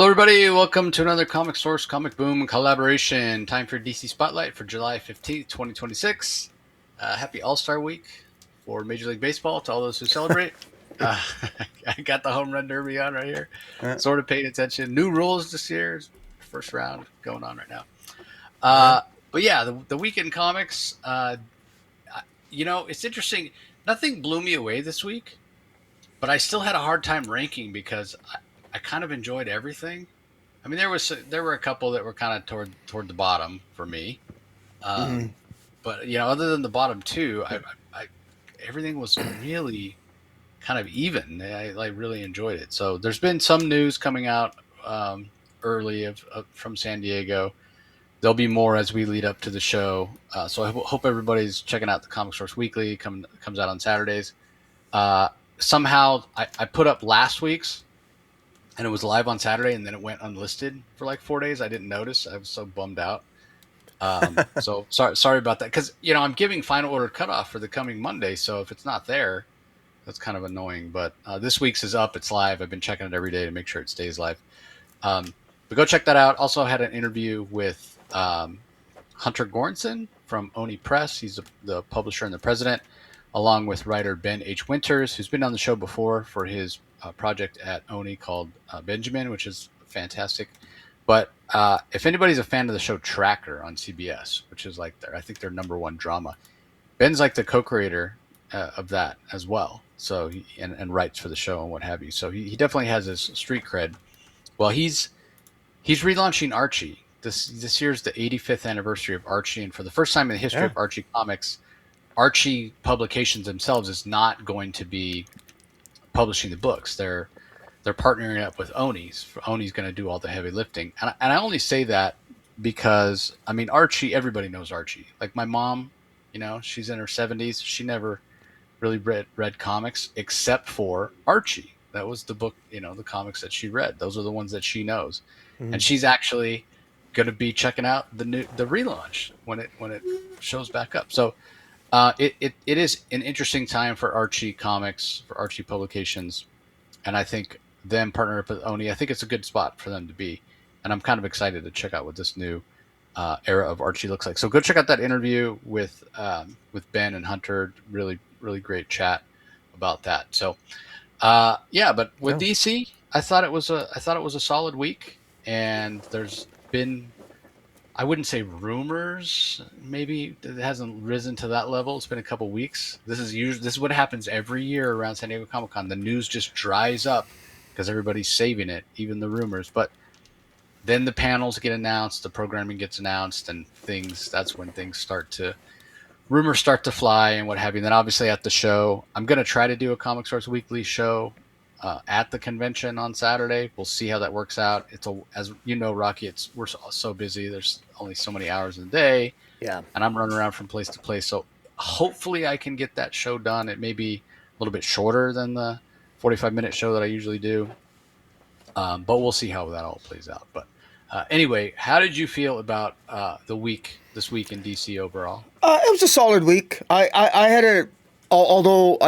Hello, everybody. Welcome to another Comic Source Comic Boom collaboration. Time for DC Spotlight for July 15th, 2026. Happy All-Star Week for Major League Baseball to all those who celebrate. Uh, I got the home run derby on right here. Yeah. Sort of paying attention. New rules this year. First round going on right now. Yeah. But yeah, the weekend comics, it's interesting. Nothing blew me away this week, but I still had a hard time ranking because I kind of enjoyed everything. I mean, there were a couple that were kind of toward the bottom for me, Mhm. but other than the bottom two, I everything was really kind of even. I like really enjoyed it. So there's been some news coming out early from San Diego. There'll be more as we lead up to the show. So I hope everybody's checking out the Comic Source Weekly. Comes out on Saturdays. Somehow I put up last week's and it was live on Saturday, and then it went unlisted for like 4 days. I didn't notice. I was so bummed out. So sorry about that, because I'm giving final order cutoff for the coming Monday. So if it's not there, that's kind of annoying. But this week's is up. It's live. I've been checking it every day to make sure it stays live. But go check that out. Also had an interview with Hunter Goranson from Oni Press. He's the publisher and the president, along with writer Ben H. Winters, who's been on the show before for his project at Oni called Benjamin, which is fantastic. But if anybody's a fan of the show Tracker on CBS, which is like I think their number one drama, Ben's like the co-creator of that as well. So and writes for the show and what have you. So he definitely has his street cred. Well, he's relaunching Archie. This year's the 85th anniversary of Archie, and for the first time in the history Yeah. of Archie comics, Archie Publications themselves is not going to be publishing the books. They're partnering up with Oni's. Oni's going to do all the heavy lifting, and I only say that because I mean Archie. Everybody knows Archie. Like my mom, she's in her 70s. She never really read comics except for Archie. That was the book, the comics that she read. Those are the ones that she knows, and Mhm. she's actually going to be checking out the relaunch when it shows back up. So it is an interesting time for Archie Comics, for Archie Publications, and I think them partnering up with Oni, I think it's a good spot for them to be, and I'm kind of excited to check out what this new era of Archie looks like. So go check out that interview with Ben and Hunter. Really, really great chat about that. So yeah, but with Yeah. DC, I thought it was a solid week, and there's been, I wouldn't say rumors. Maybe it hasn't risen to that level. It's been a couple weeks. This is what happens every year around San Diego Comic Con. The news just dries up because everybody's saving it, even the rumors. But then the panels get announced, the programming gets announced, and that's when rumors start to fly and what have you. And then obviously at the show, I'm going to try to do a Comic Source Weekly show at the convention on Saturday. We'll see how that works out. As you know, Rocky, we're so busy. There's only so many hours in the day, Yeah. and I'm running around from place to place. So hopefully I can get that show done. It may be a little bit shorter than the 45-minute show that I usually do, but we'll see how that all plays out. But anyway, how did you feel about this week in DC overall? It was a solid week. I had although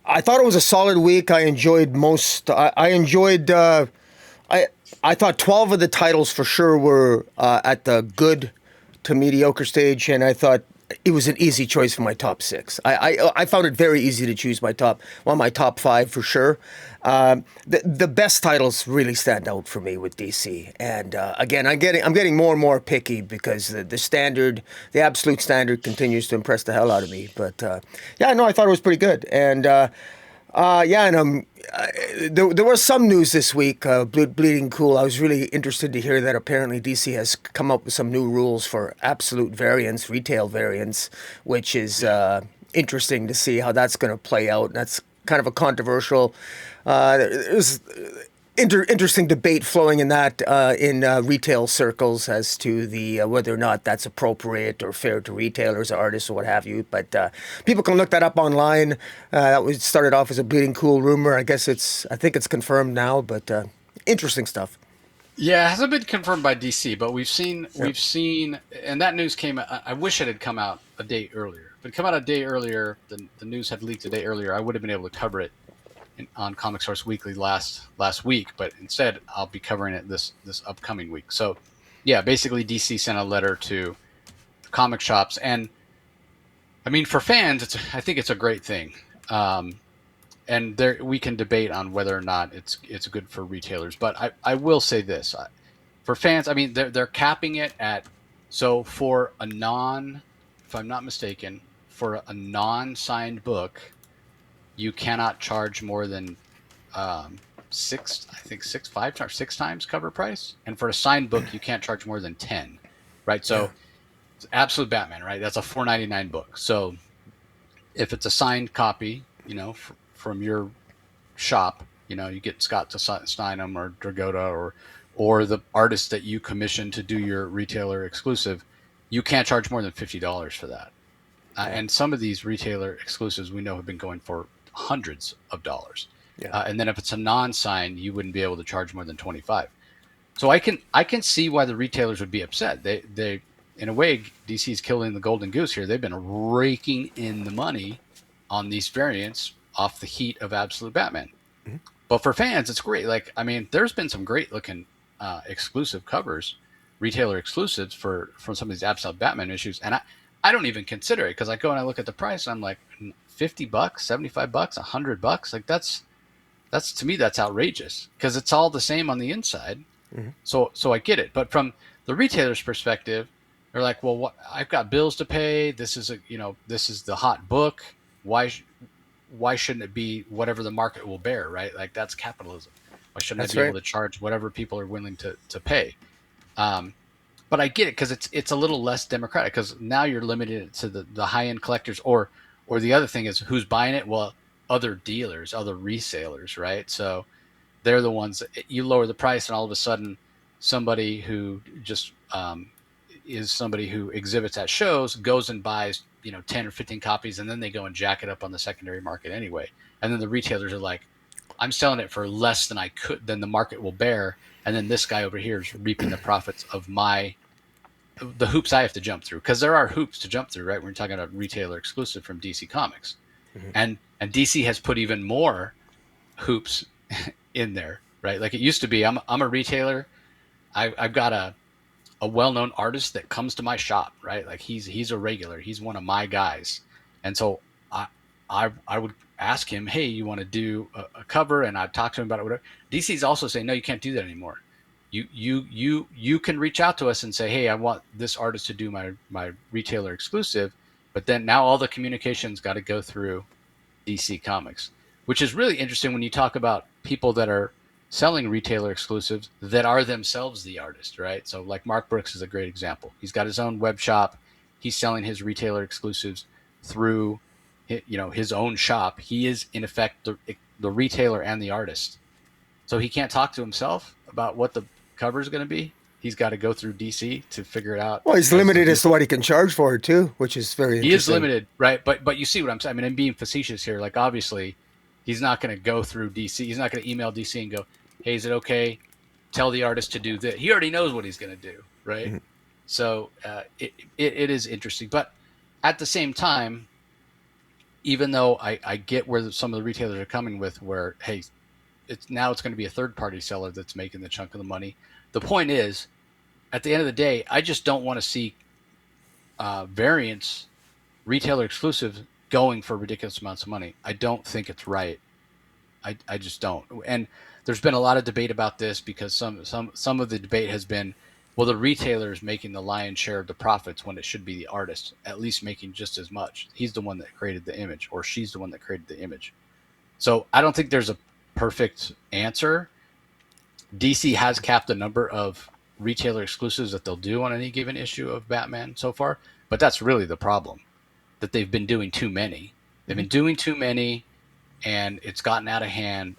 I thought it was a solid week. I enjoyed most. I enjoyed. I I thought 12 of the titles for sure were at the good to mediocre stage, and I thought it was an easy choice for my top six. I found it very easy to choose my top five for sure. The best titles really stand out for me with DC, and again, I'm getting more and more picky because the absolute standard, continues to impress the hell out of me. But yeah, no, I thought it was pretty good, and yeah, and there was some news this week, Bleeding Cool. I was really interested to hear that apparently DC has come up with some new rules for absolute variants, retail variants, which is interesting to see how that's going to play out. That's kind of a controversial. There's interesting debate flowing in that in retail circles as to the whether or not that's appropriate or fair to retailers or artists or what have you. But people can look that up online. That was started off as a Bleeding Cool rumor. I think it's confirmed now. But interesting stuff. Yeah, it hasn't been confirmed by DC, but we've seen, Yep. and that news came. I wish it had come out a day earlier. If it had come out a day earlier, the news had leaked a day earlier, I would have been able to cover it on Comic Source Weekly last week, but instead I'll be covering it this upcoming week. So yeah, basically DC sent a letter to comic shops, and I mean for fans, I think it's a great thing. And there we can debate on whether or not it's good for retailers, but I will say this for fans. I mean they're capping it at, so for a non, if I'm not mistaken, for a non-signed book, you cannot charge more than six times cover price, and for a signed book you can't charge more than 10, right? So Yeah. Absolute Batman, right? That's a $4.99 book. So if it's a signed copy, from your shop, you get Scott to sign them, or Dragotta, or the artist that you commission to do your retailer exclusive, you can't charge more than $50 for that. Yeah. And some of these retailer exclusives we know have been going for hundreds of dollars. Yeah. And then if it's a non-signed, you wouldn't be able to charge more than 25. So I can see why the retailers would be upset. They in a way, DC's killing the golden goose here. They've been raking in the money on these variants off the heat of Absolute Batman. Mm-hmm. But for fans, it's great. Like, I mean, there's been some great looking exclusive covers, retailer exclusives from some of these Absolute Batman issues, and I don't even consider it, because I go and I look at the price and I'm like, $50, $75, $100. Like that's to me, that's outrageous, because it's all the same on the inside. Mm-hmm. So I get it. But from the retailer's perspective, they're like, well, I've got bills to pay. This is this is the hot book. Why shouldn't it be whatever the market will bear, right? Like, that's capitalism. Why shouldn't I be able to charge whatever people are willing to pay? But I get it, because it's a little less democratic, because now you're limited to the high end collectors, or the other thing is, who's buying it? Well, other dealers, other resellers, right? So they're the ones that you lower the price, and all of a sudden somebody who just is somebody who exhibits at shows goes and buys 10 or 15 copies, and then they go and jack it up on the secondary market anyway. And then the retailers are like, I'm selling it for less than the market will bear, and then this guy over here is reaping the profits of the hoops I have to jump through, because there are hoops to jump through, right? We're talking about retailer exclusive from DC Comics. Mm-hmm. And DC has put even more hoops in there, right? Like, it used to be, I'm a retailer, I've got a well-known artist that comes to my shop, right? Like, he's a regular, he's one of my guys, and so I would ask him, hey, you want to do a cover? And I'd talk to him about it, whatever. DC's also saying, no, you can't do that anymore. You can reach out to us and say, hey, I want this artist to do my retailer exclusive, but then now all the communications got to go through DC Comics, which is really interesting when you talk about people that are selling retailer exclusives that are themselves the artist, right? So like Mark Brooks is a great example. He's got his own web shop. He's selling his retailer exclusives through his own shop. He is in effect the retailer and the artist. So he can't talk to himself about what the cover is going to be. He's got to go through DC to figure it out. Well, he's limited as to what he can charge for it too, which is very interesting. He is limited, right? But you see what I'm saying? I mean, I'm being facetious here. Like, obviously, he's not going to go through DC. He's not going to email DC and go, hey, is it okay? Tell the artist to do this. He already knows what he's going to do, right? Mm-hmm. So it is interesting. But at the same time, even though I get where some of the retailers are coming with, where, hey, it's going to be a third-party seller that's making the chunk of the money. The point is, at the end of the day, I just don't want to see variants, retailer exclusive, going for ridiculous amounts of money. I don't think it's right. I just don't. And there's been a lot of debate about this, because some of the debate has been, well, the retailer is making the lion's share of the profits when it should be the artist, at least making just as much. He's the one that created the image, or she's the one that created the image. So I don't think there's a perfect answer. DC has capped the number of retailer exclusives that they'll do on any given issue of Batman so far, but that's really the problem, that they've been doing too many. They've been doing too many, and it's gotten out of hand,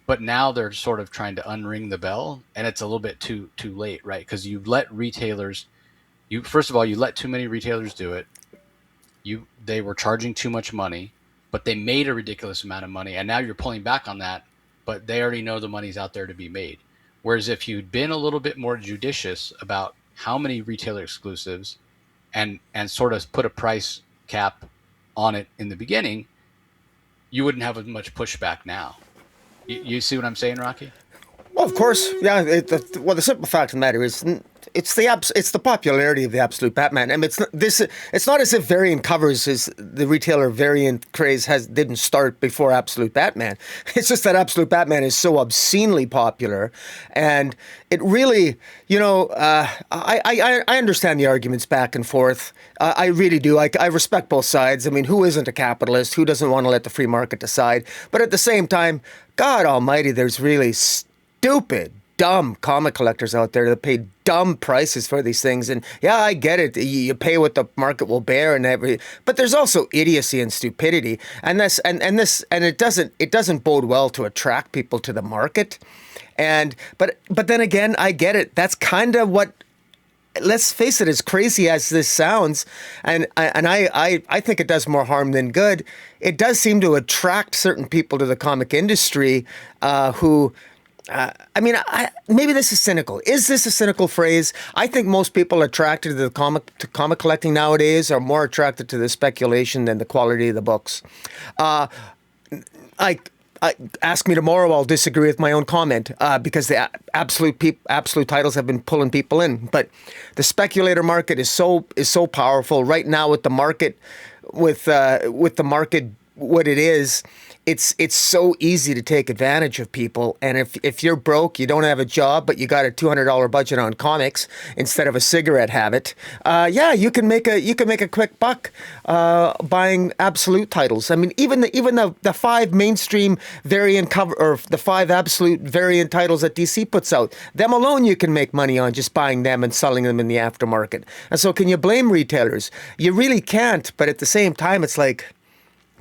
but now they're sort of trying to unring the bell, and it's a little bit too late, right? Because you let retailers, first of all, you let too many retailers do it. They were charging too much money, but they made a ridiculous amount of money, and now you're pulling back on that, but they already know the money's out there to be made. Whereas if you'd been a little bit more judicious about how many retailer exclusives, and sort of put a price cap on it in the beginning, you wouldn't have as much pushback now. You see what I'm saying, Rocky? Well, of course, yeah. Well, the simple fact of the matter is, it's the popularity of the Absolute Batman. I mean, it's not as if variant covers is the retailer variant craze didn't start before Absolute Batman. It's just that Absolute Batman is so obscenely popular, and it really, I understand the arguments back and forth. I really do. I respect both sides. I mean, who isn't a capitalist? Who doesn't want to let the free market decide? But at the same time, God Almighty, there's really stupid, dumb comic collectors out there that pay dumb prices for these things. And yeah, I get it. You pay what the market will bear and everything. But there's also idiocy and stupidity. And it doesn't bode well to attract people to the market. But then again, I get it. That's kind of what, let's face it, as crazy as this sounds, and I think it does more harm than good. It does seem to attract certain people to the comic industry who maybe this is cynical. Is this a cynical phrase? I think most people attracted to comic collecting nowadays are more attracted to the speculation than the quality of the books. Ask me tomorrow, I'll disagree with my own comment because the absolute titles have been pulling people in. But the speculator market is so powerful right now with the market, with the market what it is. It's so easy to take advantage of people, and if you're broke, you don't have a job, but you got a $200 budget on comics instead of a cigarette habit, you can make a quick buck buying absolute titles. I mean, even the 5 mainstream variant cover, or the 5 absolute variant titles that DC puts out, them alone you can make money on just buying them and selling them in the aftermarket. And so, can you blame retailers? You really can't. But at the same time, it's like,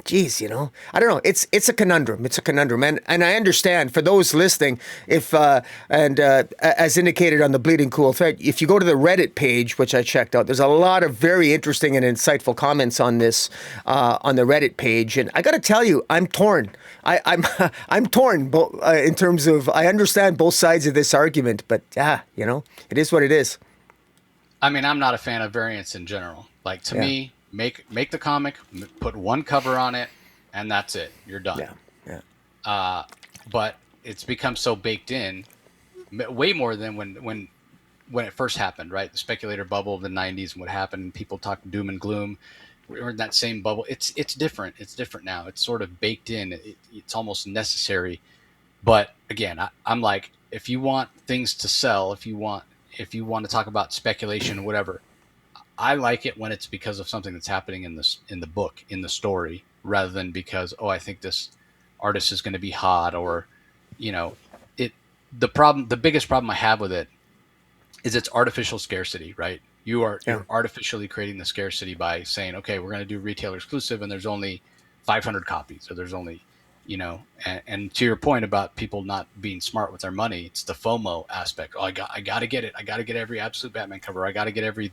geez, I don't know. It's a conundrum. It's a conundrum, and I understand for those listening. As indicated on the Bleeding Cool thread, if you go to the Reddit page, which I checked out, there's a lot of very interesting and insightful comments on this on the Reddit page. And I got to tell you, I'm torn. I'm torn in terms of, I understand both sides of this argument, but it is what it is. I mean, I'm not a fan of variants in general. Like, to me, make the comic, put one cover on it, and that's it. You're done. Yeah. But it's become so baked in, way more than when it first happened, right? The speculator bubble of the 90s and what happened. People talk doom and gloom. We're in that same bubble. It's different. It's different now. It's sort of baked in. It's almost necessary. But again, I'm like, if you want things to sell, if you want to talk about speculation, whatever, I like it when it's because of something that's happening in the book, in the story, rather than because, I think this artist is going to be hot, or, the biggest problem I have with it is it's artificial scarcity, right? You're artificially creating the scarcity by saying, okay, we're going to do retailer exclusive, and there's only 500 copies, or there's only, and to your point about people not being smart with their money, it's the FOMO aspect. I got to get it. I got to get every Absolute Batman cover. I got to get every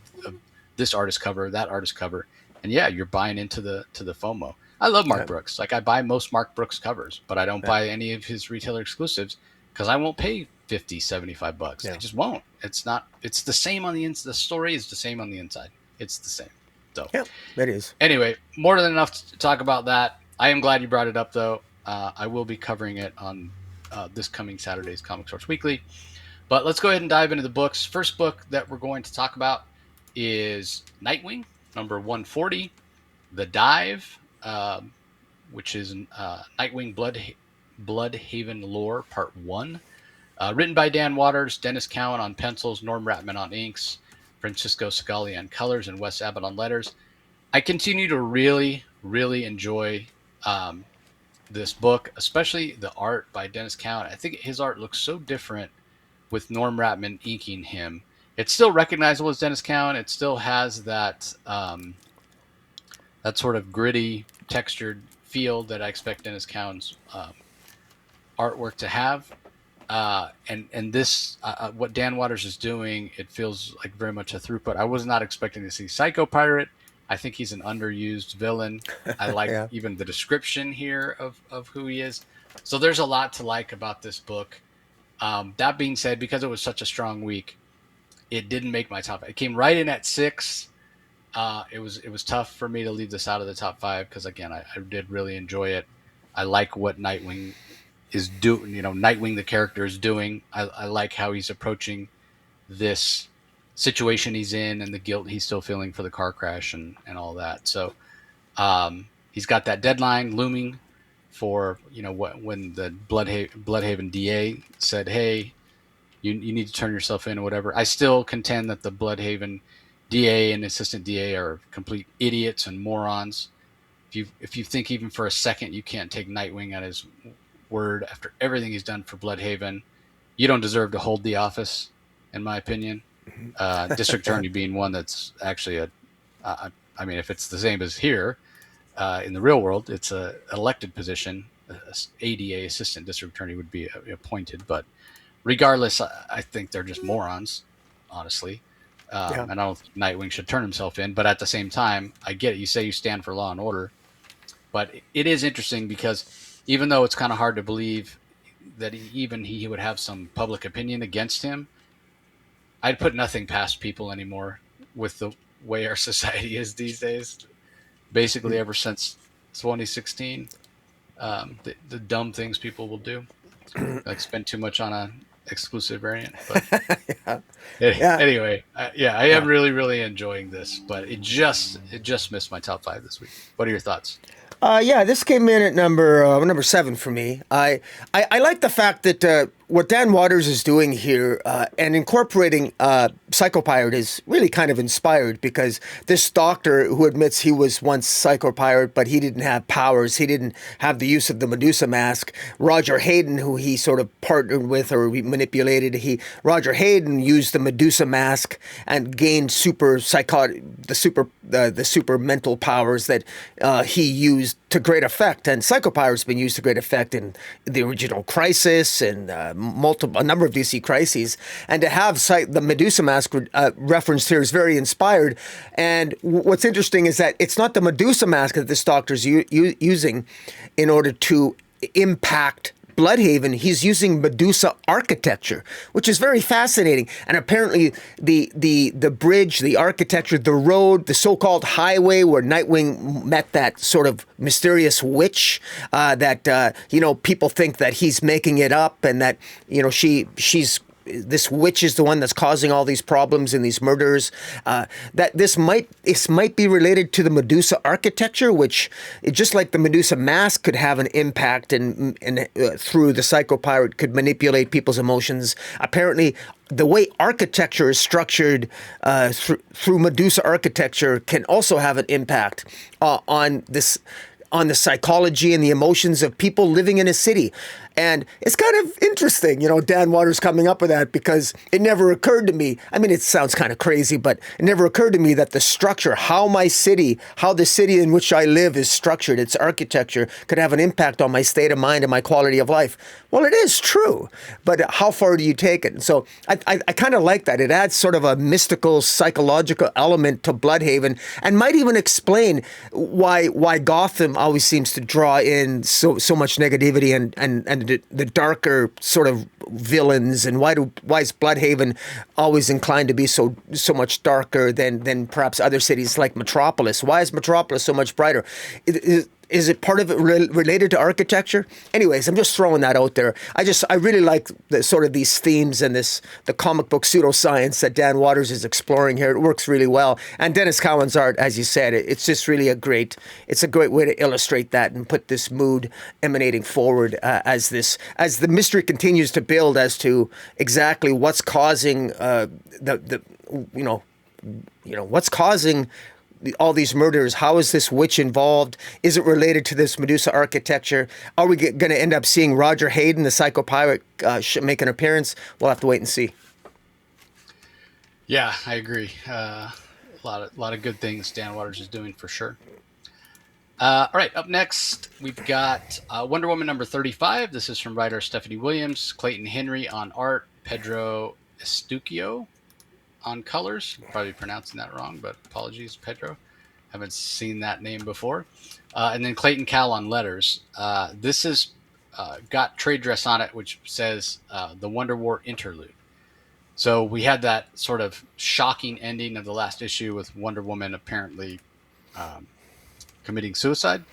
this artist cover, that artist cover, and you're buying into the FOMO. I love Mark Brooks. Like, I buy most Mark Brooks covers, but I don't buy any of his retailer exclusives because I won't pay $50, $75. I just won't. It's the same on the inside. The story is the same on the inside. It's the same. So that is. Anyway, more than enough to talk about that. I am glad you brought it up, though. I will be covering it on this coming Saturday's Comic Source Weekly. But let's go ahead and dive into the books. First book that we're going to talk about is Nightwing, number 140, The Dive, which is Nightwing Bloodhaven Lore, Part 1. Written by Dan Watters, Dennis Cowan on pencils, Norm Ratman on inks, Francisco Scalia on colors, and Wes Abbott on letters. I continue to really, really enjoy this book, especially the art by Dennis Cowan. I think his art looks so different with Norm Ratman inking him. It's still recognizable as Dennis Cowan. It still has that that sort of gritty, textured feel that I expect Dennis Cowan's artwork to have. And this, what Dan Watters is doing, it feels like very much a throughput. I was not expecting to see Psycho Pirate. I think he's an underused villain. I like even the description here of who he is. So there's a lot to like about this book. That being said, because it was such a strong week, it didn't make my top. It came right in at 6. It was tough for me to leave this out of the top 5 because, again, I did really enjoy it. I like what Nightwing is doing. Nightwing the character is doing. I like how he's approaching this situation he's in and the guilt he's still feeling for the car crash and all that. So he's got that deadline looming for when the Bloodhaven DA said, "Hey, you need to turn yourself in or whatever." I still contend that the Bloodhaven DA and assistant DA are complete idiots and morons. If you think even for a second you can't take Nightwing at his word after everything he's done for Bloodhaven, you don't deserve to hold the office, in my opinion. District Attorney being one that's actually I mean, if it's the same as here, in the real world, it's a elected position. ADA, Assistant District Attorney, would be appointed. But regardless, I think they're just morons, honestly. And I don't think Nightwing should turn himself in. But at the same time, I get it. You say you stand for law and order. But it is interesting because even though it's kind of hard to believe that he would have some public opinion against him, I'd put nothing past people anymore with the way our society is these days. Basically, ever since 2016, the dumb things people will do, like spend too much on a exclusive variant. But anyway, I am really, really enjoying this. But it just missed my top 5 this week. What are your thoughts? This came in at number 7 for me. I like the fact that what Dan Waters is doing here and incorporating Psychopirate is really kind of inspired, because this doctor who admits he was once Psychopirate, but he didn't have powers, he didn't have the use of the Medusa mask. Roger Hayden, who he sort of partnered with or manipulated, Roger Hayden used the Medusa mask and gained the super mental powers that he used to great effect. And Psychopirate's been used to great effect in the original Crisis and a number of DC crises, and to have the Medusa mask referenced here is very inspired. And what's interesting is that it's not the Medusa mask that this doctor's using in order to impact Bloodhaven. He's using Medusa architecture, which is very fascinating. And apparently the bridge, the architecture, the road, the so-called highway where Nightwing met that sort of mysterious witch that people think that he's making it up, and that this witch is the one that's causing all these problems and these murders. That this might be related to the Medusa architecture, which, just like the Medusa mask could have an impact and through the Psychopirate could manipulate people's emotions. Apparently, the way architecture is structured through Medusa architecture can also have an impact on the psychology and the emotions of people living in a city. And it's kind of interesting, Dan Waters coming up with that, because it never occurred to me. I mean, it sounds kind of crazy, but it never occurred to me that the structure, how the city in which I live is structured, its architecture, could have an impact on my state of mind and my quality of life. Well, it is true, but how far do you take it? And so I kind of like that. It adds sort of a mystical, psychological element to Bloodhaven, and might even explain why Gotham always seems to draw in so much negativity and the darker sort of villains, and why is Bloodhaven always inclined to be so much darker than perhaps other cities like Metropolis? Why is Metropolis so much brighter? Is it part of it related to architecture? Anyways, I'm just throwing that out there. I really like the sort of these themes and the comic book pseudoscience that Dan Waters is exploring here. It works really well. And Dennis Cowan's art, as you said, it's just really a great way to illustrate that and put this mood emanating forward as the mystery continues to build as to exactly what's causing what's causing all these murders. How is this witch involved? Is it related to this Medusa architecture? Are we going to end up seeing Roger Hayden, the Psychopirate, make an appearance? We'll have to wait and see. Yeah, I agree. A lot of good things Dan Waters is doing for sure. All right, up next, we've got Wonder Woman number 35. This is from writer Stephanie Williams, Clayton Henry on art, Pedro Estuquio on colors. Probably pronouncing that wrong, but apologies, Pedro. Haven't seen that name before. And then Clayton Cal on letters. This has got trade dress on it, which says the Wonder War Interlude. So we had that sort of shocking ending of the last issue with Wonder Woman apparently committing suicide.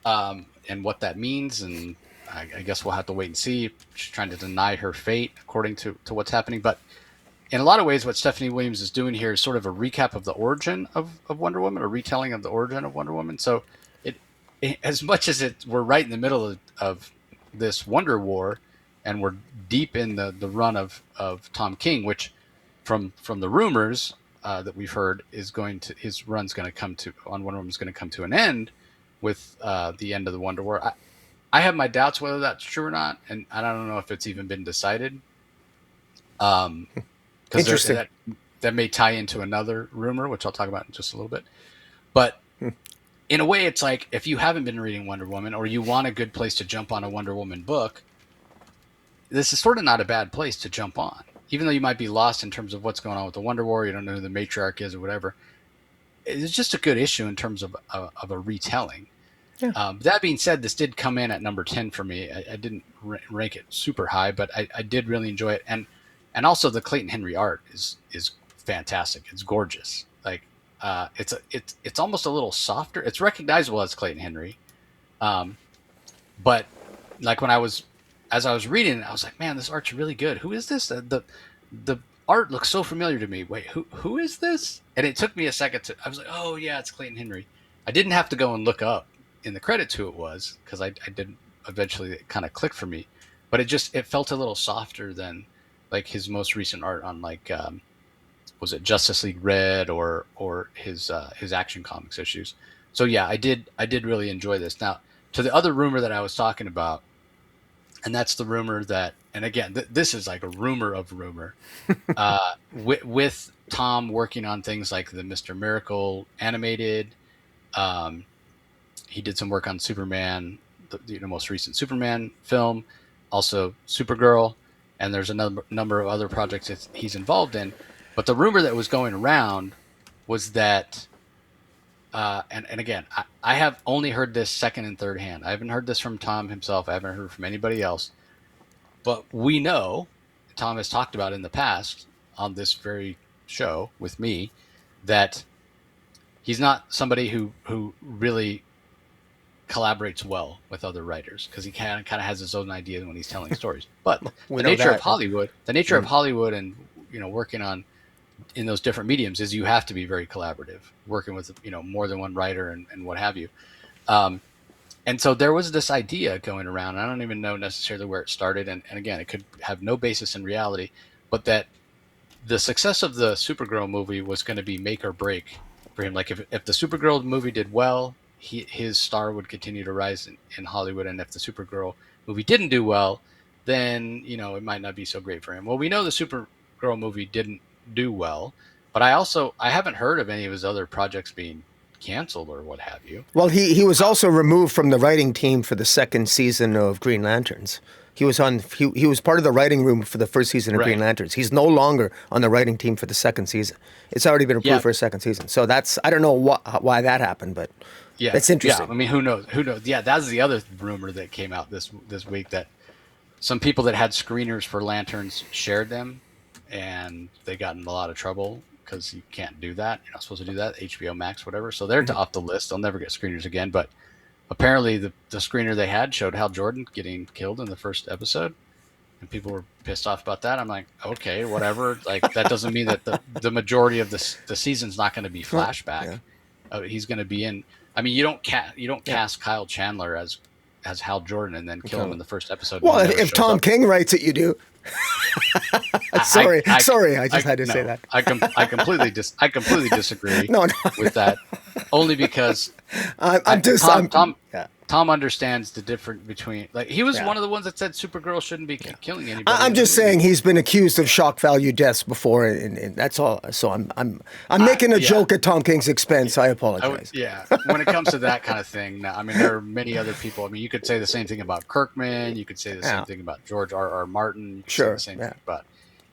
and what that means. And I guess we'll have to wait and see. She's trying to deny her fate according to what's happening. But in a lot of ways, what Stephanie Williams is doing here is sort of a recap of the origin of Wonder Woman, a retelling of the origin of Wonder Woman. So it as much as we're right in the middle of this Wonder War, and we're deep in the run of Tom King, which from the rumors that we've heard his run's going to come to on Wonder Woman's going to come to an end with the end of the Wonder War. I have my doubts whether that's true or not, and I don't know if it's even been decided. Because that may tie into another rumor, which I'll talk about in just a little bit. But in a way, it's like if you haven't been reading Wonder Woman or you want a good place to jump on a Wonder Woman book, this is sort of not a bad place to jump on. Even though you might be lost in terms of what's going on with the Wonder War, you don't know who the matriarch is or whatever. It's just a good issue in terms of a retelling. Yeah. That being said, this did come in at number 10 for me. I didn't rank it super high, but I did really enjoy it. And also the Clayton Henry art is fantastic. It's gorgeous. Like it's almost a little softer. It's recognizable as Clayton Henry. But like as I was reading it, I was like, man, this art's really good. Who is this? The art looks so familiar to me. Wait, who is this? And it took me a second I was like, oh yeah, it's Clayton Henry. I didn't have to go and look up in the credits who it was, because I didn't eventually. It kind of clicked for me, but it felt a little softer than like his most recent art on like was it Justice League Red or his Action Comics issues. So yeah, I did really enjoy this. Now to the other rumor that I was talking about, and that's the rumor that, and again, this is like a rumor of rumor, with Tom working on things like the Mr. Miracle animated. He did some work on Superman, the most recent Superman film, also Supergirl, and there's a number of other projects that he's involved in. But the rumor that was going around was that, and again, I have only heard this second and third hand. I haven't heard this from Tom himself. I haven't heard from anybody else. But we know, Tom has talked about in the past on this very show with me, that he's not somebody who really collaborates well with other writers, because he kind of has his own ideas when he's telling stories. But the nature of Hollywood, and working on in those different mediums is you have to be very collaborative, working with more than one writer and what have you. And so there was this idea going around. I don't even know necessarily where it started, and again, it could have no basis in reality, but that the success of the Supergirl movie was going to be make or break for him. Like if the Supergirl movie did well, his star would continue to rise in Hollywood, and if the Supergirl movie didn't do well, then it might not be so great for him. Well, we know the Supergirl movie didn't do well, but I haven't heard of any of his other projects being canceled or what have you. Well, he was also removed from the writing team for the second season of Green Lanterns. He was part of the writing room for the first season of Green Lanterns. He's no longer on the writing team for the second season. It's already been approved for a second season. So I don't know why that happened, but that's interesting. Yeah, I mean, who knows? Yeah, that's the other rumor that came out this week, that some people that had screeners for Lanterns shared them, and they got in a lot of trouble because you can't do that. You're not supposed to do that. HBO Max, whatever. So they're off the list. They'll never get screeners again. But apparently the screener they had showed Hal Jordan getting killed in the first episode, and people were pissed off about that. I'm like, okay, whatever. Like, that doesn't mean that the majority of the season's not going to be flashback. Yeah. He's going to be in. I mean, you don't cast Kyle Chandler as Hal Jordan and then kill him in the first episode. Well, if Tom King writes it, you do. Sorry, I just had to say that. I completely disagree with that, only because Tom understands the difference between, like, he was one of the ones that said Supergirl shouldn't be killing anybody. I'm just saying he's been accused of shock value deaths before, and that's all. So I'm making a joke at Tom King's expense. I apologize. When it comes to that kind of thing, I mean, there are many other people. I mean, you could say the same thing about Kirkman. You could say the same thing about George R.R. Martin. You could say the same thing about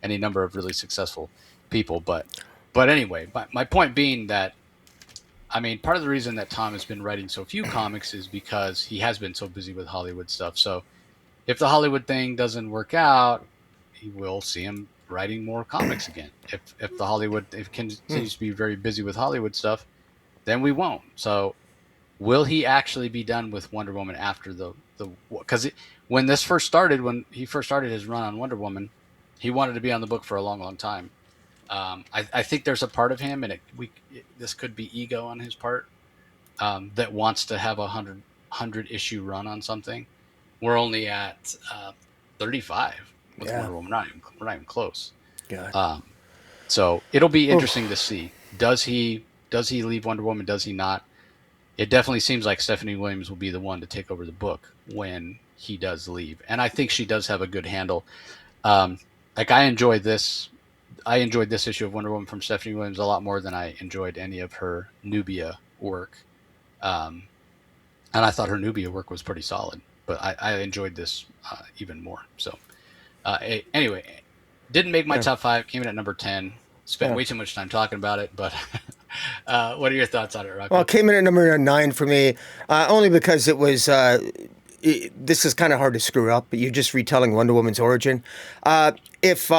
any number of really successful people. But anyway, my point being that, I mean, part of the reason that Tom has been writing so few comics is because he has been so busy with Hollywood stuff. So if the Hollywood thing doesn't work out, he will see him writing more comics again. If continues to be very busy with Hollywood stuff, then we won't. So will he actually be done with Wonder Woman after the because when this first started, when he first started his run on Wonder Woman, he wanted to be on the book for a long, long time. I think there's a part of him, and this could be ego on his part, that wants to have a hundred issue run on something. We're only at 35 with Yeah. Wonder Woman. We're not even close. God. So it'll be interesting to Oof. see. Does he leave Wonder Woman? Does he not? It definitely seems like Stephanie Williams will be the one to take over the book when he does leave, and I think she does have a good handle. Um, like I enjoyed this issue of Wonder Woman from Stephanie Williams a lot more than I enjoyed any of her Nubia work. Um, and I thought her Nubia work was pretty solid, but I enjoyed this even more. So anyway, didn't make my Yeah. top five. Came in at number 10. Spent Yeah. way too much time talking about it, but what are your thoughts on it, Well, Rucka? it came in at number 9 for me, only because it was. This is kind of hard to screw up, but you're just retelling Wonder Woman's origin. If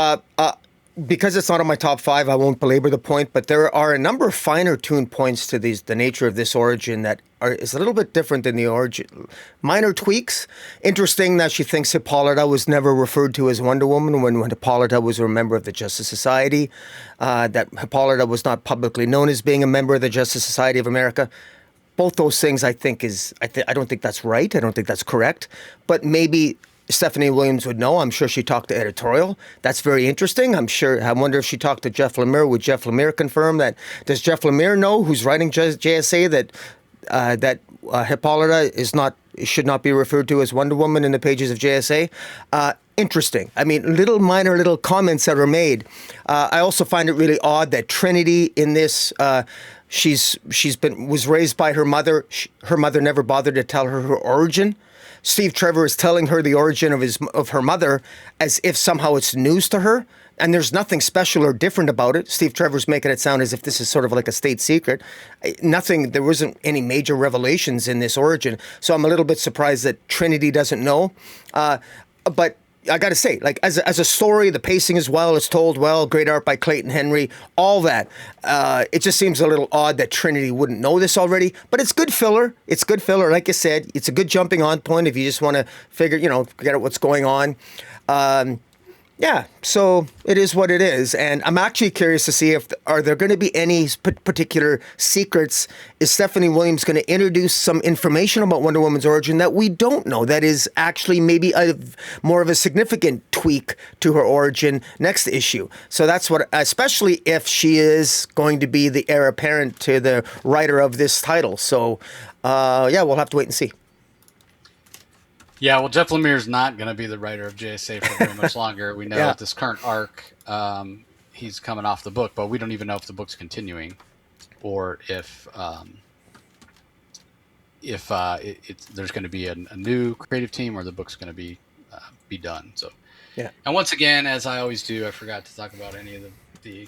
Because it's not on my top 5, I won't belabor the point. But there are a number of finer tuned points to the nature of this origin that is a little bit different than the origin. Minor tweaks. Interesting that she thinks Hippolyta was never referred to as Wonder Woman when Hippolyta was a member of the Justice Society. That Hippolyta was not publicly known as being a member of the Justice Society of America. Both those things, I think, I don't think that's right. I don't think that's correct. But maybe Stephanie Williams would know. I'm sure she talked to editorial. That's very interesting. I wonder if she talked to Jeff Lemire. Would Jeff Lemire confirm that? Does Jeff Lemire know, who's writing JSA, that Hippolyta should not be referred to as Wonder Woman in the pages of JSA? Interesting. I mean, little comments that are made. I also find it really odd that Trinity in this. Was raised by her mother. Her mother never bothered to tell her origin. Steve Trevor is telling her the origin of her mother as if somehow it's news to her, and there's nothing special or different about it. Steve Trevor's making it sound as if this is sort of like a state secret. Nothing. There wasn't any major revelations in this origin, so I'm a little bit surprised that Trinity doesn't know. But I got to say, like as a story, the pacing is well, it's told well, great art by Clayton Henry, all that. It just seems a little odd that Trinity wouldn't know this already, but it's good filler. It's good filler, like I said. It's a good jumping on point if you just want to figure, get at what's going on. Yeah, so it is what it is, and I'm actually curious to see if are there going to be any particular secrets. Is Stephanie Williams going to introduce some information about Wonder Woman's origin that we don't know? That is actually maybe more of a significant tweak to her origin next issue. So that's what, especially if she is going to be the heir apparent to the writer of this title. So yeah, we'll have to wait and see. Yeah, well, Jeff Lemire is not going to be the writer of JSA for very much longer. We know that this current arc, he's coming off the book, but we don't even know if the book's continuing or if there's going to be a new creative team or the book's going to be done. So, yeah. And once again, as I always do, I forgot to talk about any of the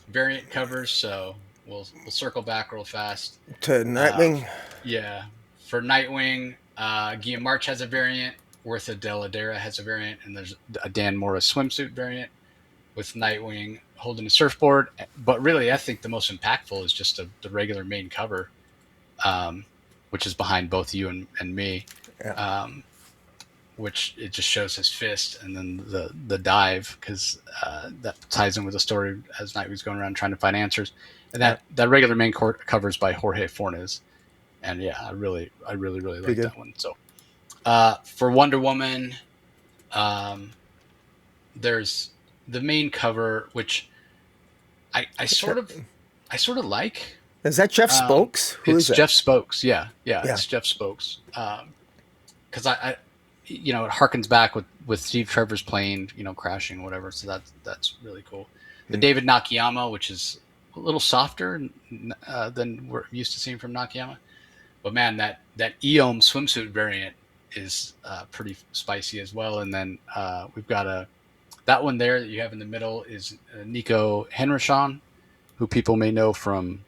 variant covers. So we'll circle back real fast To Nightwing. Yeah, for Nightwing. Guillaume March has a variant, Wertha de la Dera has a variant, and there's a Dan Morris swimsuit variant with Nightwing holding a surfboard. But really, I think the most impactful is just the regular main cover, which is behind both you and me, Yeah. which it just shows his fist and then the dive, because that ties in with the story as Nightwing's going around trying to find answers. And that regular main cover is by Jorge Fornes. And yeah, I really like that one. So for Wonder Woman, there's the main cover, which I sort of like. Is that Jeff Spokes? Who is that? Jeff Spokes. Yeah, it's Jeff Spokes. Because I it harkens back with Steve Trevor's plane, crashing, whatever. So that's really cool. The David Nakayama, which is a little softer than we're used to seeing from Nakayama. But man, that Eom swimsuit variant is pretty spicy as well. And then we've got that one there that you have in the middle is Nico Henrichon, who people may know from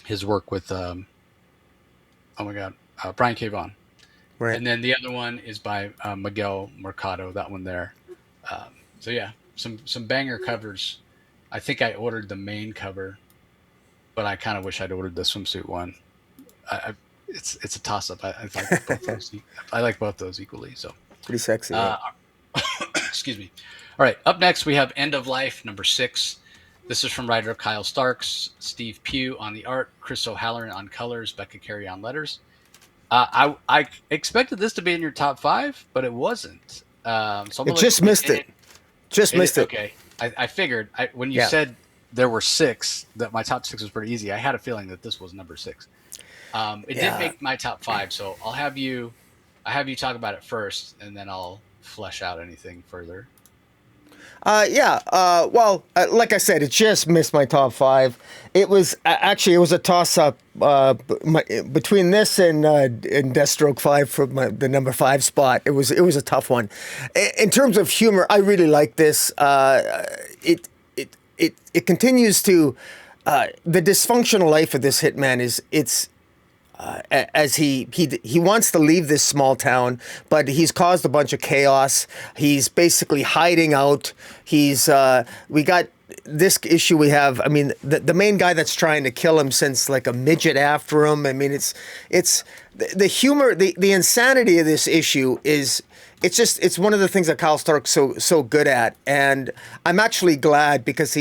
his work with Brian K. Vaughan. Right. And then the other one is by Miguel Mercado. That one there. So yeah, some banger covers. I think I ordered the main cover, but I kind of wish I'd ordered the swimsuit one. it's a toss up. I like both those. I like both those equally. So, Pretty sexy, yeah. uh, excuse me. All right, up next we have End of Life #6. This is from writer Kyle Starks, Steve Pugh on the art, Chris O'Halloran on colors, Becca Carey on letters. I expected this to be in your top five, but it wasn't. So I'm It gonna let just you missed begin it. Just missed it. Okay, I figured when you Yeah. said there were six, that my top six was pretty easy. I had a feeling that this was #6. It did Yeah. make my top five, so I have you talk about it first, and then I'll flesh out anything further. Yeah. Well, like I said, it just missed my top five. It was actually it was a toss up between this and Deathstroke 5 for the #5 spot. It was a tough one. In terms of humor, I really like this. It continues to the dysfunctional life of this hitman is it's as he wants to leave this small town, but he's caused a bunch of chaos. He's basically hiding out. He's we got this issue we have. I mean, the main guy that's trying to kill him sends like a midget after him. I mean, it's the humor, the insanity of this issue is. It's one of the things that Kyle Stark's so good at, and I'm actually glad because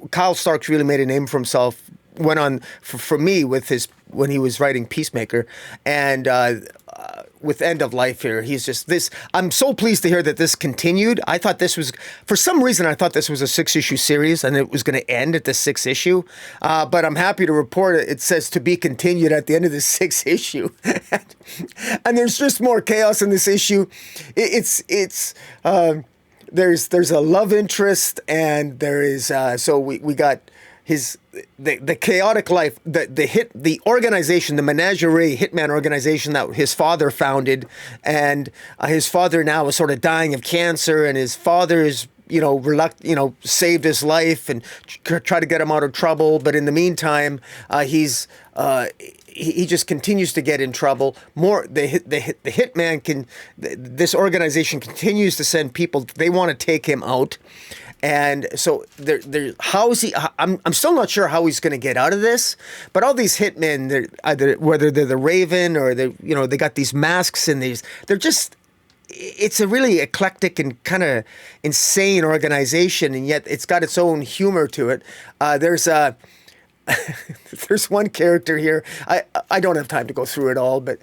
Kyle Stark's really made a name for himself. Went on for me with his when he was writing Peacemaker, and with End of Life here, he's just this. I'm so pleased to hear that this continued. I thought this was for some reason I thought this was a 6-issue series and it was going to end at the 6th issue, but I'm happy to report it says to be continued at the end of the 6th issue, and there's just more chaos in this issue. There's a love interest and there is so we got the chaotic life, the organization, the menagerie hitman organization that his father founded, and his father now is sort of dying of cancer, and his father is saved his life and try to get him out of trouble, but in the meantime, he just continues to get in trouble. The hitman this organization continues to send people. They want to take him out. And so how is he? I'm still not sure how he's going to get out of this. But all these hitmen, whether they're the Raven or they got these masks and they're just. It's a really eclectic and kind of insane organization, and yet it's got its own humor to it. There's one character here. I don't have time to go through it all, but.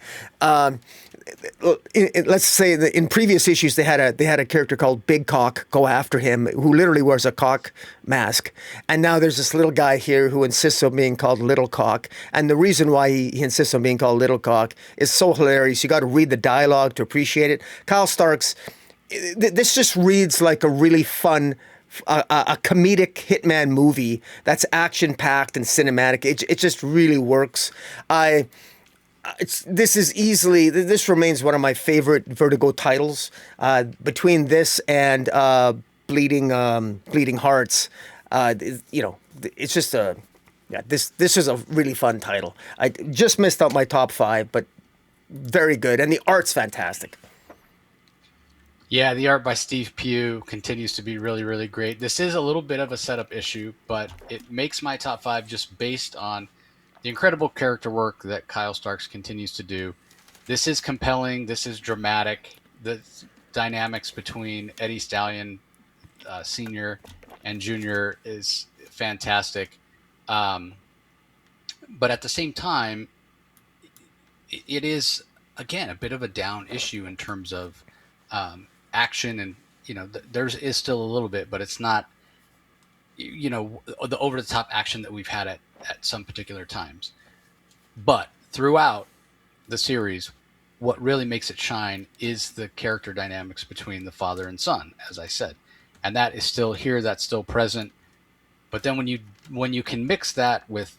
Let's say that in previous issues they had a character called Big Cock go after him, who literally wears a cock mask, and now there's this little guy here who insists on being called Little Cock, and the reason why he insists on being called Little Cock is so hilarious. You got to read the dialogue to appreciate it. Kyle Starks, this just reads like a really fun. A comedic hitman movie that's action packed and cinematic. It just really works. This remains one of my favorite Vertigo titles. Between this and Bleeding Hearts, it's just this is a really fun title. I just missed out my top 5, but very good, and the art's fantastic. Yeah, the art by Steve Pugh continues to be really, really great. This is a little bit of a setup issue, but it makes my top 5 just based on the incredible character work that Kyle Starks continues to do. This is compelling. This is dramatic. The dynamics between Eddie Stallion, Senior, and Junior is fantastic. But at the same time, it is again a bit of a down issue in terms of action, and there is still a little bit, but it's not the over the top action that we've had at some particular times. But throughout the series, what really makes it shine is the character dynamics between the father and son, as I said. And that is still here, that's still present. But then when you can mix that with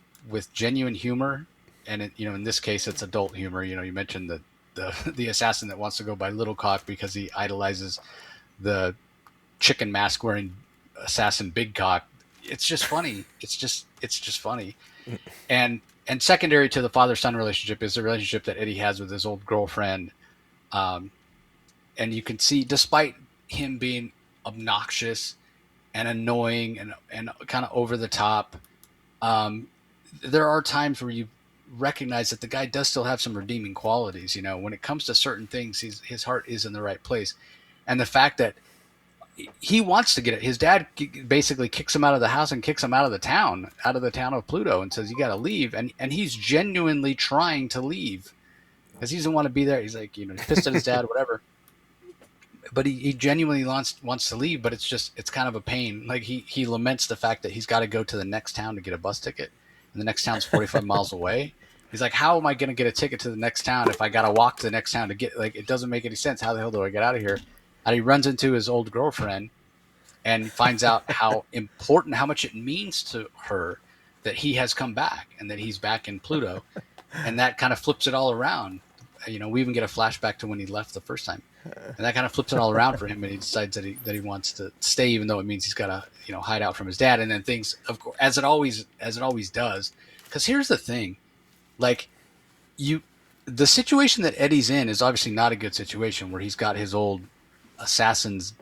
genuine humor, and in this case it's adult humor. You mentioned the assassin that wants to go by Little Cock because he idolizes the chicken mask wearing assassin Big Cock. It's just funny. It's just funny. And secondary to the father-son relationship is the relationship that Eddie has with his old girlfriend. And you can see, despite him being obnoxious and annoying and kind of over the top, there are times where recognize that the guy does still have some redeeming qualities. When it comes to certain things, his heart is in the right place, and the fact that he wants to get it. His dad basically kicks him out of the house and kicks him out of the town of Pluto, and says, "You got to leave." And he's genuinely trying to leave because he doesn't want to be there. He's like, he's pissed at his dad, whatever. But he genuinely wants to leave, but it's kind of a pain. Like he laments the fact that he's got to go to the next town to get a bus ticket, and the next town's 45 miles away. He's like, how am I going to get a ticket to the next town if I got to walk to the next town to get, like, it doesn't make any sense. How the hell do I get out of here? And he runs into his old girlfriend and finds out how much it means to her that he has come back and that he's back in Pluto. And that kind of flips it all around. We even get a flashback to when he left the first time. And that kind of flips it all around for him, and he decides that he wants to stay, even though it means he's got to hide out from his dad. And then things, of course, as it always does. Because here's the thing, like the situation that Eddie's in is obviously not a good situation, where he's got his old assassins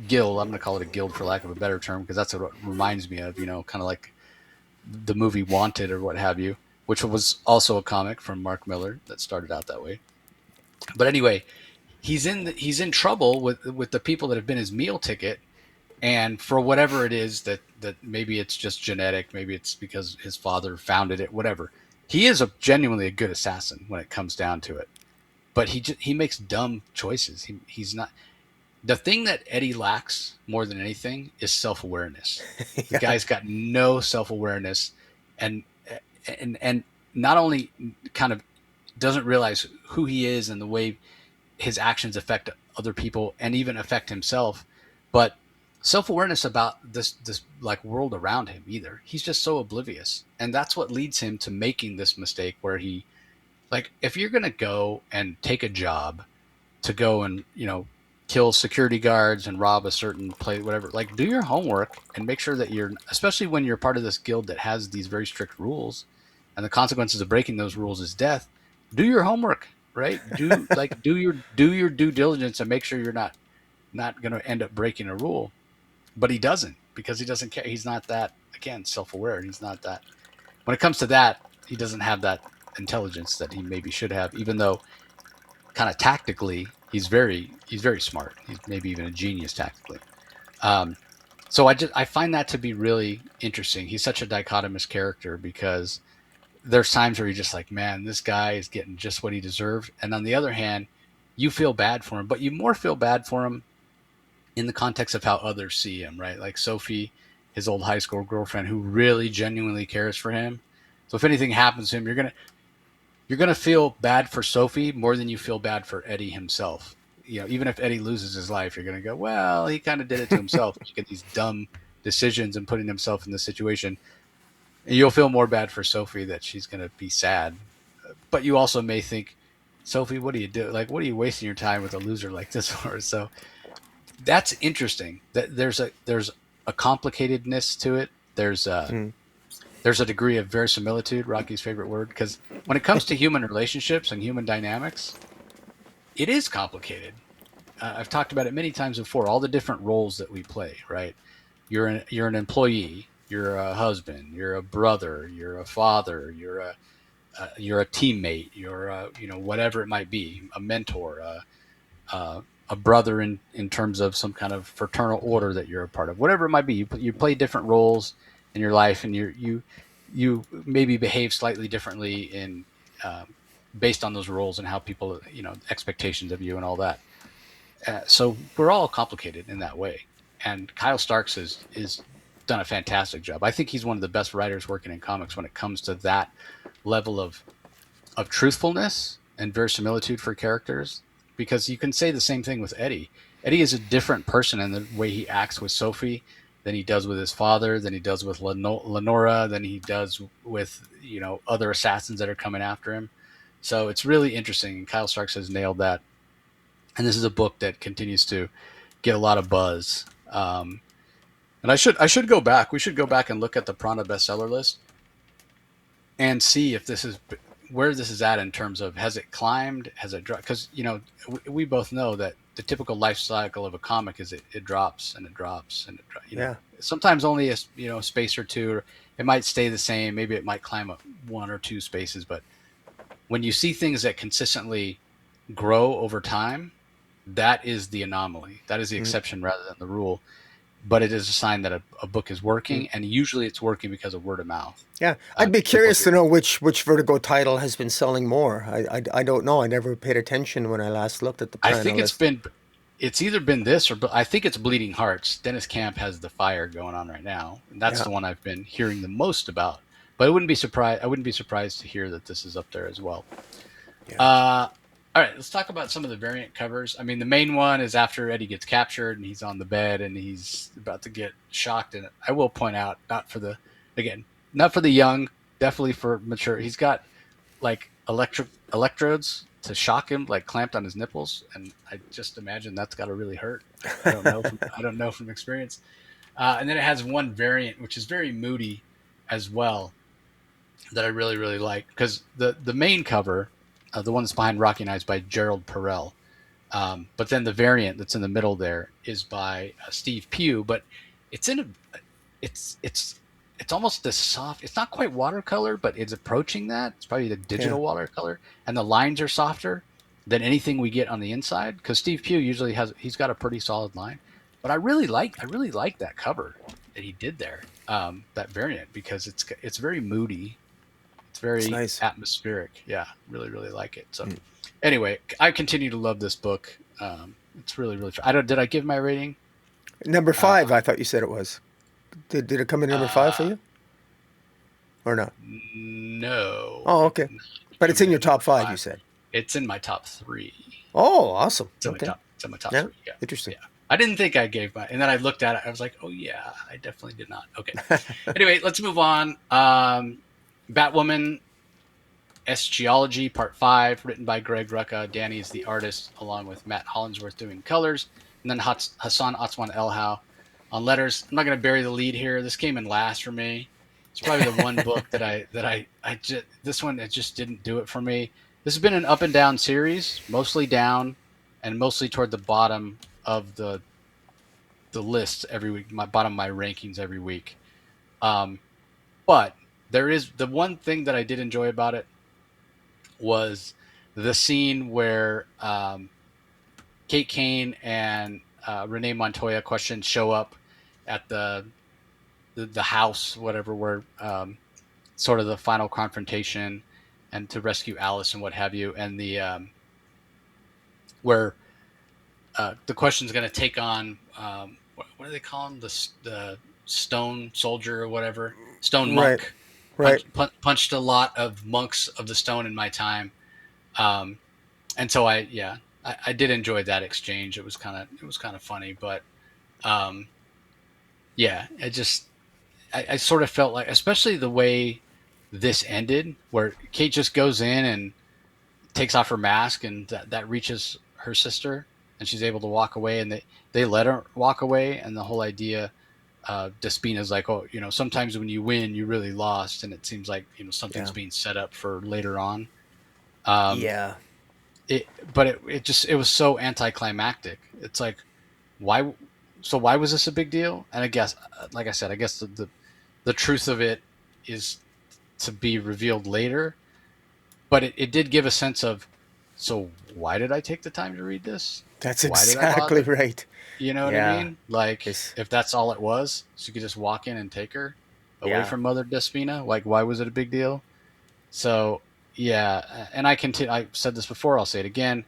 guild. I'm going to call it a guild for lack of a better term, because that's what it reminds me of. Kind of like the movie Wanted or what have you, which was also a comic from Mark Millar that started out that way. But anyway, he's in trouble with the people that have been his meal ticket, and for whatever it is that maybe it's just genetic, maybe it's because his father founded it, whatever. He is genuinely a good assassin when it comes down to it, but he makes dumb choices. He's not. The thing that Eddie lacks more than anything is self-awareness. Yeah. The guy's got no self-awareness, and not only kind of doesn't realize who he is and the way his actions affect other people and even affect himself, but self-awareness about this like world around him either. He's just so oblivious, and that's what leads him to making this mistake where he, like, if you're going to go and take a job to go and kill security guards and rob a certain place, whatever, like, do your homework and make sure that especially when you're part of this guild that has these very strict rules, and the consequences of breaking those rules is death. Do your homework, right? Do your due diligence and make sure you're not going to end up breaking a rule. But he doesn't, because he doesn't care. He's not that, again, self-aware. He's not that. When it comes to that, he doesn't have that intelligence that he maybe should have, even though kind of tactically he's very smart. He's maybe even a genius tactically. So I find that to be really interesting. He's such a dichotomous character, because there's times where you're just like, man, this guy is getting just what he deserved. And on the other hand, you feel bad for him, but you more feel bad for him in the context of how others see him, right? Like Sophie, his old high school girlfriend, who really genuinely cares for him. So if anything happens to him, you're gonna feel bad for Sophie more than you feel bad for Eddie himself. Even if Eddie loses his life, you're gonna go, well, he kind of did it to himself. Making these dumb decisions and putting himself in this situation. And you'll feel more bad for Sophie, that she's gonna be sad. But you also may think, Sophie, what do you do? Like, what are you wasting your time with a loser like this for? So that's interesting. That there's a complicatedness to it. There's a degree of verisimilitude, Rocky's favorite word, because when it comes to human relationships and human dynamics, it is complicated. I've talked about it many times before. All the different roles that we play, right? You're an employee. You're a husband. You're a brother. You're a father. You're a teammate. You're whatever it might be, a mentor. A brother in terms of some kind of fraternal order that you're a part of, whatever it might be. You play different roles in your life, and you maybe behave slightly differently in based on those roles and how people, expectations of you and all that. So we're all complicated in that way. And Kyle Starks is done a fantastic job. I think he's one of the best writers working in comics when it comes to that level of truthfulness and verisimilitude for characters. Because you can say the same thing with Eddie. Eddie is a different person in the way he acts with Sophie than he does with his father, than he does with Lenora, than he does with other assassins that are coming after him. So it's really interesting, and Kyle Starks has nailed that. And this is a book that continues to get a lot of buzz. And I should go back. We should go back and look at the Prana bestseller list and see if this is where this is at in terms of, has it climbed, has it dropped? Because we both know that the typical life cycle of a comic is it drops and it drops and it drops. Yeah. Sometimes only a space or two, or it might stay the same. Maybe it might climb up one or two spaces, but when you see things that consistently grow over time, that is the anomaly. That is the exception rather than the rule. But it is a sign that a book is working, and usually it's working because of word of mouth. Yeah, I'd be curious to know which Vertigo title has been selling more. I don't know. I never paid attention when I last looked at the I Prana think list. it's either been this or I think it's Bleeding Hearts. Dennis Camp has The Fire going on right now, and that's Yeah. the one I've been hearing the most about. But I wouldn't be surprised to hear that this is up there as well. Yeah. All right, let's talk about some of the variant covers. I mean, the main one is after Eddie gets captured and he's on the bed and he's about to get shocked. And I will point out, not for the young, definitely for mature. He's got like electrodes to shock him, like clamped on his nipples, and I just imagine that's got to really hurt. I don't know from experience. And then it has one variant which is very moody as well that I really really like, because the main cover, the one that's behind Rocky Knives, by Gerald Perel. But then the variant that's in the middle there is by Steve Pugh, but it's it's almost this soft. It's not quite watercolor, but it's approaching that. It's probably the digital watercolor, and the lines are softer than anything we get on the inside. Because Steve Pugh usually he's got a pretty solid line, but I really like that cover that he did there, that variant, because it's very moody. It's very nice. atmospheric. Yeah, really, really like it. So, anyway, I continue to love this book. It's really, really fun. Did I give my rating? Number 5, I thought you said it was. Did it come in number 5 for you? Or not? No. Oh, okay. But it's in your top 5, you said. It's in my top 3. Oh, awesome. It's in my top 3. Yeah. Interesting. Yeah. I didn't think I gave and then I looked at it. I was like, oh yeah, I definitely did not. Okay. Anyway, let's move on. Batwoman, S-Geology, Part 5, written by Greg Rucka. Dani is the artist, along with Matt Hollingsworth doing colors. And then Hassan Otsman Elhau on letters. I'm not going to bury the lead here. This came in last for me. It's probably the one book that I just, this one, it just didn't do it for me. This has been an up and down series, mostly down and mostly toward the bottom of the list every week, bottom of my rankings every week. But there is the one thing that I did enjoy about it was the scene where Kate Kane and Renee Montoya questions show up at the house, whatever, where sort of the final confrontation and to rescue Alice and what have you, and the where the question's going to take on what do they call him, the stone soldier or whatever, stone monk. Right. Punched a lot of monks of the stone in my time, and so I did enjoy that exchange. It was kind of funny, but I sort of felt like, especially the way this ended, where Kate just goes in and takes off her mask, and that reaches her sister, and she's able to walk away, and they let her walk away, and the whole idea. Despina's like, oh, sometimes when you win, you really lost, and it seems like something's being set up for later on. It was so anticlimactic. It's like, why? So why was this a big deal? And I guess, like I said, the truth of it is to be revealed later. But it did give a sense of, so why did I take the time to read this? That's exactly right. You know what I mean? Like, if that's all it was, so you could just walk in and take her away from Mother Despina. Like, why was it a big deal? So, yeah. And I said this before, I'll say it again.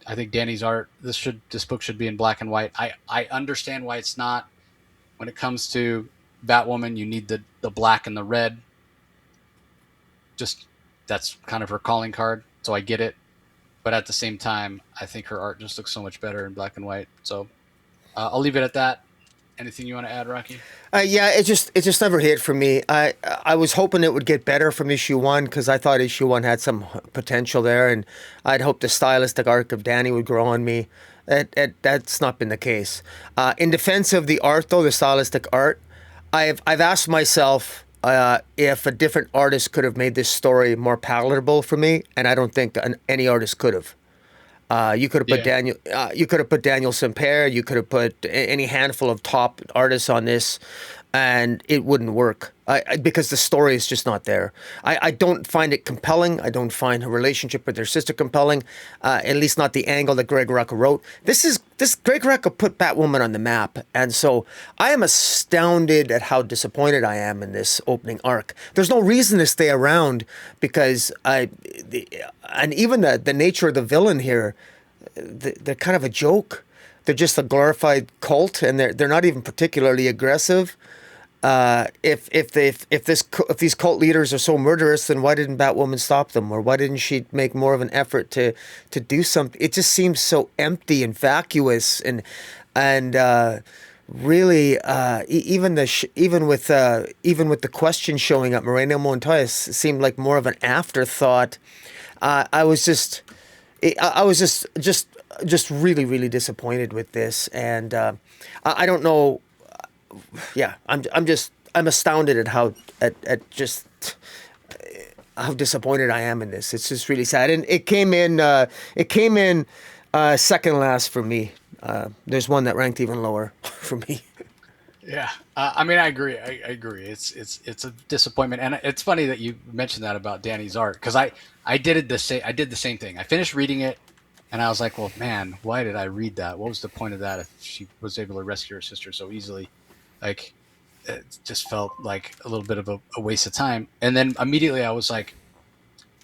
I think Dani's art, this book should be in black and white. I understand why it's not. When it comes to Batwoman, you need the black and the red. Just, that's kind of her calling card. So I get it. But at the same time, I think her art just looks so much better in black and white. So I'll leave it at that. Anything you want to add, Rocky? It just never hit for me. I was hoping it would get better from issue 1, because I thought issue 1 had some potential there, and I'd hoped the stylistic arc of Dani would grow on me. That's not been the case. In defense of the art, though, the stylistic art, I've asked myself if a different artist could have made this story more palatable for me, and I don't think any artist could have. You could have put Daniel. You could have put Daniel Semper. You could have put any handful of top artists on this. and it wouldn't work because the story is just not there. I don't find it compelling. I don't find her relationship with her sister compelling, at least not the angle that Greg Rucka wrote. This Greg Rucka put Batwoman on the map, and so I am astounded at how disappointed I am in this opening arc. There's no reason to stay around because and even the nature of the villain here, they're kind of a joke. They're just a glorified cult, and they're not even particularly aggressive. If these cult leaders are so murderous, then why didn't Batwoman stop them, or why didn't she make more of an effort to do something? It just seems so empty and vacuous, and really even with the question showing up, Moreno Montoya seemed like more of an afterthought. I was just really, really disappointed with this, and I don't know. Yeah, I'm astounded at how disappointed I am in this. It's just really sad, and it came in second last for me. There's one that ranked even lower for me. Yeah, I mean, I agree. I agree. It's a disappointment, and it's funny that you mentioned that about Dani's art, because I did the same thing. I finished reading it, and I was like, well, man, why did I read that? What was the point of that if she was able to rescue her sister so easily? Like, it just felt like a little bit of a waste of time. And then immediately I was like,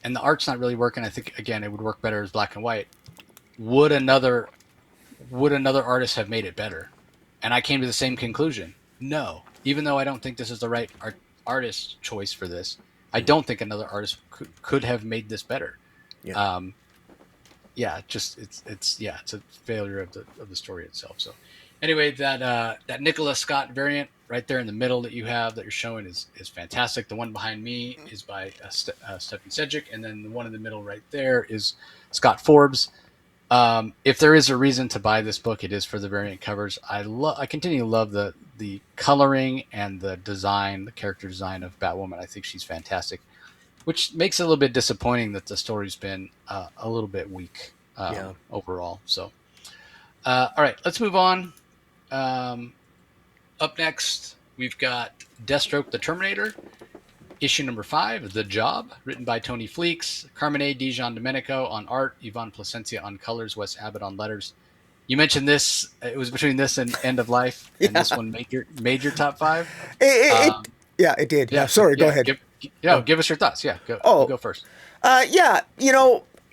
and the art's not really working. I think, again, it would work better as black and white. Would another artist have made it better? And I came to the same conclusion. No. Even though I don't think this is the right artist choice for this, I don't think another artist could have made this better. Yeah. It's a failure of the story itself. So anyway, that Nicholas Scott variant right there in the middle that you're showing is fantastic. The one behind me is by Stefan Sejic, and then the one in the middle right there is Scott Forbes. If there is a reason to buy this book, it is for the variant covers. I continue to love the coloring and the design, the character design of Batwoman. I think she's fantastic, which makes it a little bit disappointing that the story's been a little bit weak overall. So, all right, let's move on. Up next, we've got Deathstroke the Terminator, issue number 5, The Job, written by Tony Fleecs, Carmine DiGiandemonico on art, Yvonne Placencia on colors, Wes Abbott on letters. You mentioned this; it was between this and End of Life, and this one made your top 5. It did. Yeah, sorry, go ahead. Give us your thoughts. Yeah, go first.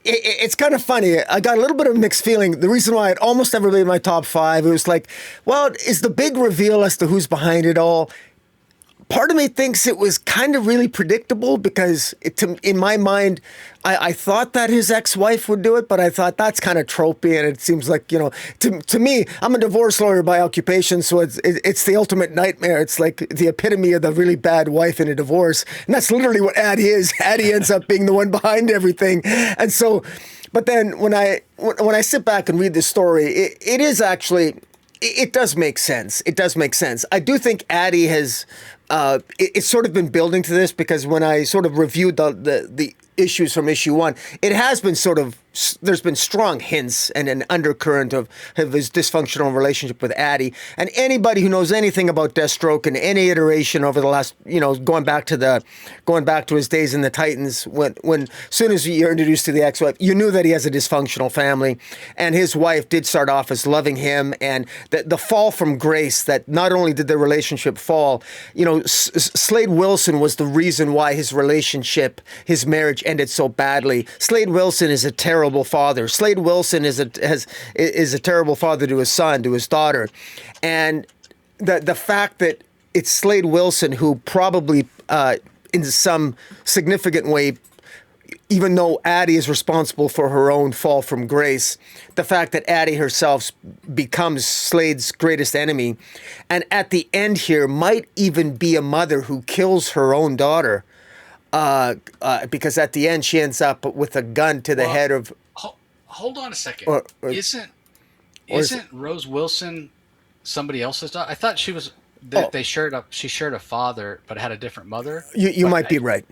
It's kind of funny. I got a little bit of a mixed feeling. The reason why it almost never made my top 5, it was like, well, is the big reveal as to who's behind it all. Part of me thinks it was kind of really predictable because in my mind, I thought that his ex-wife would do it, but I thought that's kind of tropey, and it seems like, to me, I'm a divorce lawyer by occupation, so it's the ultimate nightmare. It's like the epitome of the really bad wife in a divorce, and that's literally what Addie is. Addie ends up being the one behind everything, and so, but then when I sit back and read this story, it is actually. It does make sense. It does make sense. I do think Addie has. It's sort of been building to this because when I sort of reviewed the issues from issue 1, it has been sort of. There's been strong hints and an undercurrent of his dysfunctional relationship with Addie. And anybody who knows anything about Deathstroke and any iteration over the last, going back to his days in the Titans, when soon as you're introduced to the ex-wife, you knew that he has a dysfunctional family, and his wife did start off as loving him, and the fall from grace that not only did the relationship fall, Slade Wilson was the reason why his marriage ended so badly. Slade Wilson is a terrible father. Slade Wilson is a terrible father to his son, to his daughter, and the fact that it's Slade Wilson who probably, in some significant way, even though Addie is responsible for her own fall from grace, the fact that Addie herself becomes Slade's greatest enemy, and at the end here might even be a mother who kills her own daughter. Because at the end she ends up with a gun to the head of. Hold on a second. Isn't Rose Wilson somebody else's daughter? I thought she was. She shared a father, but had a different mother. You might be right.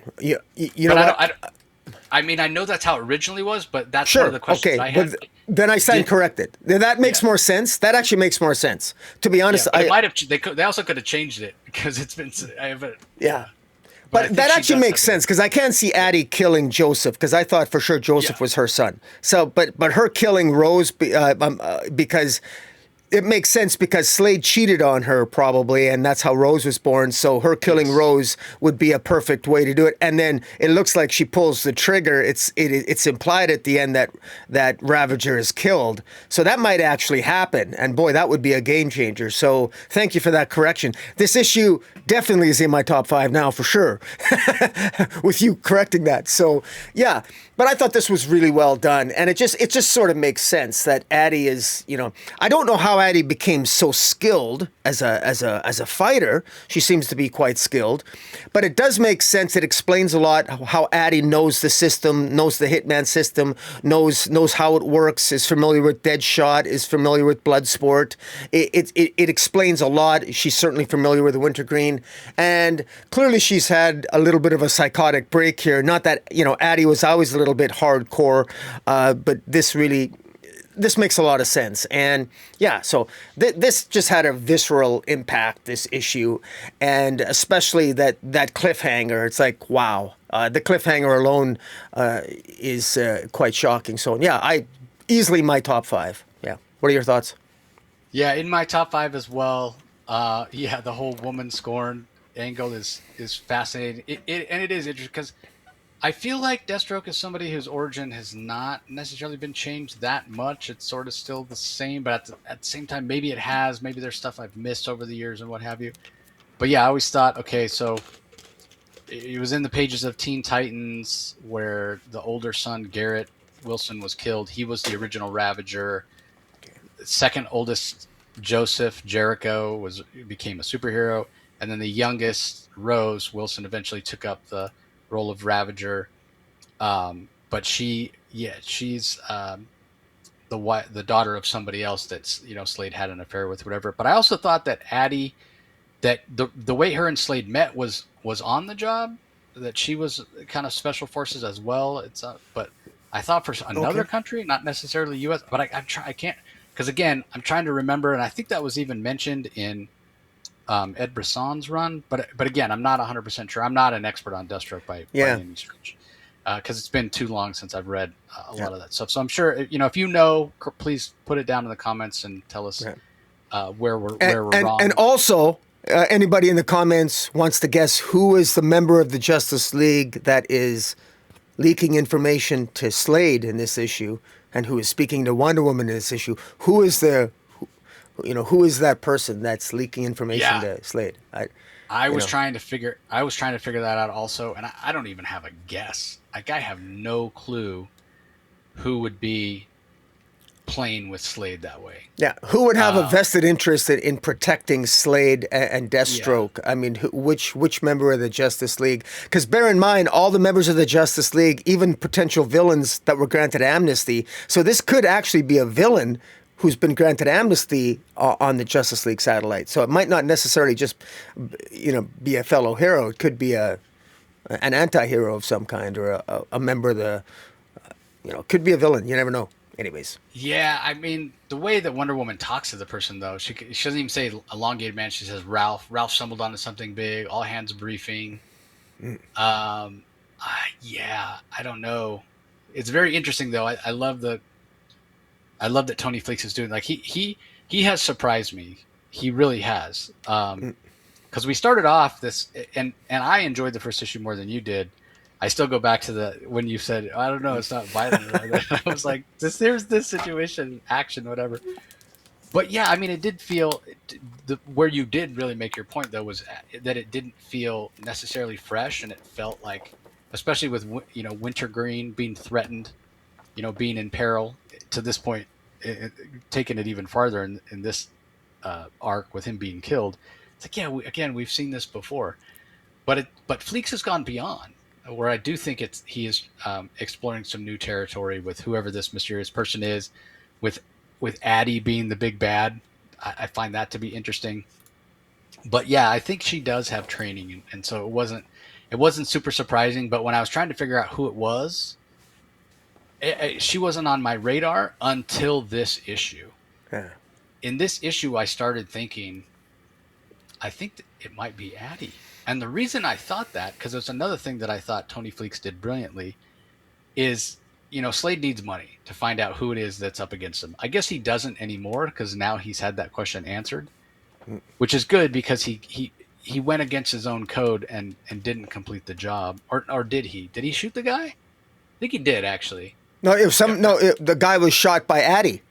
I mean, I know that's how it originally was, but that's one of the questions I had. Then I stand did corrected. That makes yeah. more sense. That actually makes more sense. To be Yeah, honest, but it might have. They also could have changed it because it's been. I haven't. yeah. Yeah, but I But think that she actually does makes have the sense because I ability. can't see Yeah, Addie killing Joseph because I thought for sure Joseph yeah, was her son. So, but her killing Rose because it makes sense because Slade cheated on her probably, and that's how Rose was born. So her killing yes, Rose would be a perfect way to do it. And then it looks like she pulls the trigger. It's implied at the end that Ravager is killed. So that might actually happen. And boy, that would be a game changer. So thank you for that correction. This issue definitely is in my top 5 now for sure. With you correcting that. So yeah, but I thought this was really well done, and it just sort of makes sense that Addie is, I don't know how Addie became so skilled as a fighter. She seems to be quite skilled, but it does make sense. It explains a lot how Addie knows the system, knows the Hitman system, knows how it works, is familiar with Deadshot, is familiar with Bloodsport. It explains a lot. She's certainly familiar with Wintergreen, and clearly she's had a little bit of a psychotic break here. Not that Addie was always a little bit hardcore, but this makes a lot of sense. And yeah, so this just had a visceral impact, this issue, and especially that cliffhanger. It's like, wow, the cliffhanger alone is quite shocking. So yeah, I easily my top 5. Yeah, what are your thoughts? yeah. In my top 5 as well. Yeah, the whole woman scorn angle is fascinating. And it is interesting because I feel like Deathstroke is somebody whose origin has not necessarily been changed that much. It's sort of still the same, but at the same time, maybe it has. Maybe there's stuff I've missed over the years and what have you. But yeah, I always thought, okay, so it was in the pages of Teen Titans where the older son, Garrett Wilson, was killed. He was the original Ravager. Second oldest, Joseph Jericho, became a superhero. And then the youngest, Rose Wilson, eventually took up the role of Ravager. But she's the daughter of somebody else that's Slade had an affair with, whatever. But I also thought that Addie, that the way her and Slade met was on the job, that she was kind of special forces as well. But I thought for another Okay. country, not necessarily U.S. But I can't, because again I'm trying to remember, and I think that was even mentioned in Ed Brisson's run. But again, I'm not 100% sure. I'm not an expert on Deathstroke by Yeah. any stretch, because it's been too long since I've read a Yeah. lot of that stuff. So I'm sure if please put it down in the comments and tell us Yeah. And where we're and wrong. also, anybody in the comments wants to guess who is the member of the Justice League that is leaking information to Slade in this issue, and who is speaking to Wonder Woman in this issue? Who is that person that's leaking information Yeah, to Slade? I You was know, trying to figure that out also, and I don't even have a guess. Like I have no clue who would be playing with Slade that way. yeah, who would have a Um, vested interest in protecting Slade and yeah, Deathstroke? I mean, which member of the Justice League? Because bear in mind, all the members of the Justice League, even potential villains that were granted amnesty. So this could actually be a villain who's been granted amnesty on the Justice League satellite. So it might not necessarily just, be a fellow hero. It could be an anti-hero of some kind, or a member of the, could be a villain. You never know. Anyways. yeah. I mean, the way that Wonder Woman talks to the person, though, she doesn't even say elongated man. She says Ralph. Ralph stumbled onto something big. All hands briefing. Yeah, I don't know. It's very interesting though. I love that Tony Fleecs is doing, like, he has surprised me. He really has. Because we started off this, and I enjoyed the first issue more than you did. I still go back to the when you said, I don't know, it's not violent. I was like, there's this situation, action, whatever. But yeah, I mean, it did feel where you did really make your point though was that it didn't feel necessarily fresh, and it felt like, especially with Wintergreen being threatened, being in peril to this point, taking it even farther in this arc with him being killed. It's like, yeah, again, we've seen this before, but Fleeks has gone beyond, where I do think he is exploring some new territory with whoever this mysterious person is, with Addie being the big bad. I find that to be interesting. But yeah, I think she does have training, and so it wasn't super surprising. But when I was trying to figure out who it was, she wasn't on my radar until this issue. Yeah. In this issue, I started thinking, I think it might be Addie. And the reason I thought that, because there's another thing that I thought Tony Fleecs did brilliantly, is, Slade needs money to find out who it is that's up against him. I guess he doesn't anymore because now he's had that question answered, which is good because he went against his own code and didn't complete the job. Or did he? Did he shoot the guy? I think he did, actually. No, the guy was shot by Addie.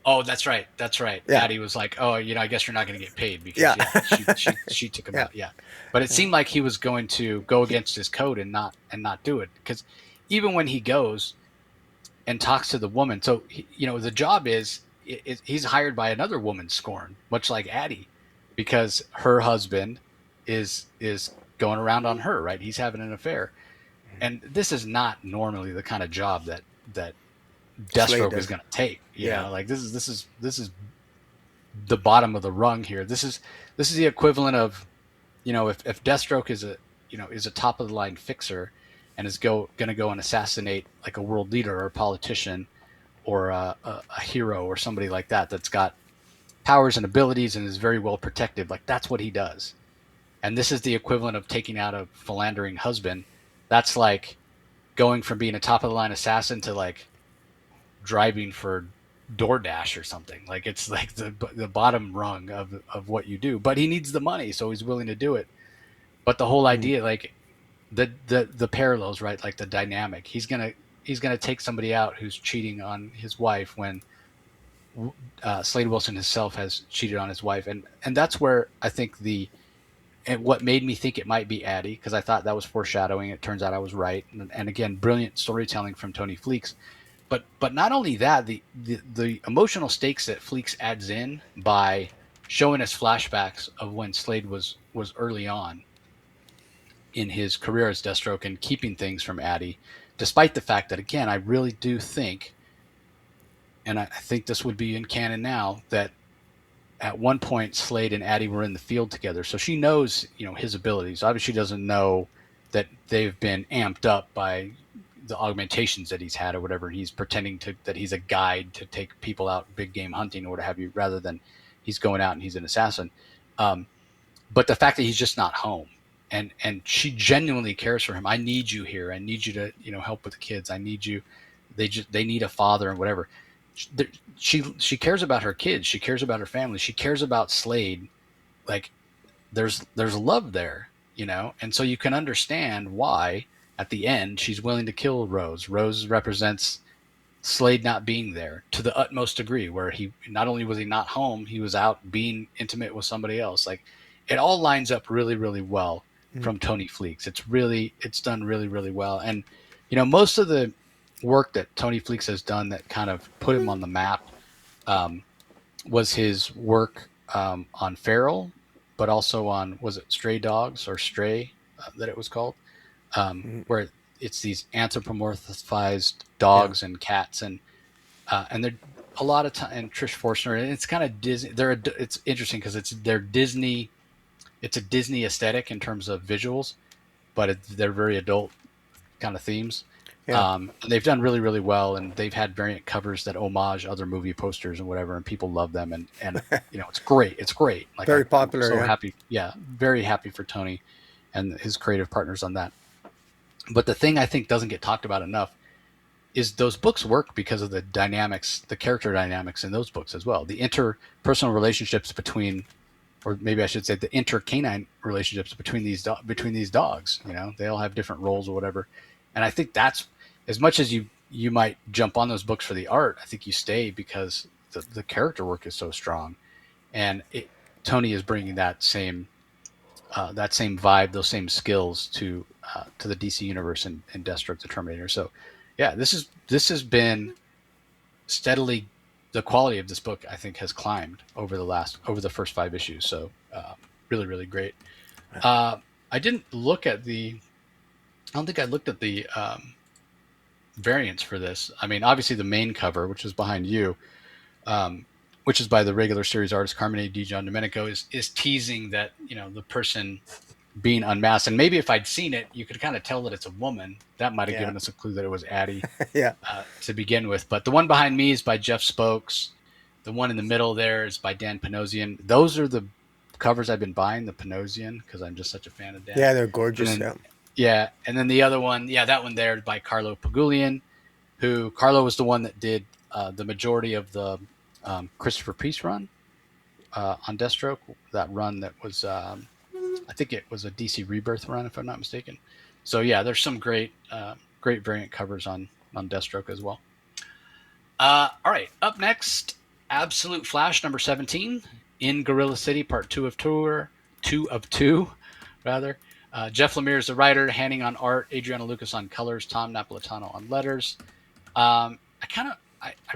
Oh, that's right. That's right. Yeah. Addie was like, "Oh, I guess you're not going to get paid because Yeah. she took him out." Yeah, but it seemed like he was going to go against his code and not do it, because even when he goes and talks to the woman, so the job is he's hired by another woman, Scorn, much like Addie, because her husband is going around on her, right? He's having an affair, and this is not normally the kind of job that Deathstroke is going to take. You know, like this is the bottom of the rung here. This is the equivalent of, if Deathstroke is a top of the line fixer and is going to go and assassinate like a world leader or a politician or a hero or somebody like that that's got powers and abilities and is very well protected. Like, that's what he does. And this is the equivalent of taking out a philandering husband. That's like going from being a top of the line assassin to like driving for DoorDash or something. Like, it's like the bottom rung of what you do. But he needs the money, so he's willing to do it. But the whole idea, like the parallels, right? Like the dynamic. He's gonna take somebody out who's cheating on his wife when Slade Wilson himself has cheated on his wife, and that's where I think and what made me think it might be Addie, because I thought that was foreshadowing. It turns out I was right, and again, brilliant storytelling from Tony Fleecs. But not only that, the emotional stakes that Fleecs adds in by showing us flashbacks of when Slade was early on in his career as Deathstroke and keeping things from Addie, despite the fact that, again, I really do think, and I think this would be in canon now, that at one point Slade and Addie were in the field together. So she knows, his abilities. Obviously, she doesn't know that they've been amped up by the augmentations that he's had or whatever. He's pretending that he's a guide to take people out big game hunting or what have you, rather than he's going out and he's an assassin. But the fact that he's just not home, and she genuinely cares for him. I need you here. I need you to, help with the kids. I need you. They need a father and whatever. She cares about her kids. She cares about her family. She cares about Slade. Like, there's love there, and so you can understand why at the end she's willing to kill Rose. Rose represents Slade not being there to the utmost degree, where he not only was he not home, he was out being intimate with somebody else. Like, it all lines up really, really well from Tony Fleecs. It's done really, really well. And, most of the work that Tony Fleecs has done that kind of put him on the map was his work on Feral, but also on, was it Stray Dogs or Stray that it was called? Where it's these anthropomorphized dogs and cats, and they're a lot of time. And Trish Forstner, and it's kind of Disney. It's interesting because it's a Disney aesthetic in terms of visuals, but they're very adult kind of themes. Yeah. And they've done really, really well, and they've had variant covers that homage other movie posters and whatever, and people love them. And it's great. It's great. Like, very popular. I'm so happy. Yeah, very happy for Tony and his creative partners on that. But the thing I think doesn't get talked about enough is those books work because of the dynamics, the character dynamics in those books as well. The interpersonal relationships between, or maybe I should say, the intercanine relationships between these dogs. They all have different roles or whatever. And I think that's, as much as you might jump on those books for the art, I think you stay because the character work is so strong. And Tony is bringing that same vibe, those same skills to the DC universe and Deathstroke the Terminator. So yeah, this has been steadily, the quality of this book, I think, has climbed over the first 5 issues. So really, really great. I don't think I looked at the variants for this. I mean, obviously the main cover, which is behind you, which is by the regular series artist Carmine DiGiandemonico, is teasing that, the person being unmasked. And maybe if I'd seen it, you could kind of tell that it's a woman. That might have Yeah. given us a clue that it was Addie Yeah. to begin with. But the one behind me is by Jeff Spokes. The one in the middle there is by Dan Panosian. Those are the covers I've been buying, the Panosian, because I'm just such a fan of Dan. Yeah, they're gorgeous. And then, yeah. And then the other one, that one there by Carlo Pagulian, who Carlo was the one that did the majority of the Christopher Priest run on Deathstroke. That run that was, I think it was a DC Rebirth run, if I'm not mistaken. So yeah, there's some great variant covers on Deathstroke as well. All right, up next, Absolute Flash number 17 in Gorilla City, part 2 of 2, rather. Jeff Lemire is the writer, Haining on art, Adriano Lucas on colors, Tom Napolitano on letters. I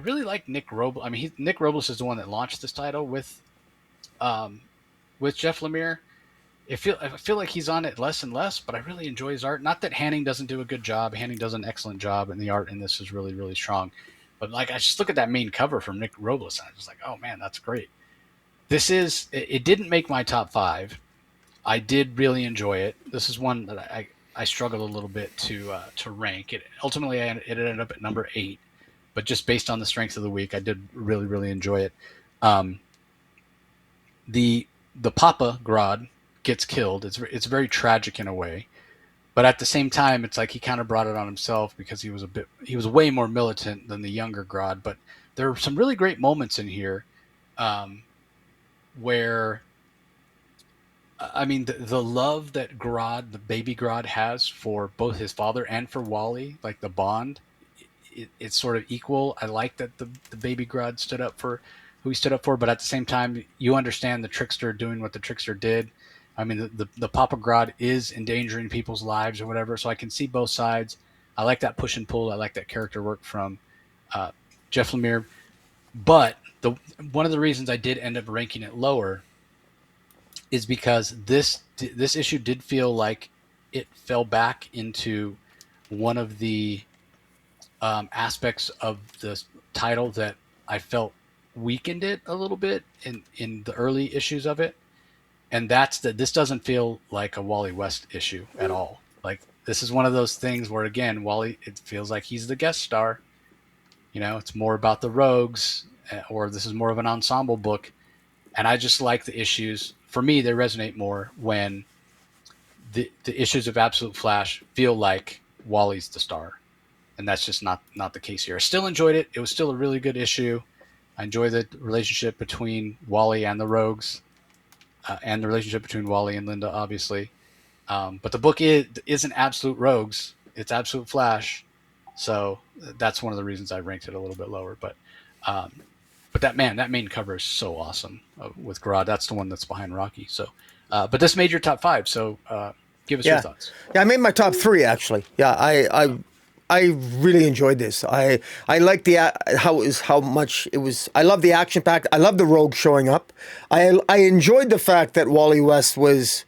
really like Nick Robles. I mean, Nick Robles is the one that launched this title with Jeff Lemire. I feel like he's on it less and less, but I really enjoy his art. Not that Haining doesn't do a good job. Haining does an excellent job, and the art in this is really, really strong. But like, I just look at that main cover from Nick Robles, and I'm just like, oh man, that's great. It didn't make my top 5. I did really enjoy it. This is one that I struggled a little bit to rank. It ultimately it ended up at number 8, but just based on the strength of the week, I did really, really enjoy it. The Papa Grodd gets killed. It's very tragic in a way, but at the same time, it's like he kind of brought it on himself because he was way more militant than the younger Grodd. But there are some really great moments in here, where, I mean, the love that the baby Grodd has for both his father and for Wally, like the bond, it's sort of equal. I like that the baby Grodd stood up for who he stood up for, but at the same time, you understand the trickster doing what the trickster did. I mean, the Papa Grodd is endangering people's lives or whatever, so I can see both sides. I like that push and pull. I like that character work from Jeff Lemire. But one of the reasons I did end up ranking it lower is because this issue did feel like it fell back into one of the aspects of the title that I felt weakened it a little bit in the early issues of it. And that's that this doesn't feel like a Wally West issue at all. Like, this is one of those things where, again, Wally, it feels like he's the guest star. You know, it's more about the rogues, or this is more of an ensemble book. And I just like the issues. For me, they resonate more when the issues of Absolute Flash feel like Wally's the star. And that's just not the case here. I still enjoyed it. It was still a really good issue. I enjoy the relationship between Wally and the rogues. And the relationship between Wally and Linda, obviously. But the book isn't Absolute Rogues. It's Absolute Flash. So that's one of the reasons I ranked it a little bit lower. But that main cover is so awesome with Grodd. That's the one that's behind Rocky. So, but this made your top 5. So give us your thoughts. Yeah, I made my top 3, actually. Yeah, I really enjoyed this. I like how much it was. I love the action pack. I love the rogue showing up. I enjoyed the fact that Wally West was.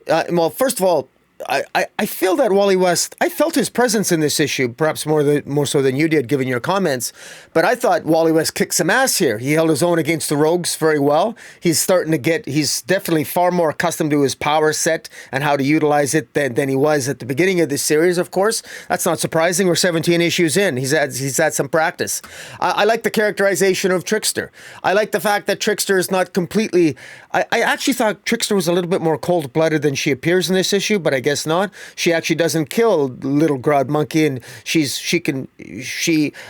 Well, first of all, I feel that Wally West, I felt his presence in this issue, perhaps more so than you did, given your comments. But I thought Wally West kicked some ass here. He held his own against the rogues very well. He's definitely far more accustomed to his power set and how to utilize it than he was at the beginning of this series, of course. That's not surprising. We're 17 issues in. He's had some practice. I like the characterization of Trickster. I like the fact that Trickster is not completely... I actually thought Trickster was a little bit more cold-blooded than she appears in this issue, but I guess not. She actually doesn't kill little Grodd Monkey, and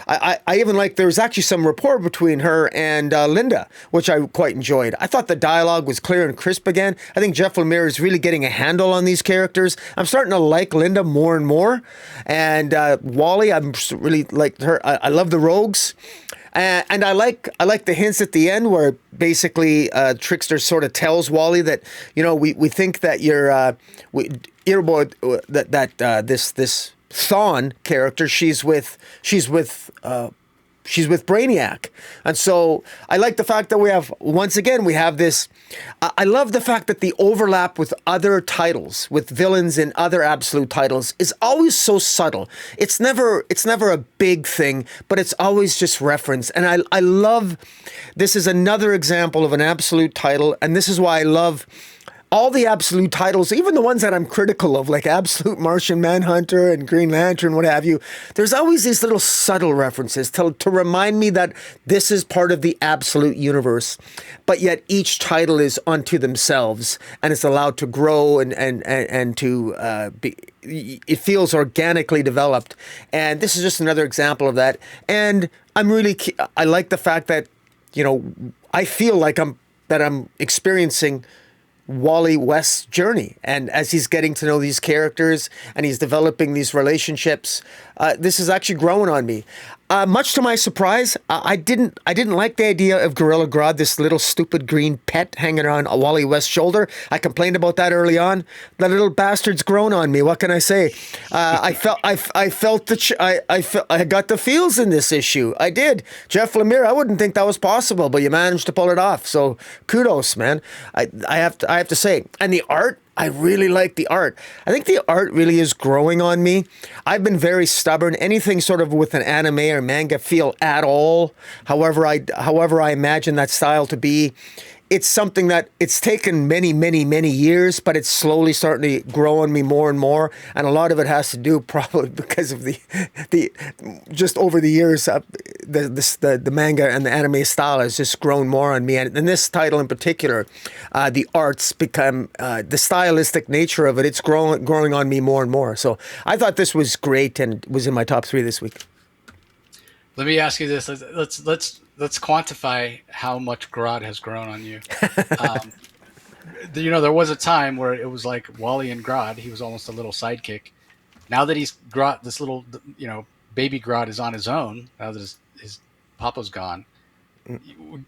I even like there's actually some rapport between her and Linda, which I quite enjoyed. I thought the dialogue was clear and crisp again. I think Jeff Lemire is really getting a handle on these characters. I'm starting to like Linda more and more, and Wally, I'm really like her. I love the rogues. And I like the hints at the end where basically Trickster sort of tells Wally that, you know, we think that this Thawne character, she's with Brainiac. And so I like the fact that we have this. I love the fact that the overlap with other titles, with villains in other Absolute titles, is always so subtle. It's never a big thing, but it's always just reference. And I love, this is another example of an Absolute title. And this is why I love all the Absolute titles, even the ones that I'm critical of, like Absolute Martian Manhunter and Green Lantern, what have you, there's always these little subtle references to remind me that this is part of the Absolute universe, but yet each title is unto themselves and it's allowed to grow and to be. It feels organically developed, and this is just another example of that. And I like the fact that, I feel like I'm experiencing Wally West's journey, and as he's getting to know these characters and he's developing these relationships, this is actually growing on me. Much to my surprise, I didn't like the idea of Gorilla Grodd, this little stupid green pet hanging around Wally West's shoulder. I complained about that early on. The little bastard's grown on me. What can I say? I got the feels in this issue. I did. Jeff Lemire, I wouldn't think that was possible, but you managed to pull it off. So kudos, man. I have to say, and the art. I really like the art. I think the art really is growing on me. I've been very stubborn. Anything sort of with an anime or manga feel at all, however I imagine that style to be, it's something that it's taken many, many, many years, but it's slowly starting to grow on me more and more. And a lot of it has to do probably because of the just over the years, the manga and the anime style has just grown more on me. And in this title in particular, the art's become the stylistic nature of it. It's growing on me more and more. So I thought this was great and was in my top 3 this week. Let me ask you this. Let's quantify how much Grodd has grown on you. There was a time where it was like Wally and Grodd. He was almost a little sidekick. Now that he's Grodd, this little, baby Grodd is on his own. Now that his papa's gone,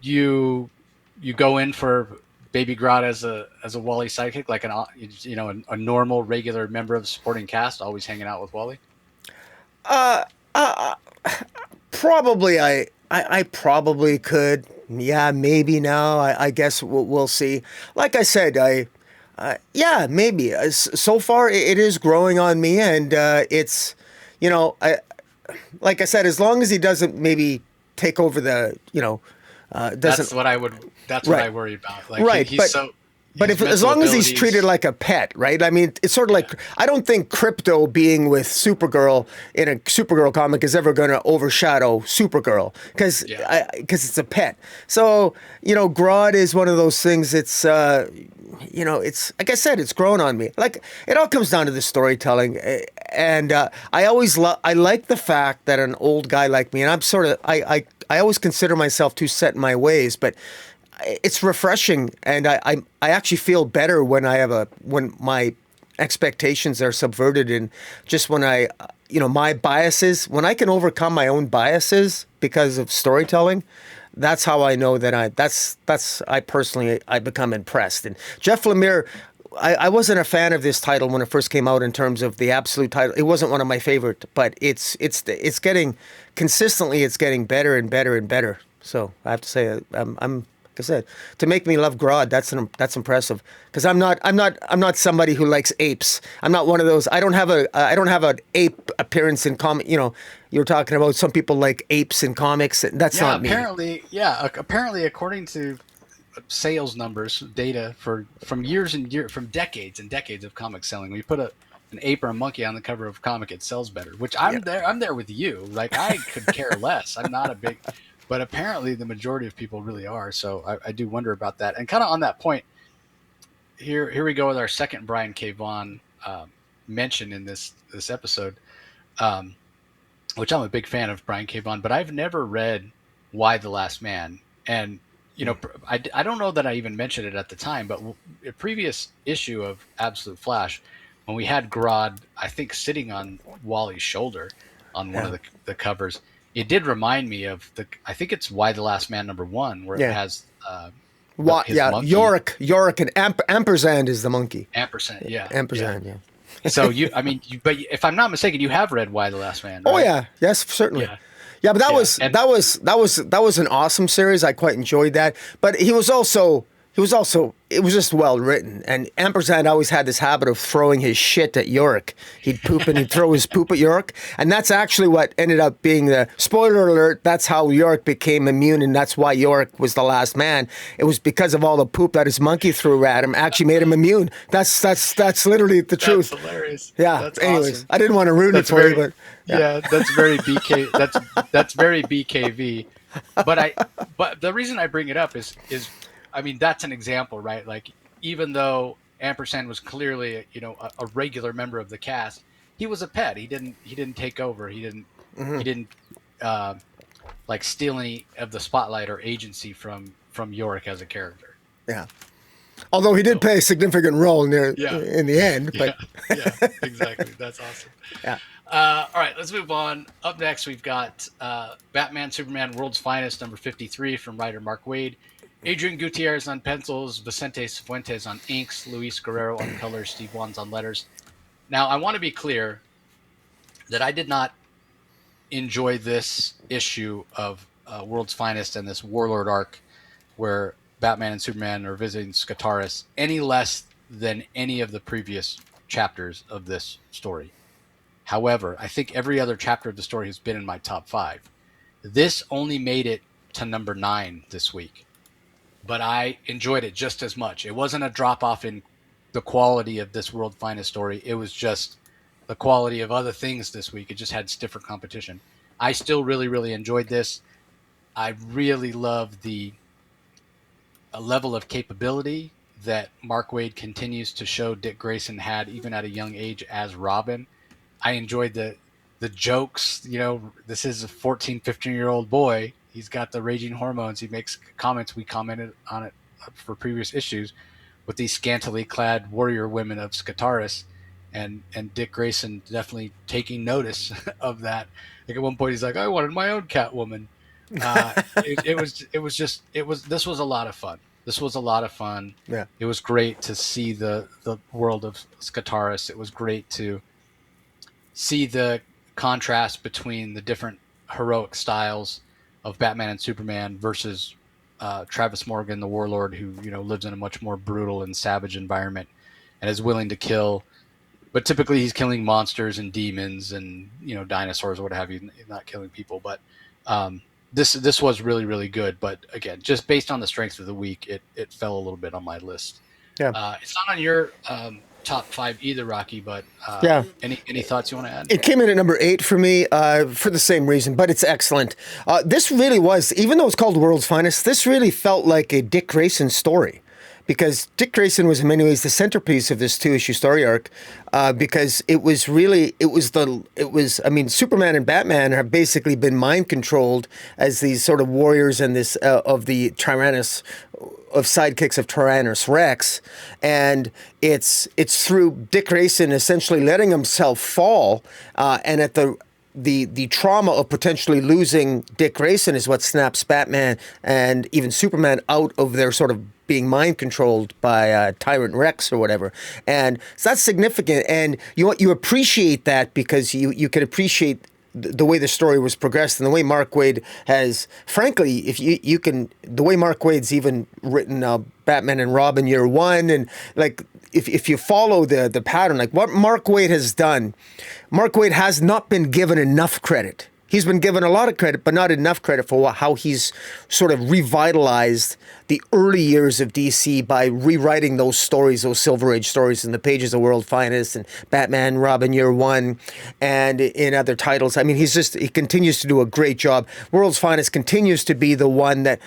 you go in for baby Grodd as a Wally sidekick, like a normal regular member of the supporting cast, always hanging out with Wally. Probably I probably could. Yeah, maybe now. I guess we'll see. Like I said, yeah, maybe. So far, it is growing on me, and it's, like I said, as long as he doesn't maybe take over the, doesn't. That's what I worry about. Like, right, but as long as he's treated like a pet, right? I mean, it's sort of like, I don't think Crypto being with Supergirl in a Supergirl comic is ever going to overshadow Supergirl because it's a pet. So, Grodd is one of those things. It's, it's, like I said, it's grown on me. Like, it all comes down to the storytelling. And I like the fact that an old guy like me, and I'm sort of, I always consider myself too set in my ways, but it's refreshing, and I actually feel better when when my expectations are subverted, and just when my biases, when I can overcome my own biases because of storytelling, that's how I know that I personally become impressed. And Jeff Lemire, I wasn't a fan of this title when it first came out in terms of the Absolute title. It wasn't one of my favorite, but it's getting consistently, it's getting better and better and better. So I have to say, I'm like I said, to make me love Grodd, that's impressive. Because I'm not somebody who likes apes. I'm not one of those. I don't have an ape appearance in comic. You're talking about some people like apes in comics. That's not me. Apparently, according to sales numbers, data from years and years, from decades and decades of comic selling, when you put an ape or a monkey on the cover of a comic, it sells better. Which I'm there with you. Like, I could care less. I'm not a big. But apparently the majority of people really are. So I do wonder about that. And kind of on that point, here we go with our second Brian K. Vaughan mention in this episode, which I'm a big fan of Brian K. Vaughan, but I've never read Why the Last Man. And, I don't know that I even mentioned it at the time, but a previous issue of Absolute Flash, when we had Grodd, I think, sitting on Wally's shoulder on one of the covers, it did remind me of I think it's Why the Last Man #1, where it has monkey. Yorick and Ampersand is the monkey. Ampersand, yeah. So but if I'm not mistaken, you have read Why the Last Man, right? Oh yeah, yes, certainly. Yeah, but that was an awesome series. I quite enjoyed that. But he was also It was just well written. And Ampersand always had this habit of throwing his shit at Yorick. He'd poop and he'd throw his poop at Yorick. And that's actually what ended up being the spoiler alert. That's how Yorick became immune. And that's why Yorick was the last man. It was because of all the poop that his monkey threw at him actually made him immune. That's literally the truth. That's hilarious. Yeah. That's Anyways, awesome. I didn't want to ruin it for you, but yeah, that's very BK. That's very BKV. But the reason I bring it up is I mean, that's an example, right? Like, even though Ampersand was clearly, a regular member of the cast, he was a pet. He didn't take over. He didn't like steal any of the spotlight or agency from Yorick as a character. Yeah. Although he did play a significant role in the end. But yeah, exactly. That's awesome. Yeah. All right, let's move on. Up next, we've got Batman, Superman, World's Finest, number 53 from writer Mark Waid. Adrian Gutierrez on pencils, Vicente Fuentes on inks, Luis Guerrero on colors, Steve Wands on letters. Now, I want to be clear that I did not enjoy this issue of World's Finest and this Warlord arc where Batman and Superman are visiting Skotaris any less than any of the previous chapters of this story. However, I think every other chapter of the story has been in my top 5. This only made it to number 9 this week, but I enjoyed it just as much. It wasn't a drop off in the quality of this World's Finest story. It was just the quality of other things this week. It just had stiffer competition. I still really, really enjoyed this. I really love the level of capability that Mark Waid continues to show Dick Grayson had even at a young age as Robin. I enjoyed the jokes. This is a 14, 15-year-old boy. He's got the raging hormones. He makes comments. We commented on it for previous issues with these scantily clad warrior women of Skotaris, and Dick Grayson definitely taking notice of that. Like, at one point he's like, I wanted my own Catwoman. This was a lot of fun. This was a lot of fun. Yeah. It was great to see the world of Skotaris. It was great to see the contrast between the different heroic styles of Batman and Superman versus Travis Morgan, the Warlord, who lives in a much more brutal and savage environment and is willing to kill. But typically he's killing monsters and demons and dinosaurs or what have you, not killing people. But this was really, really good. But again, just based on the strength of the week, it fell a little bit on my list. Yeah. It's not on your top 5 either, Rocky, but any thoughts you want to add? It came in at number 8 for me for the same reason, but it's excellent. This really was, even though it's called World's Finest, this really felt like a Dick Grayson story. Because Dick Grayson was in many ways the centerpiece of this 2-issue story arc, because Superman and Batman have basically been mind controlled as these sort of warriors and this of the Tyrannus, of sidekicks of Tyrannus Rex, and it's through Dick Grayson essentially letting himself fall, and at the trauma of potentially losing Dick Grayson is what snaps Batman and even Superman out of their sort of being mind controlled by Tyrant Rex or whatever. And so that's significant. And you appreciate that because you can appreciate the way the story was progressed and the way Mark Waid has, frankly, if you can, the way Mark Waid's even written Batman and Robin Year One, and like if you follow the pattern, like what Mark Waid has done, Mark Waid has not been given enough credit. He's been given a lot of credit, but not enough credit for how he's sort of revitalized the early years of DC by rewriting those stories, those Silver Age stories in the pages of World Finest and Batman, Robin Year One, and in other titles. I mean, he continues to do a great job. World's Finest continues to be the one that,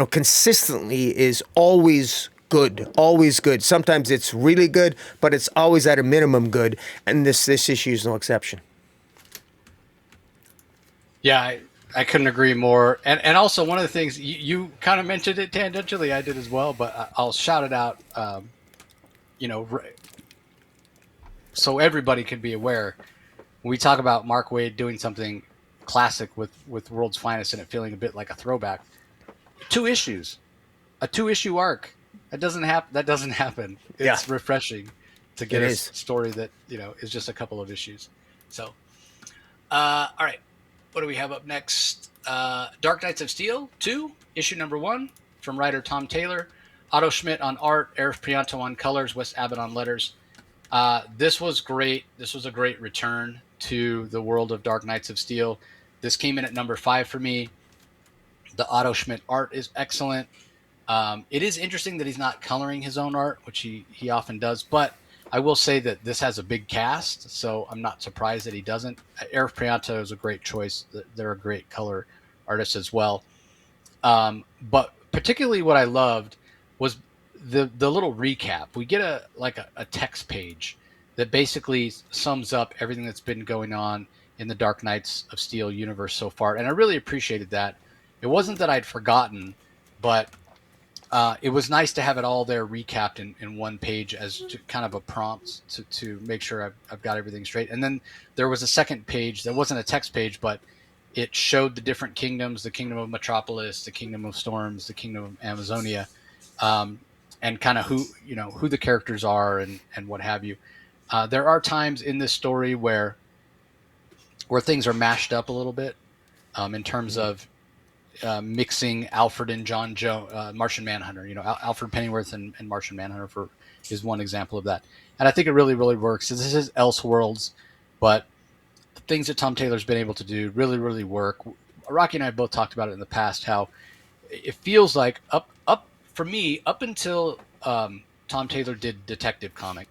consistently is always good, always good. Sometimes it's really good, but it's always at a minimum good, and this issue is no exception. Yeah, I couldn't agree more. And also one of the things you kind of mentioned it tangentially, I did as well, but I'll shout it out, so everybody can be aware. When we talk about Mark Waid doing something classic with World's Finest and it feeling a bit like a throwback, 2 issues, a 2-issue arc, that doesn't happen. It's refreshing to get a story that is just a couple of issues. So, all right. What do we have up next? Dark Knights of Steel 2, issue number 1, from writer Tom Taylor. Otto Schmidt on art, Eric Prianto on colors, Wes Abbott on letters. This was great. This was a great return to the world of Dark Knights of Steel. This came in at number 5 for me. The Otto Schmidt art is excellent. It is interesting that he's not coloring his own art, which he often does. But I will say that this has a big cast, so I'm not surprised that he doesn't. Eric Prianto is a great choice. They're a great color artist as well. But particularly what I loved was the little recap. We get a text page that basically sums up everything that's been going on in the Dark Knights of Steel universe so far, and I really appreciated that. It wasn't that I'd forgotten, but it was nice to have it all there recapped in one page as kind of a prompt to make sure I've got everything straight. And then there was a second page that wasn't a text page, but it showed the different kingdoms: the Kingdom of Metropolis, the Kingdom of Storms, the Kingdom of Amazonia, and kind of who the characters are and what have you. There are times in this story where things are mashed up a little bit in terms of mixing Alfred and John Joe, Martian Manhunter. Alfred Pennyworth and Martian Manhunter is one example of that. And I think it really, really works. This is Elseworlds, but the things that Tom Taylor's been able to do really, really work. Rocky and I both talked about it in the past, how it feels like up for me, up until Tom Taylor did Detective Comic,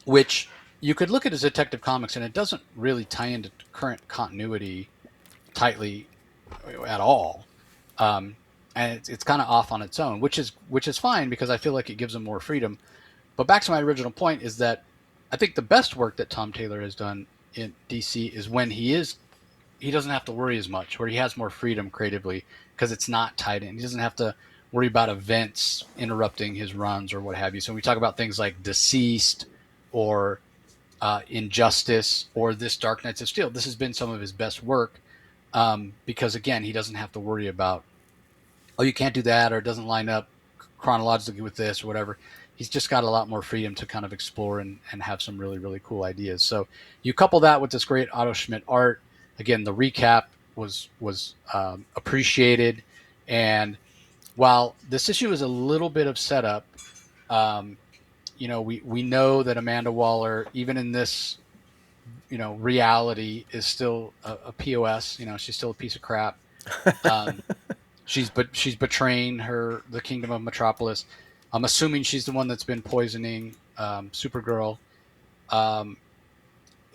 which you could look at as Detective Comics and it doesn't really tie into current continuity tightly at all, and it's kind of off on its own, which is fine because I feel like it gives them more freedom. But back to my original point is that I think the best work that Tom Taylor has done in DC is when he doesn't have to worry as much, where he has more freedom creatively because it's not tied in. He doesn't have to worry about events interrupting his runs or what have you. So when we talk about things like Deceased or Injustice or this Dark Knights of Steel, this has been some of his best work. Because again, he doesn't have to worry about, you can't do that, or it doesn't line up chronologically with this or whatever. He's just got a lot more freedom to kind of explore and have some really, really cool ideas. So you couple that with this great Otto Schmidt art. Again, the recap was appreciated. And while this issue is a little bit of setup, we know that Amanda Waller, even in this reality, is still a POS. She's still a piece of crap. She's betraying the Kingdom of Metropolis. I'm assuming she's the one that's been poisoning Supergirl.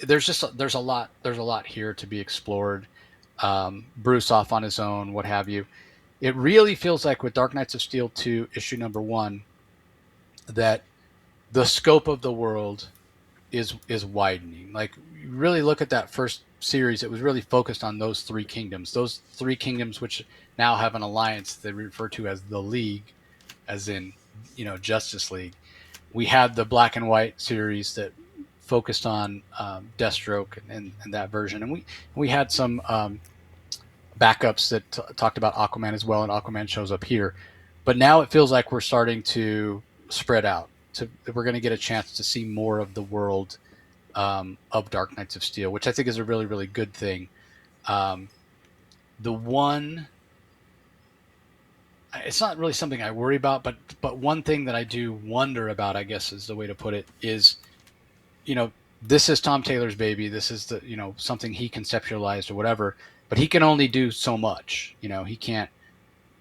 There's a lot here to be explored. Bruce off on his own, what have you. It really feels like with Dark Knights of Steel 2, issue number 1, that the scope of the world is widening. Like, you really look at that first series, it was really focused on those three kingdoms, which now have an alliance they refer to as the League, as in Justice League. We had the Black and White series that focused on Deathstroke and that version, and we had some backups that talked about Aquaman as well, and Aquaman shows up here. But now it feels like we're starting to spread out. We're going to get a chance to see more of the world of Dark Knights of Steel, which I think is a really, really good thing. It's not really something I worry about, but one thing that I do wonder about, I guess is the way to put it, is, this is Tom Taylor's baby. This is something he conceptualized or whatever, but he can only do so much. He can't.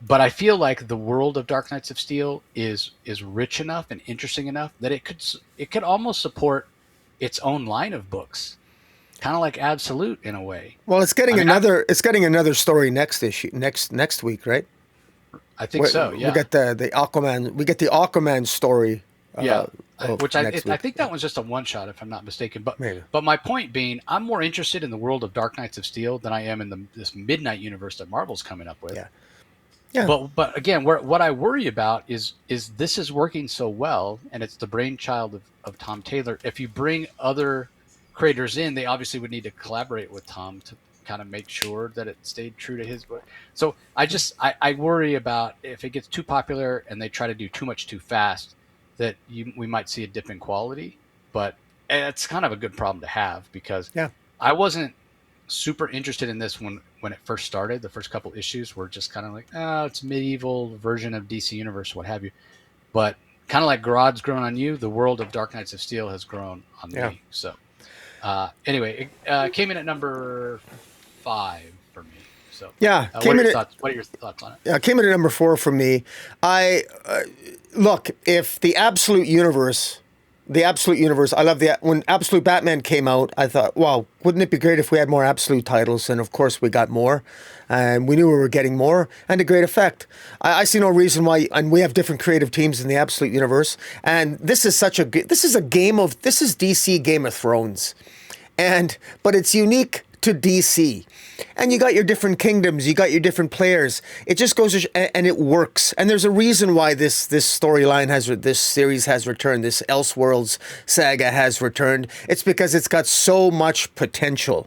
But I feel like the world of Dark Knights of Steel is rich enough and interesting enough that it could almost support its own line of books, kind of like Absolute in a way. Well, it's getting another story next issue, next week, right? I think so. Yeah, we get the Aquaman. We get the Aquaman story. Which I think that one's just a one shot, if I'm not mistaken. But my point being, I'm more interested in the world of Dark Knights of Steel than I am in this Midnight universe that Marvel's coming up with. Yeah. But again, what I worry about is this is working so well, and it's the brainchild of Tom Taylor. If you bring other creators in, they obviously would need to collaborate with Tom to kind of make sure that it stayed true to his book. So I worry about if it gets too popular and they try to do too much too fast, that we might see a dip in quality. But it's kind of a good problem to have, because I wasn't super interested in this when when it first started. The first couple issues were just kind of like, oh, it's medieval version of DC Universe, what have you. But kind of like Grodd's grown on you, the world of Dark Knights of Steel has grown on Yeah. me. So anyway, it came in at number 5 for me. So Yeah, what are your thoughts? What are your thoughts on it? Yeah, came in at number 4 for me. I look, if the Absolute Universe, I love when Absolute Batman came out, I thought, wow, wouldn't it be great if we had more Absolute titles? And of course we got more, and we knew we were getting more, and to great effect. I see no reason why, and we have different creative teams in the Absolute Universe, and this is DC Game of Thrones, but it's unique to DC. And you got your different kingdoms, you got your different players. It just goes and it works. And there's a reason why this storyline this series has returned. This Elseworlds saga has returned. It's because it's got so much potential.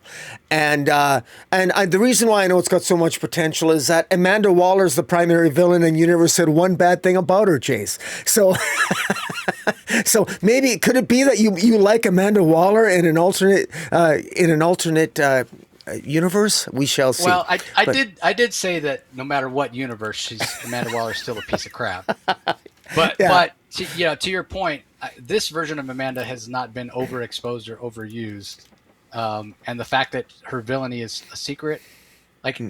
And the reason why I know it's got so much potential is that Amanda Waller's the primary villain, and you never said one bad thing about her, Chase. So, so maybe could it be that you like Amanda Waller in an alternate universe? We shall see. Well, I did say that no matter what universe, Amanda Waller's still a piece of crap. But to your point, this version of Amanda has not been overexposed or overused, and the fact that her villainy is a secret, like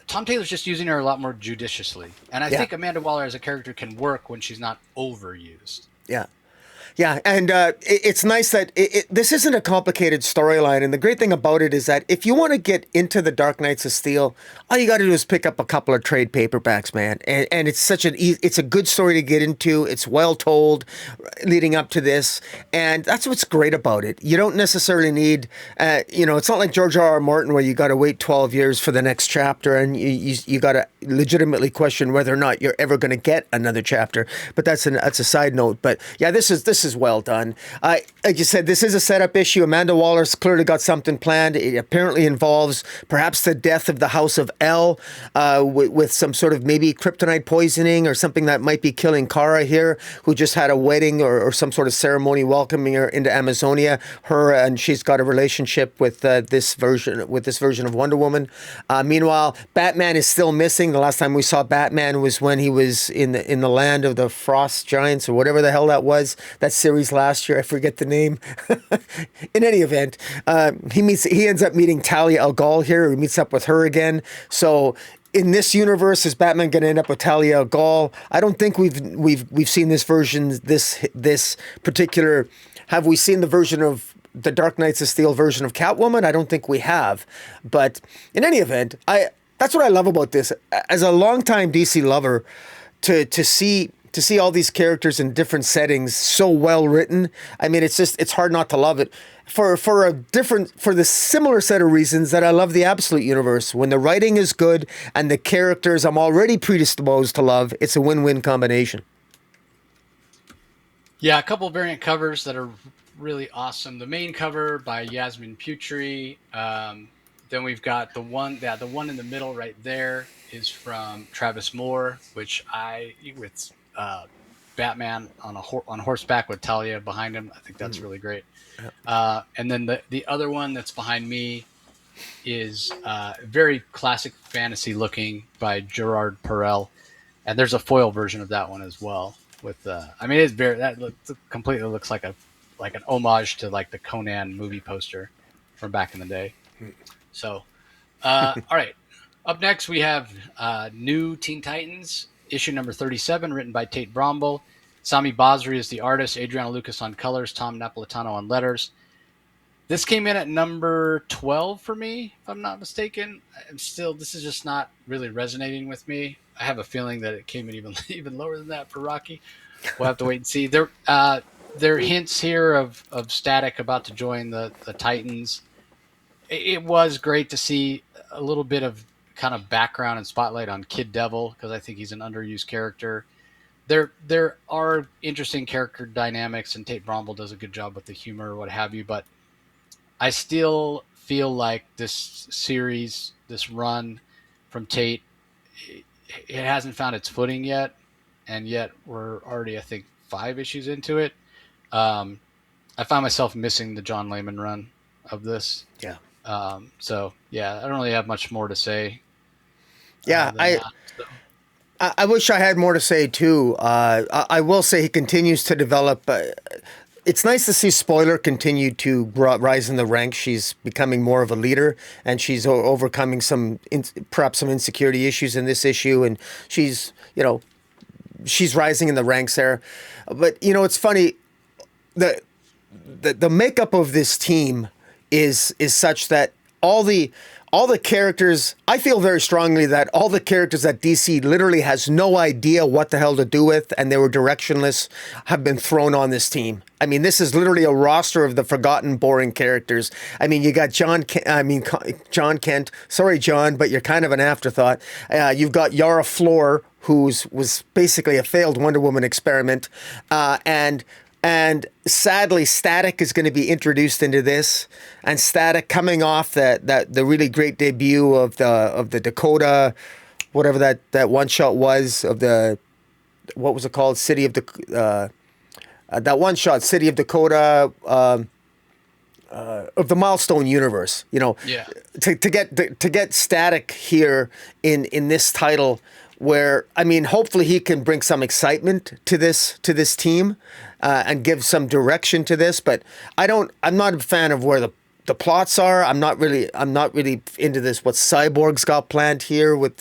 Tom Taylor's just using her a lot more judiciously, and I think Amanda Waller as a character can work when she's not overused. Yeah. Yeah, and it's nice that this isn't a complicated storyline, and the great thing about it is that if you want to get into the Dark Knights of Steel, all you got to do is pick up a couple of trade paperbacks, man, and it's it's a good story to get into. It's well told, leading up to this, and that's what's great about it. You don't necessarily need, it's not like George R. R. Martin where you got to wait 12 years for the next chapter, and you got to legitimately question whether or not you're ever going to get another chapter. But that's a side note. But yeah, this is well done. Like you said, this is a setup issue. Amanda Waller's clearly got something planned. It apparently involves perhaps the death of the House of L, with some sort of maybe kryptonite poisoning or something that might be killing Kara here, who just had a wedding or some sort of ceremony welcoming her into Amazonia. And she's got a relationship with this version of Wonder Woman. Meanwhile, Batman is still missing. The last time we saw Batman was when he was in the land of the Frost Giants or whatever the hell that was. That series last year, I forget the name. In any event, he ends up meeting Talia al Ghul here. He meets up with her again. So in this universe, is Batman going to end up with Talia al Ghul? I don't think we've seen this version. This particular, have we seen the version of the Dark Knights of Steel version of Catwoman? I don't think we have. But in any event, that's what I love about this. As a longtime DC lover, to see all these characters in different settings so well written, I mean, it's hard not to love it for the similar set of reasons that I love the Absolute Universe. When the writing is good and the characters I'm already predisposed to love, it's a win-win combination. Yeah, a couple of variant covers that are really awesome. The main cover by Yasmin Putri. Then we've got the one in the middle right there is from Travis Moore, with Batman on horseback with Talia behind him. I think that's really great. And then the other one that's behind me is very classic fantasy looking by Gerard Perel, and there's a foil version of that one as well. Completely looks like an homage to like the Conan movie poster from back in the day. So, all right. Up next, we have New Teen Titans, issue number 37, written by Tate Brombal. Sami Basri is the artist, Adriana Lucas on colors, Tom Napolitano on letters. This came in at number 12 for me, if I'm not mistaken. This is just not really resonating with me. I have a feeling that it came in even lower than that for Rocky. We'll have to wait and see. There are hints here of Static about to join the Titans. It was great to see a little bit of kind of background and spotlight on Kid Devil, because I think he's an underused character. There are interesting character dynamics, and Tate Brombal does a good job with the humor or what have you, but I still feel like this series, this run from Tate, it hasn't found its footing yet, and yet we're already, I think, 5 issues into it. I find myself missing the John Layman run of this. Yeah. So yeah, I don't really have much more to say Yeah, than that. So I wish I had more to say too. I will say he continues to develop. It's nice to see Spoiler continue to rise in the ranks. She's becoming more of a leader, and she's overcoming perhaps some insecurity issues in this issue, and she's she's rising in the ranks there. But it's funny, the the makeup of this team is such that all the all the characters, I feel very strongly that all the characters that DC literally has no idea what the hell to do with, and they were directionless, have been thrown on this team. I mean, this is literally a roster of the forgotten, boring characters. I mean, you got John Kent. Sorry, John, but you're kind of an afterthought. You've got Yara Flor, who was basically a failed Wonder Woman experiment, and sadly, Static is going to be introduced into this, and Static coming off the really great debut of the Dakota, whatever that one shot was of the, what was it called, City of the that one shot City of Dakota, of the Milestone universe. yeah, To get Static here in this title, where, I mean, hopefully he can bring some excitement to this team, and give some direction to this. But I'm not a fan of where the plots are. I'm not really into this, what Cyborg's got planned here with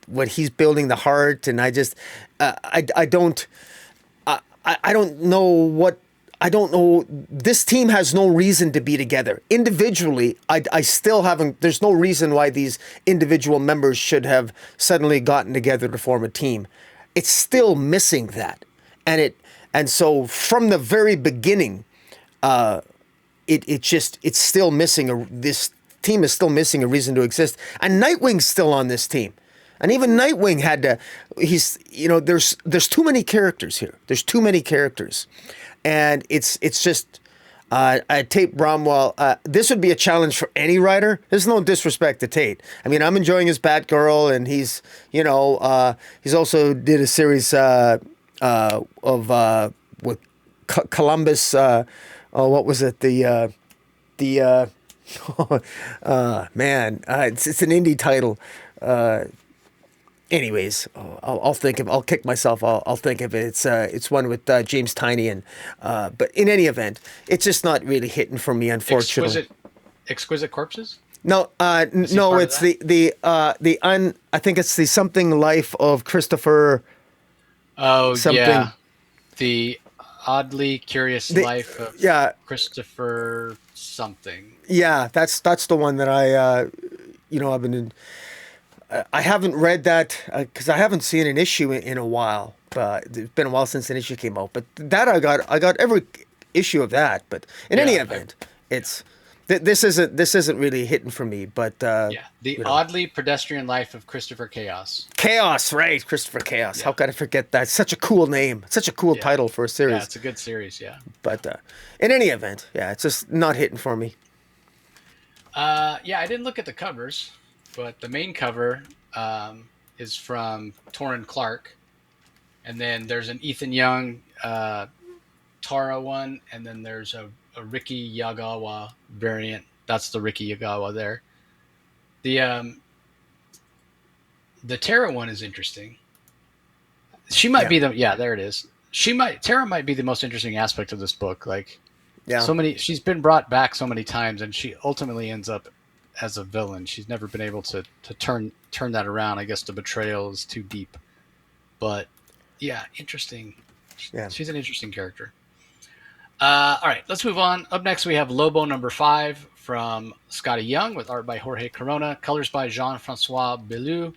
what he's building, the heart. And I just I don't know what. I don't know. This team has no reason to be together. Individually, I still haven't. There's no reason why these individual members should have suddenly gotten together to form a team. It's still missing that, and so from the very beginning, it's still missing this team is still missing a reason to exist. And Nightwing's still on this team. And even Nightwing had to, there's too many characters here. There's too many characters. And it's just, Tate Brombal, this would be a challenge for any writer. There's no disrespect to Tate. I mean, I'm enjoying his Batgirl, and he's also did a series with Columbus, what was it? It's an indie title. Anyways, I'll kick myself. I'll think of it. It's one with James Tynion, and but in any event, it's just not really hitting for me, unfortunately. Exquisite Corpses. No, no, it's I think it's the something life of Christopher. Oh something. Yeah, the oddly curious life of Christopher something. Yeah, that's the one that I've been in. I haven't read that because I haven't seen an issue in a while. It's been a while since an issue came out. But that I got every issue of that. But in any event, this isn't really hitting for me. But the oddly pedestrian life of Christopher Chaos. Chaos, right? Christopher Chaos. Yeah. How could I forget that? Such a cool name. Such a cool title for a series. Yeah, it's a good series. Yeah. But in any event, it's just not hitting for me. I didn't look at the covers. But the main cover is from Torunn Clark. And then there's an Ethan Young Tara one. And then there's a Riki Yagawa variant. That's the Riki Yagawa there. The Tara one is interesting. She might be there it is. Tara might be the most interesting aspect of this book. She's been brought back so many times, and she ultimately ends up as a villain. She's never been able to turn that around. I guess the betrayal is too deep. But interesting. Yeah. She's an interesting character. All right, let's move on. Up next we have Lobo #5 from Skottie Young with art by Jorge Corona, colors by Jean-Francois Bellew,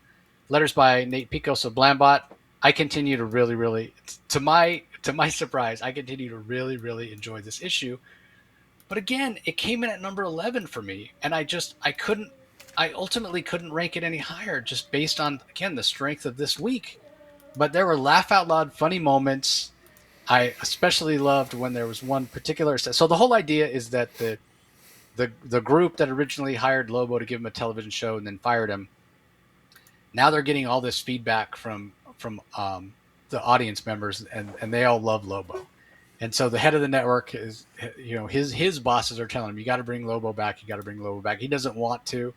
letters by Nate Picos of Blambot. I continue to really, to my surprise, I continue to really enjoy this issue. But again, it came in at number 11 for me, and I ultimately couldn't rank it any higher just based on, again, the strength of this week. But there were laugh out loud funny moments. I especially loved when there was one particular. So the whole idea is that the group that originally hired Lobo to give him a television show and then fired him, now they're getting all this feedback from the audience members, and they all love Lobo. And so the head of the network is, his bosses are telling him, you got to bring Lobo back. You got to bring Lobo back. He doesn't want to.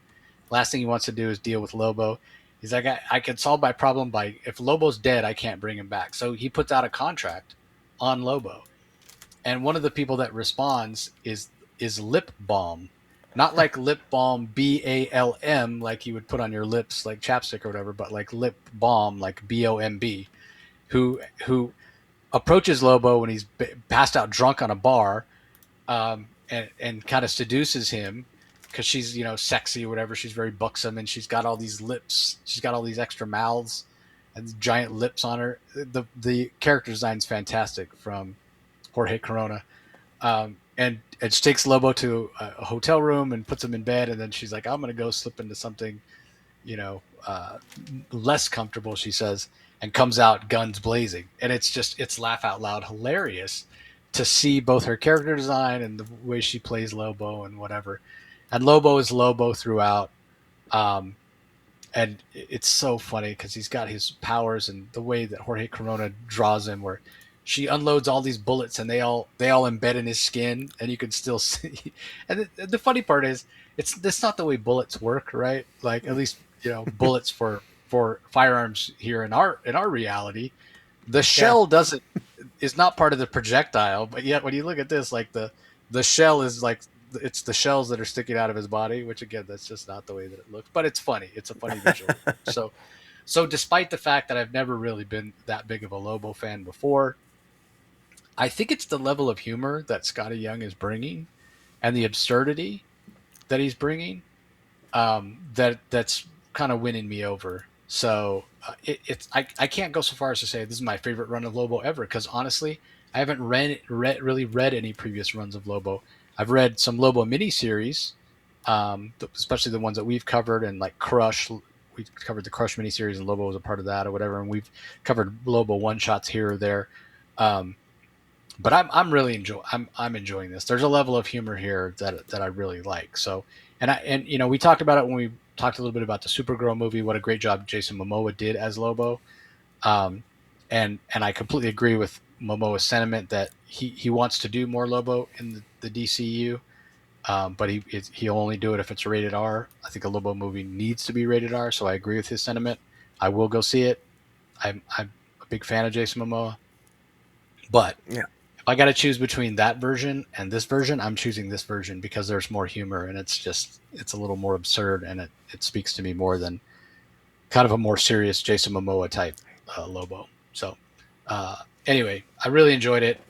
Last thing he wants to do is deal with Lobo. He's like, I can solve my problem by, if Lobo's dead, I can't bring him back. So he puts out a contract on Lobo. And one of the people that responds is Lip Balm. Not like lip balm, BALM, like you would put on your lips, like chapstick or whatever, but like lip balm, like BOMB, who approaches Lobo when he's passed out drunk on a bar, and kind of seduces him because she's, sexy or whatever. She's very buxom, and she's got all these lips. She's got all these extra mouths and giant lips on her. The character design's fantastic from Jorge Corona. And she takes Lobo to a hotel room and puts him in bed, and then she's like, I'm going to go slip into something, less comfortable, she says, and comes out guns blazing. And it's laugh out loud hilarious to see both her character design and the way she plays Lobo and whatever. And Lobo is Lobo throughout. And it's so funny because he's got his powers and the way that Jorge Corona draws him, where she unloads all these bullets and they all embed in his skin, and you can still see. And the funny part is, that's not the way bullets work, right? Like, at least bullets for firearms here in our reality, the shell is not part of the projectile, but yet when you look at this, like the shell is like, it's the shells that are sticking out of his body, which again, that's just not the way that it looks. But it's funny. It's a funny visual. So despite the fact that I've never really been that big of a Lobo fan before, I think it's the level of humor that Skottie Young is bringing and the absurdity that he's bringing that's kind of winning me over. So I can't go so far as to say this is my favorite run of Lobo ever, because honestly, I haven't really read any previous runs of Lobo. I've read some Lobo miniseries, especially the ones that we've covered, and like Crush. We covered the Crush miniseries, and Lobo was a part of that or whatever, and we've covered Lobo one-shots here or there. But I'm really enjoying this. There's a level of humor here that I really like. So, and we talked about it when we talked a little bit about the Supergirl movie. What a great job Jason Momoa did as Lobo, and I completely agree with Momoa's sentiment that he wants to do more Lobo in the DCU, but he'll only do it if it's rated R. I think a Lobo movie needs to be rated R, so I agree with his sentiment. I will go see it. I'm a big fan of Jason Momoa, but yeah. I got to choose between that version and this version, I'm choosing this version because there's more humor, and it's a little more absurd, and it speaks to me more than kind of a more serious Jason Momoa type Lobo. So anyway, I really enjoyed it.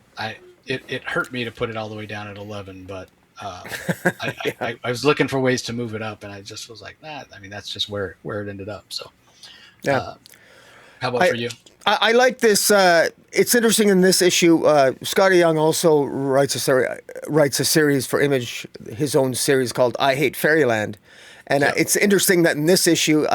It hurt me to put it all the way down at 11, but I was looking for ways to move it up, and I just was like, nah, I mean, that's just where it ended up. So yeah. How about for you? I like this. It's interesting in this issue. Skottie Young also writes a series for Image, his own series called I Hate Fairyland, and it's interesting that in this issue,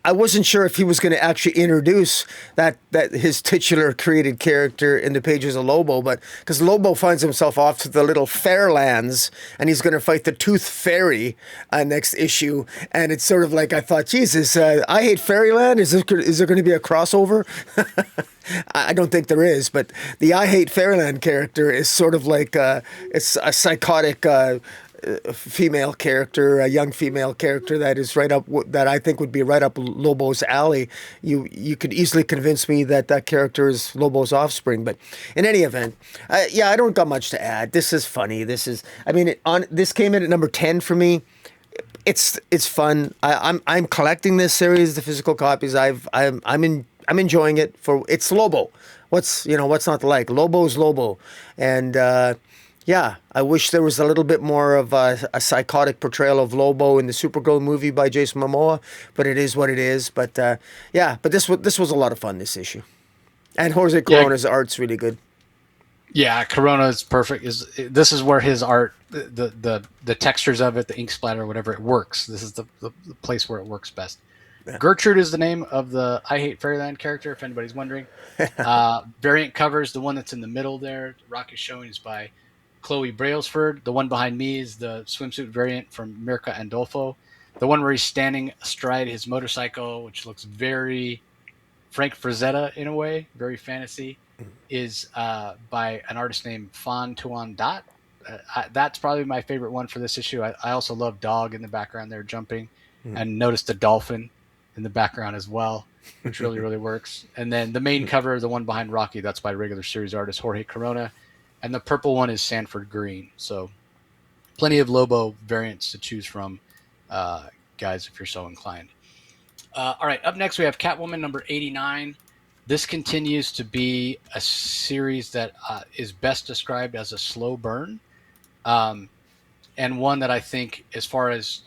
I wasn't sure if he was going to actually introduce that his titular created character in the pages of Lobo, but because Lobo finds himself off to the little Fairlands, and he's going to fight the Tooth Fairy next issue, and it's sort of like, I thought, Jesus, I Hate Fairyland. Is there going to be a crossover? I don't think there is, but the I Hate Fairyland character is sort of like it's a psychotic. Female character, a young female character that is that I think would be right up Lobo's alley. You could easily convince me that character is Lobo's offspring. But in any event, I don't got much to add. This is funny. This came in at number 10 for me. It's fun. I'm collecting this series, the physical copies. I'm enjoying it it's Lobo. What's not to like? Lobo's Lobo, and. Yeah, I wish there was a little bit more of a psychotic portrayal of Lobo in the Supergirl movie by Jason Momoa, but it is what it is. But but this was a lot of fun, this issue, and Jorge Corona's art's really good. Yeah, Corona is perfect. This is where his art, the textures of it, the ink splatter, whatever, it works. This is the place where it works best. Yeah. Gertrude is the name of the I Hate Fairyland character, if anybody's wondering. Variant covers, the one that's in the middle there, Rock is showing, is by Chloe Brailsford. The one behind me is the swimsuit variant from Mirka Andolfo. The one where he's standing astride his motorcycle, which looks very Frank Frazetta in a way, very fantasy. is by an artist named Fan Tuan Dot. That's probably my favorite one for this issue. I also love Dog in the background there jumping, and notice the dolphin in the background as well, which really, really works. And then the main cover, the one behind Rocky, that's by regular series artist Jorge Corona. And the purple one is Sanford Green. So plenty of Lobo variants to choose from, guys, if you're so inclined. All right, up next we have Catwoman number 89. This continues to be a series that is best described as a slow burn, and one that I think, as far as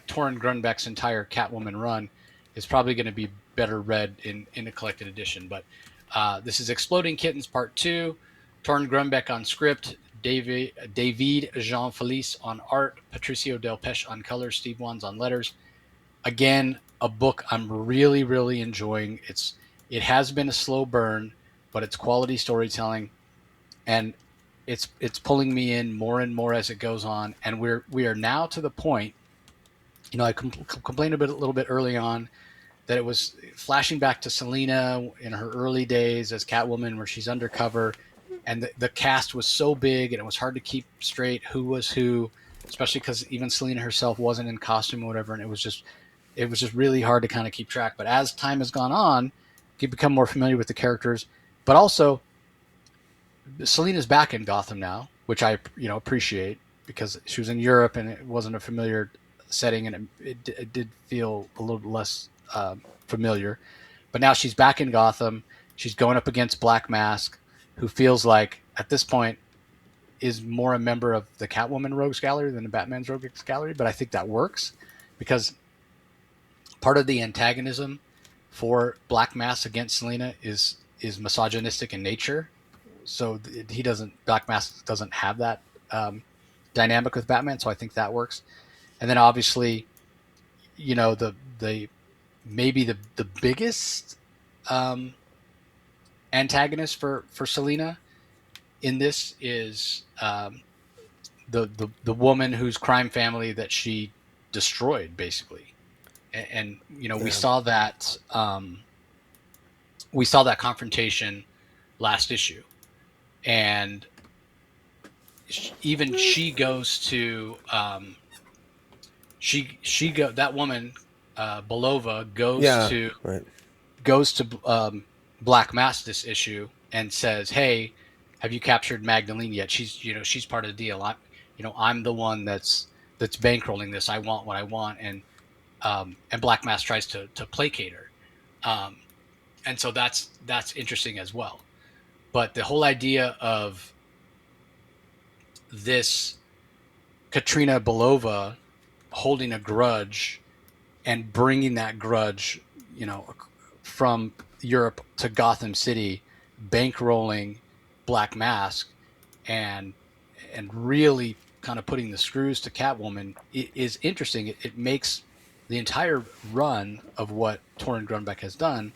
Torunn Grunbeck's entire Catwoman run, is probably going to be better read in a collected edition. But this is Exploding Kittens Part 2, Torunn Grunbeck on script, David Gianfelice on art, Patricio Del Pesce on colors, Steve Wands on letters. Again, a book I'm really, really enjoying. It has been a slow burn, but it's quality storytelling, and it's pulling me in more and more as it goes on. And we are now to the point. I complained a little bit early on that it was flashing back to Selina in her early days as Catwoman, where she's undercover, and the cast was so big and it was hard to keep straight who was who, especially because even Selina herself wasn't in costume or whatever, and it was just really hard to kind of keep track. But as time has gone on, you become more familiar with the characters. But also, Selina's back in Gotham now, which I appreciate, because she was in Europe and it wasn't a familiar setting, and it did feel a little less familiar. But now she's back in Gotham. She's going up against Black Mask, who feels like at this point is more a member of the Catwoman Rogues Gallery than the Batman's Rogues Gallery. But I think that works because part of the antagonism for Black Mask against Selina is misogynistic in nature. So Black Mask doesn't have that dynamic with Batman. So I think that works. And then obviously, the maybe the biggest antagonist for Selina in this is the woman whose crime family that she destroyed, basically. And we saw that confrontation last issue, and even she goes to that woman Belova goes to Black Mask this issue and says, "Hey, have you captured Magdalene yet? She's part of the deal. I'm the one that's bankrolling this. I want what I want." And Black Mask tries to placate her, and so that's interesting as well. But the whole idea of this Katrina Belova holding a grudge and bringing that grudge, from Europe to Gotham City, bankrolling Black Mask, and really kind of putting the screws to Catwoman is interesting. It makes the entire run of what Torunn Grunbeck has done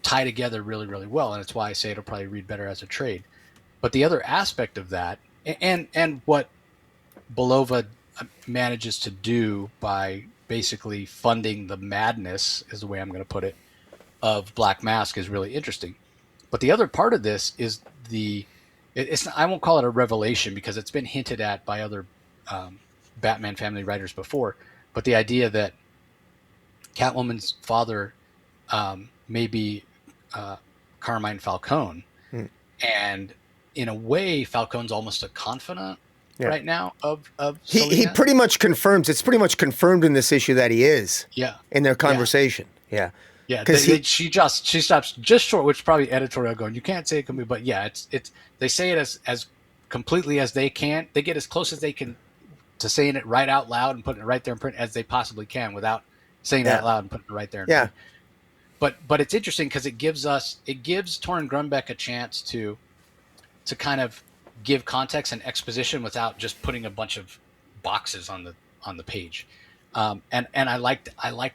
tie together really, really well, and it's why I say it'll probably read better as a trade. But the other aspect of that, and what Belova manages to do by basically funding the madness, is the way I'm going to put it, of Black Mask, is really interesting. But the other part of this is I won't call it a revelation because it's been hinted at by other Batman family writers before, but the idea that Catwoman's father may be Carmine Falcone, and in a way Falcone's almost a confidant right now of he pretty much confirms. It's pretty much confirmed in this issue that he is. Yeah. In their conversation. Yeah. Because she stops just short, which is probably editorial going, you can't say it can be, but yeah, it's they say it as completely as they can. They get as close as they can to saying it right out loud and putting it right there in print as they possibly can without saying it out loud and putting it right there in print. But it's interesting because it gives Torunn Grunbeck a chance to kind of give context and exposition without just putting a bunch of boxes on the page. And I like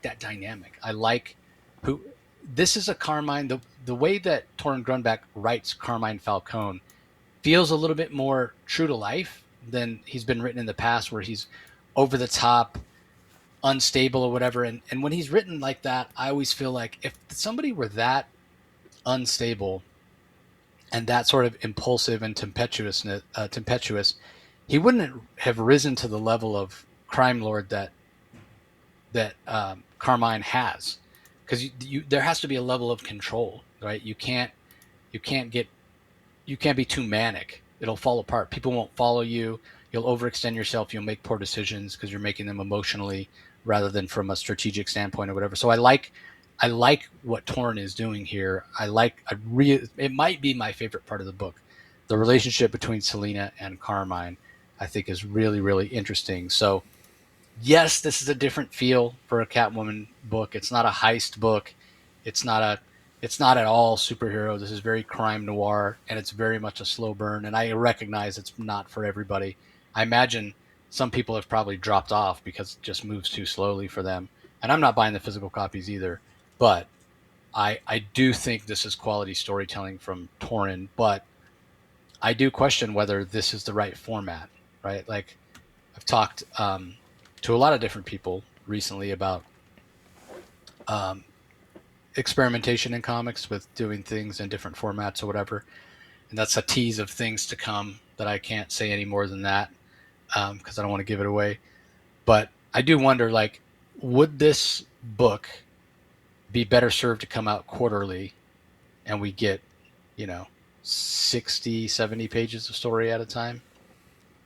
that dynamic. I like this is a Carmine. The way that Torunn Grunbeck writes Carmine Falcone feels a little bit more true to life than he's been written in the past, where he's over the top, unstable or whatever. And when he's written like that, I always feel like if somebody were that unstable, and that sort of impulsive and tempestuous, he wouldn't have risen to the level of crime lord that Carmine has, because there has to be a level of control, right? You can't get you can't be too manic. It'll fall apart. People won't follow you. You'll overextend yourself. You'll make poor decisions because you're making them emotionally rather than from a strategic standpoint or whatever. So I like what Torunn is doing here. It might be my favorite part of the book. The relationship between Selina and Carmine, I think, is really, really interesting. So yes, this is a different feel for a Catwoman book. It's not a heist book. It's not a it's not at all superhero. This is very crime noir, and it's very much a slow burn. And I recognize it's not for everybody. I imagine some people have probably dropped off because it just moves too slowly for them. And I'm not buying the physical copies either. But I do think this is quality storytelling from Torunn. But I do question whether this is the right format, right? Like I've talked to a lot of different people recently about um, experimentation in comics with doing things in different formats or whatever. And that's a tease of things to come that I can't say any more than that because I don't want to give it away. But I do wonder, like, would this book be better served to come out quarterly and we get, you know, 60, 70 pages of story at a time?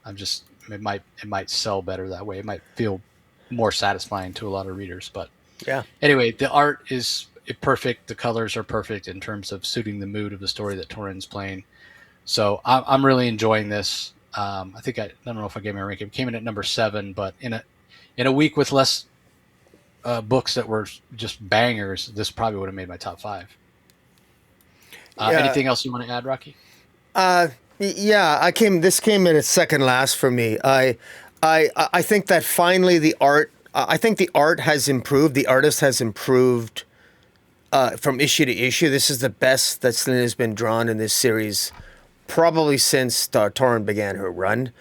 I'm just, it might sell better that way. It might feel more satisfying to a lot of readers. But Yeah. anyway, the art is perfect. The colors are perfect in terms of suiting the mood of the story that Torunn's playing. So I'm really enjoying this. I don't know if I gave my ranking. It came in at number 7, but in a week with less books that were just bangers, this probably would have made my top 5. Yeah. Anything else you want to add, Rocky? Yeah, this came in at second last for me. I think that finally the art. I think the art has improved. The artist has improved from issue to issue. This is the best that Selina has been drawn in this series, probably since Torunn began her run.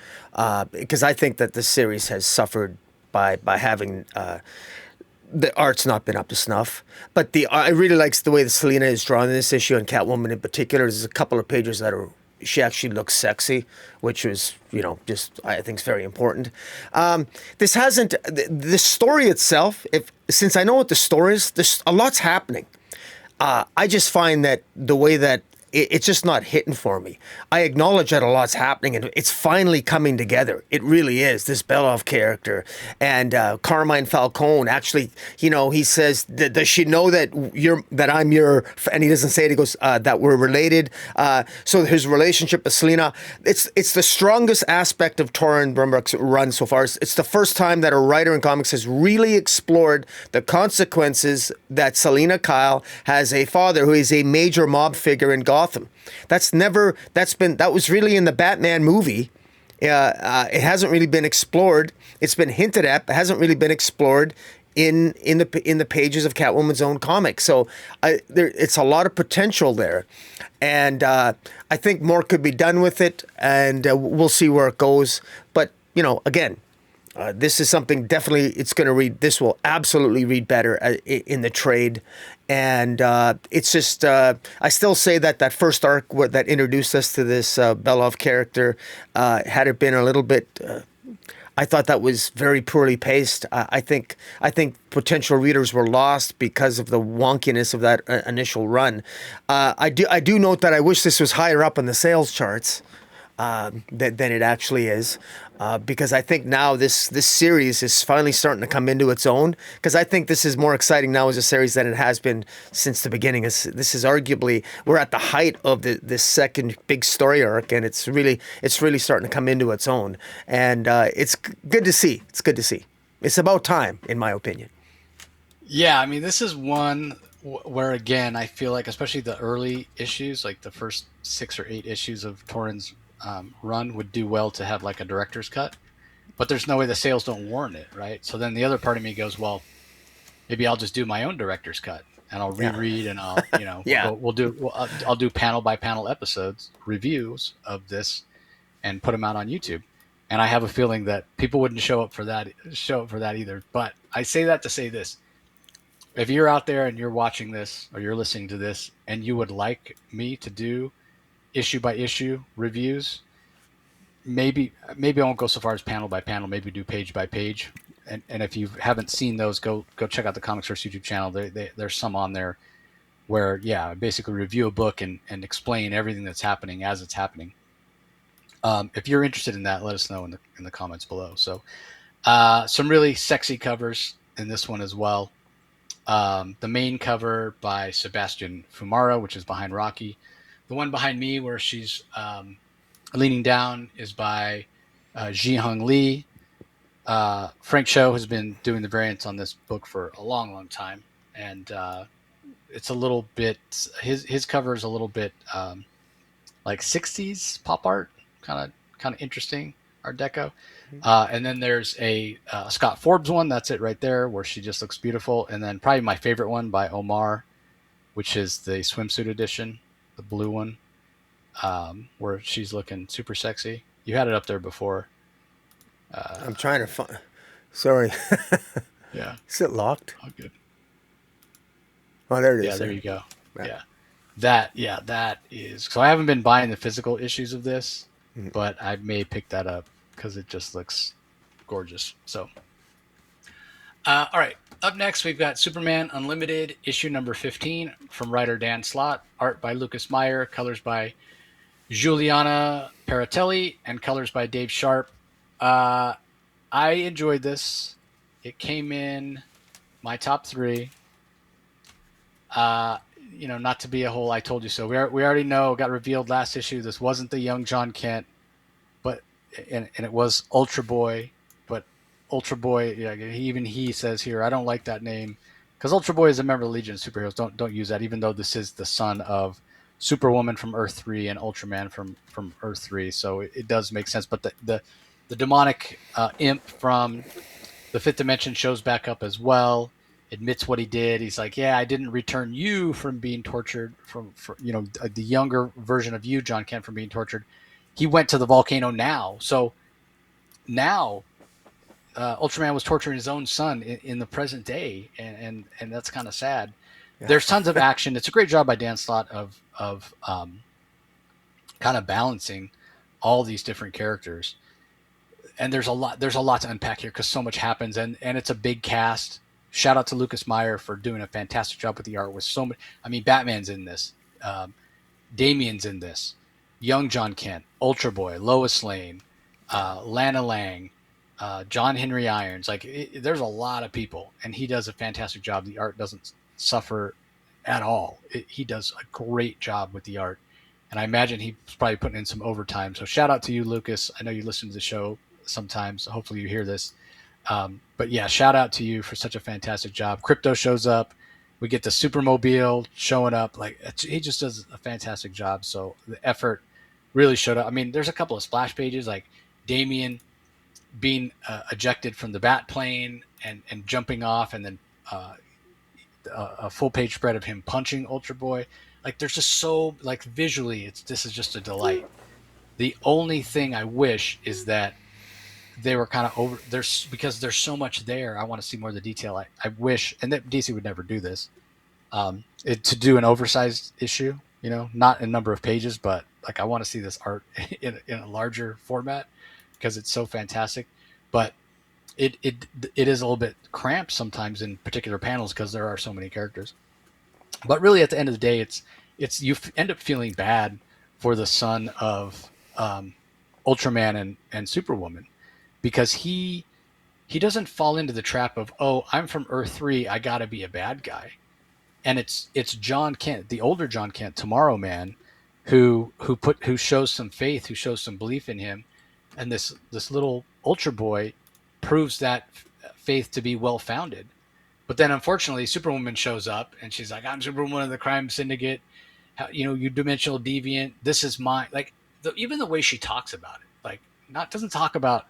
Because I think that this series has suffered by having the art's not been up to snuff. But I really likes the way that Selina is drawn in this issue, and Catwoman in particular. There's a couple of pages that are she actually looks sexy, which was, just I think is very important. This hasn't the story itself. Since I know what the story is, there's a lot's happening. I just find that the way that it's just not hitting for me. I acknowledge that a lot's happening, and it's finally coming together. It really is. This Belov character and Carmine Falcone. Actually, he says, "Does she know that I'm your?" And he doesn't say it. He goes, "That we're related." So his relationship with Selina, it's the strongest aspect of Torunn Brombeck's run so far. It's the first time that a writer in comics has really explored the consequences that Selina Kyle has a father who is a major mob figure in Gotham. That was really in the Batman movie. It hasn't really been explored. It's been hinted at, but hasn't really been explored in the pages of Catwoman's own comic. So it's a lot of potential there, and I think more could be done with it, and we'll see where it goes. But again. This is something definitely it's going to read. This will absolutely read better in the trade. And it's just, I still say that first arc that introduced us to this Belov character, had it been a little bit, I thought that was very poorly paced. I think potential readers were lost because of the wonkiness of that initial run. I do note that I wish this was higher up on the sales charts than it actually is. Because I think now this series is finally starting to come into its own. Because I think this is more exciting now as a series than it has been since the beginning. This is arguably we're at the height of this second big story arc, and it's really starting to come into its own. And it's good to see. It's good to see. It's about time, in my opinion. Yeah, I mean, this is one where, again, I feel like, especially the early issues, like the first 6 or 8 issues of Torunn's run would do well to have like a director's cut, but there's no way the sales don't warrant it, right? So then the other part of me goes, well, maybe I'll just do my own director's cut and I'll reread and I'll, Yeah. I'll do panel by panel episodes, reviews of this, and put them out on YouTube. And I have a feeling that people wouldn't show up for that either. But I say that to say this: if you're out there and you're watching this or you're listening to this, and you would like me to do issue by issue reviews. Maybe I won't go so far as panel by panel. Maybe do page by page. And if you haven't seen those, go check out the Comics First YouTube channel. There's some on there where basically review a book and explain everything that's happening as it's happening. If you're interested in that, let us know in the comments below. So some really sexy covers in this one as well. The main cover by Sebastian Fumara, which is behind Rocky. The one behind me where she's leaning down is by Ji-Hung Lee. Frank Cho has been doing the variants on this book for a long time, and it's a little bit his cover is a little bit like 60s pop art, kind of interesting Art Deco. And then there's a Scott Forbes one. That's it right there, where she just looks beautiful. And then probably my favorite one by Omar, which is the swimsuit edition, the blue one, where she's looking super sexy. You had it up there before. I'm trying to find. Sorry. Yeah. Is it locked? Oh, good. Oh, there it is. Yeah, there you go. Yeah. That is. So I haven't been buying the physical issues of this, but I may pick that up because it just looks gorgeous. So, all right. Up next, we've got Superman Unlimited, issue number 15 from writer Dan Slott, art by Lukas Meyer, colors by Giuliana Paratelli, and colors by Dave Sharp. I enjoyed this. It came in my top 3. Not to be a whole I told you so. We already know, got revealed last issue, this wasn't the young John Kent, but and it was Ultra Boy, but Ultra Boy, even he says here, I don't like that name, because Ultra Boy is a member of the Legion of Superheroes. Don't use that, even though this is the son of Superwoman from Earth 3 and Ultraman from Earth 3, so it does make sense. But the demonic imp from the Fifth Dimension shows back up as well. Admits what he did. He's like, yeah, I didn't return you from being tortured, from the younger version of you, John Kent, from being tortured. He went to the volcano now. So now Ultraman was torturing his own son in the present day, and that's kind of sad. Yeah. There's tons of action. It's a great job by Dan Slott of kind of balancing all these different characters. And there's a lot to unpack here because so much happens, and it's a big cast. Shout out to Lukas Meyer for doing a fantastic job with the art. With so many, I mean, Batman's in this, Damian's in this, young John Kent, Ultra Boy, Lois Lane, Lana Lang, John Henry Irons. Like, there's a lot of people, and he does a fantastic job. The art doesn't suffer at all. He does a great job with the art, and I imagine he's probably putting in some overtime. So shout out to you, Lukas. I know you listen to the show sometimes. Hopefully you hear this. But yeah, shout out to you for such a fantastic job. Crypto shows up. We get the Supermobile showing up. Like, he just does a fantastic job. So the effort really showed up. I mean, there's a couple of splash pages, like Damian being ejected from the bat plane and jumping off, and then a full page spread of him punching Ultra Boy. Like, there's just so, like, visually, this is just a delight. The only thing I wish is that they were kind of over there's because there's so much there. I want to see more of the detail. I wish, and that DC would never do this, to do an oversized issue, not in number of pages, but like, I want to see this art in a larger format because it's so fantastic. But it is a little bit cramped sometimes in particular panels because there are so many characters. But really, at the end of the day, it's you end up feeling bad for the son of Ultraman and Superwoman, because he doesn't fall into the trap of, oh, I'm from Earth 3, I gotta be a bad guy. And it's John Kent, the older John Kent, Tomorrow Man, who shows some faith, who shows some belief in him, and this little Ultra Boy proves that faith to be well founded. But then, unfortunately, Superwoman shows up, and she's like, I'm Superwoman of the crime syndicate. You dimensional deviant. This is my, like, even the way she talks about it, like, doesn't talk about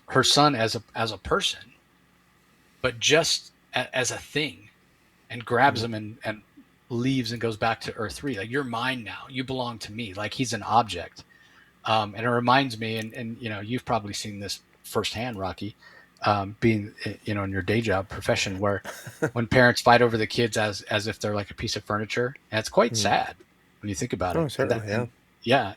her son as a person, but just as a thing, and grabs him and leaves and goes back to Earth 3. Like, you're mine now. You belong to me. Like, he's an object. And it reminds me, and you've probably seen this firsthand, Rocky, being in your day job profession, where when parents fight over the kids as if they're like a piece of furniture, and it's quite sad when you think about it. Certainly, yeah,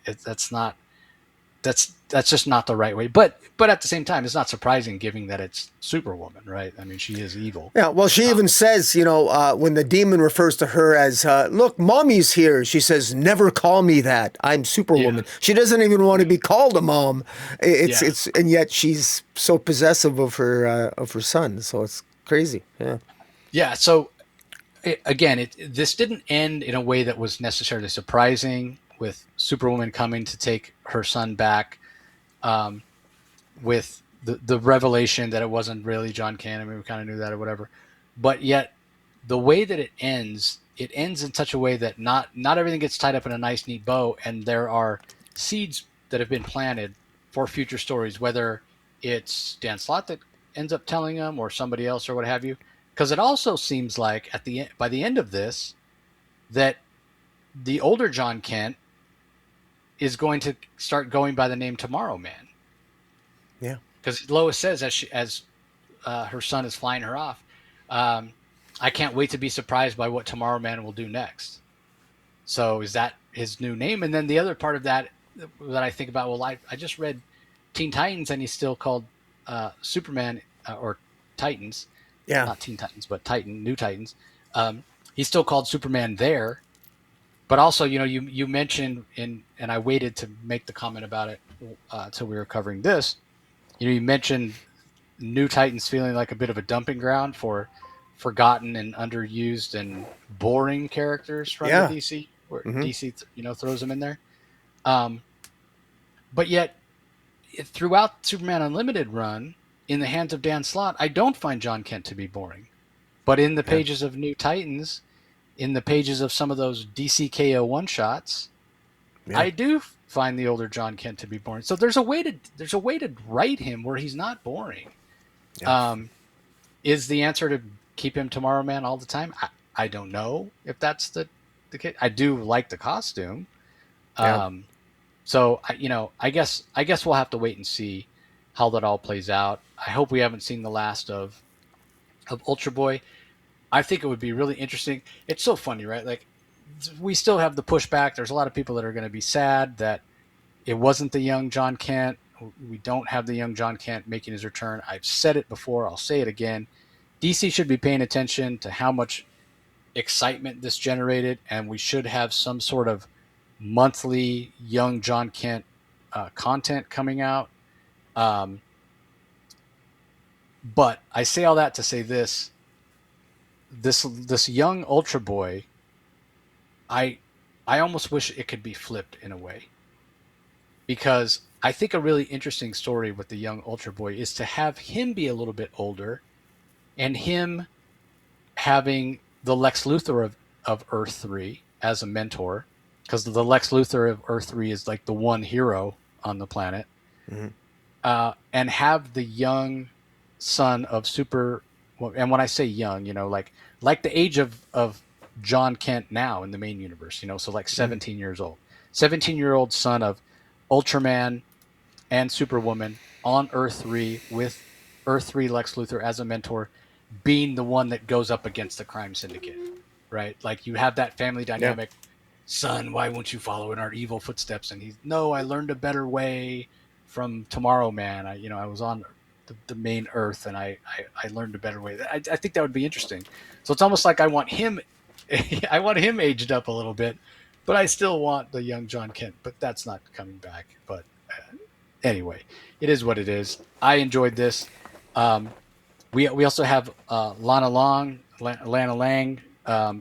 that's just not the right way. But at the same time, it's not surprising given that it's Superwoman, right? I mean, she is evil. Yeah, well, she even says, when the demon refers to her as, look, mommy's here, she says, never call me that. I'm Yeah, Superwoman. She doesn't even want to be called a mom. yeah, And yet she's so possessive of her son. So it's crazy. Yeah. yeah. So again, this didn't end in a way that was necessarily surprising, with Superwoman coming to take her son back, um, with the revelation that it wasn't really John Kent. I mean, we kind of knew that or whatever, but yet the way that it ends in such a way that not everything gets tied up in a nice, neat bow, and there are seeds that have been planted for future stories, whether it's Dan Slott that ends up telling them or somebody else or what have you. Because it also seems like by the end of this, that the older John Kent is going to start going by the name Tomorrow Man. Yeah. Because Lois says as her son is flying her off, um, I can't wait to be surprised by what Tomorrow Man will do next. So is that his new name? And then the other part of that I think about, well, I just read Teen Titans, and he's still called Superman, or Titans, Yeah. not Teen Titans, but New Titans. He's still called Superman there. But also, you mentioned and I waited to make the comment about it till we were covering this. You mentioned New Titans feeling like a bit of a dumping ground for forgotten and underused and boring characters from the Yeah. DC, where Hmm. DC throws them in there. Um, but yet, throughout Superman Unlimited run, in the hands of Dan Slott, I don't find John Kent to be boring. But in the Yeah. pages of New Titans, in the pages of some of those DCKO one shots, Yeah. I do find the older John Kent to be boring. So there's a way to write him where he's not boring. Yeah. Um, is the answer to keep him Tomorrow Man all the time? I don't know if that's the case. I do like the costume. Yeah. So I guess we'll have to wait and see how that all plays out. I hope we haven't seen the last of Ultra Boy. I think it would be really interesting. It's so funny, right? Like, we still have the pushback. There's a lot of people that are going to be sad that it wasn't the young John Kent. We don't have the young John Kent making his return. I've said it before. I'll say it again. DC should be paying attention to how much excitement this generated, and we should have some sort of monthly young John Kent content coming out. But I say all that to say this young Ultra Boy, I almost wish it could be flipped in a way, because I think a really interesting story with the young Ultra Boy is to have him be a little bit older, and him having the Lex Luthor of Earth 3 as a mentor, because the Lex Luthor of Earth 3 is like the one hero on the planet. Hmm. And have the young son of and when I say young, like the age of John Kent now in the main universe, so like 17 years old, 17-year-old son of Ultraman and Superwoman on Earth 3 with Earth 3 Lex Luthor as a mentor, being the one that goes up against the crime syndicate, right? Like, you have that family dynamic. Yeah. Son, why won't you follow in our evil footsteps? And no, I learned a better way from Tomorrow Man. I was on the main Earth, and I learned a better way. I think that would be interesting. So it's almost like I want him aged up a little bit, but I still want the young John Kent, but that's not coming back. But anyway, it is what it is. I enjoyed this. We also have Lana Lang,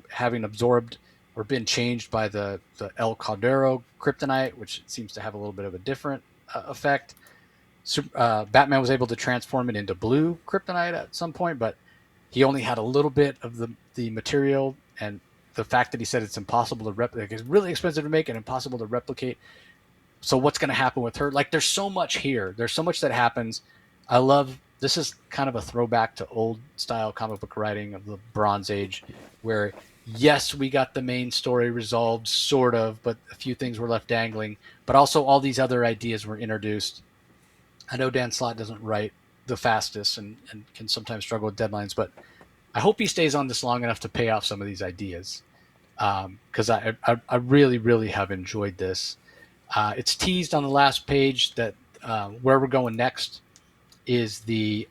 having absorbed or been changed by the El Caldero kryptonite, which seems to have a little bit of a different effect. Batman was able to transform it into blue kryptonite at some point, but he only had a little bit of the material, and the fact that he said it's impossible to replicate, it's really expensive to make and impossible to replicate. So what's going to happen with her? Like, there's so much here. There's so much that happens. I love, this is kind of a throwback to old style comic book writing of the Bronze Age, where yes, we got the main story resolved, sort of, but a few things were left dangling, but also all these other ideas were introduced. I know Dan Slott doesn't write the fastest and can sometimes struggle with deadlines, but I hope he stays on this long enough to pay off some of these ideas, because I really, really have enjoyed this. It's teased on the last page that where we're going next is the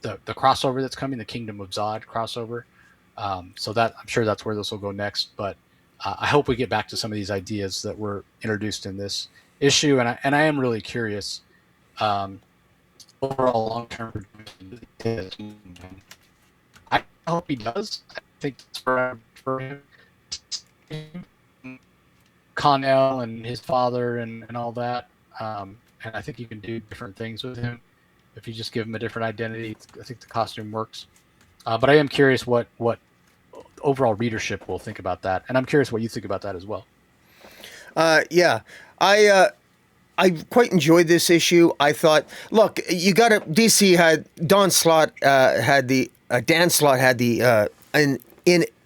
crossover that's coming, the Kingdom of Zod crossover. So that I'm sure that's where this will go next. But I hope we get back to some of these ideas that were introduced in this issue, and I am really curious overall long term. I hope he does. I think it's for him. Connell and his father and all that. And I think you can do different things with him if you just give him a different identity. I think the costume works. But I am curious what overall readership will think about that, and I'm curious what you think about that as well. Yeah, I quite enjoyed this issue. I thought, look, you got to DC had Don Slott had the Dan Slott had the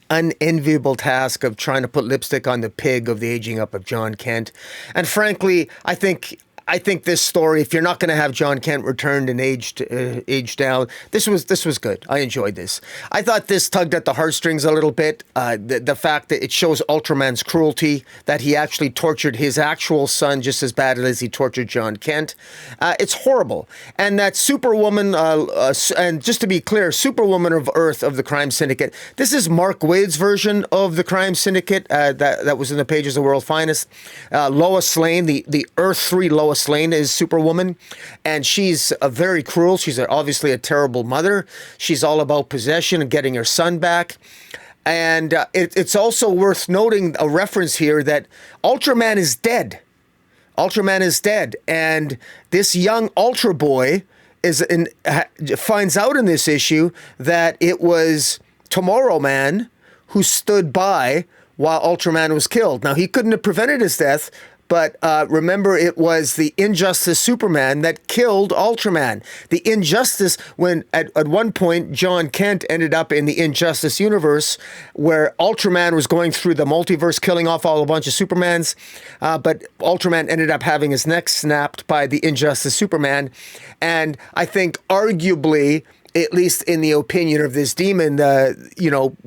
unenviable task of trying to put lipstick on the pig of the aging up of John Kent, and frankly, I think this story, if you're not going to have John Kent returned and aged down, this was good. I enjoyed this. I thought this tugged at the heartstrings a little bit. The fact that it shows Ultraman's cruelty, that he actually tortured his actual son just as badly as he tortured John Kent. It's horrible. And that Superwoman, and just to be clear, Superwoman of Earth of the Crime Syndicate, this is Mark Waid's version of the Crime Syndicate that was in the pages of World Finest. Lois Lane, the Earth 3 Lois Lane is Superwoman, and she's very cruel. She's obviously a terrible mother. She's all about possession and getting her son back. And it's also worth noting a reference here that Ultraman is dead. Ultraman is dead, and this young Ultra Boy finds out in this issue that it was Tomorrow Man who stood by while Ultraman was killed. Now, he couldn't have prevented his death, but remember, it was the Injustice Superman that killed Ultraman. The Injustice, when at one point, John Kent ended up in the Injustice universe where Ultraman was going through the multiverse, killing off a bunch of Supermans, but Ultraman ended up having his neck snapped by the Injustice Superman. And I think arguably, at least in the opinion of this demon,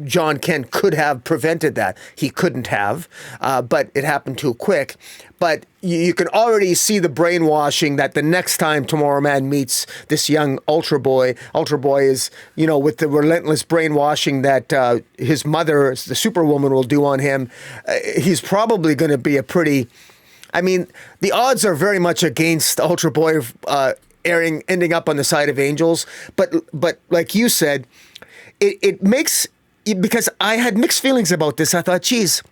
John Kent could have prevented that. He couldn't have, but it happened too quick. But you can already see the brainwashing that the next time Tomorrow Man meets this young Ultra Boy is, with the relentless brainwashing that his mother, the Superwoman, will do on him, he's probably going to be the odds are very much against Ultra Boy ending up on the side of angels, but like you said, it makes, because I had mixed feelings about this. I thought, geez,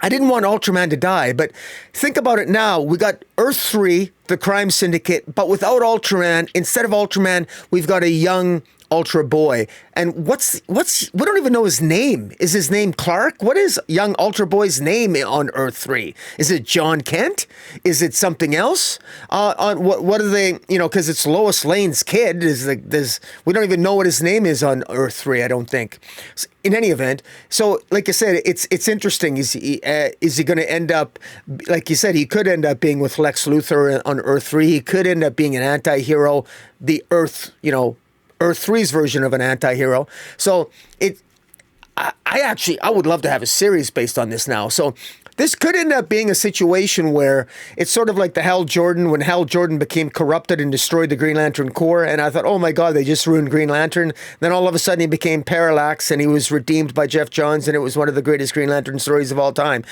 I didn't want Ultraman to die, but think about it now. We got Earth 3, the Crime Syndicate, but without Ultraman. Instead of Ultraman, we've got a young Ultra Boy. And we don't even know his name. Is his name Clark? What is young Ultra Boy's name on Earth 3? Is it John Kent? Is it something else? What are they, because it's Lois Lane's kid. We don't even know what his name is on Earth 3, I don't think. In any event, so like I said, it's interesting. Is he going to end up, like you said, he could end up being with Lex Luthor on Earth 3. He could end up being an anti-hero, the Earth 3's version of an anti-hero. So I would love to have a series based on this now. So this could end up being a situation where it's sort of like the Hal Jordan, when Hal Jordan became corrupted and destroyed the Green Lantern Corps. And I thought, oh my God, they just ruined Green Lantern. Then all of a sudden he became Parallax and he was redeemed by Jeff Johns, and it was one of the greatest Green Lantern stories of all time.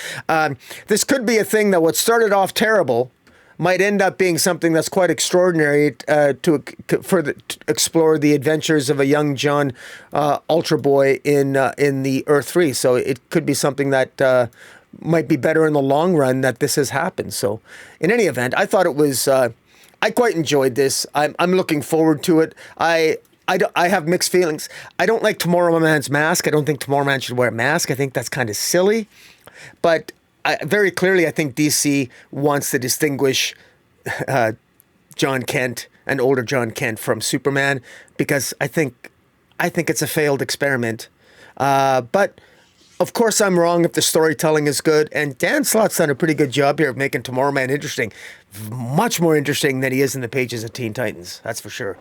This could be a thing that what started off terrible might end up being something that's quite extraordinary to explore the adventures of a young John Ultra Boy in the Earth 3. So it could be something that might be better in the long run that this has happened. So in any event, I thought it was, I quite enjoyed this. I'm looking forward to it. I have mixed feelings. I don't like Tomorrow Man's mask. I don't think Tomorrow Man should wear a mask. I think that's kind of silly. But very clearly, I think DC wants to distinguish John Kent and older John Kent from Superman, because I think it's a failed experiment. But of course, I'm wrong if the storytelling is good. And Dan Slott's done a pretty good job here of making Tomorrow Man interesting, much more interesting than he is in the pages of Teen Titans. That's for sure.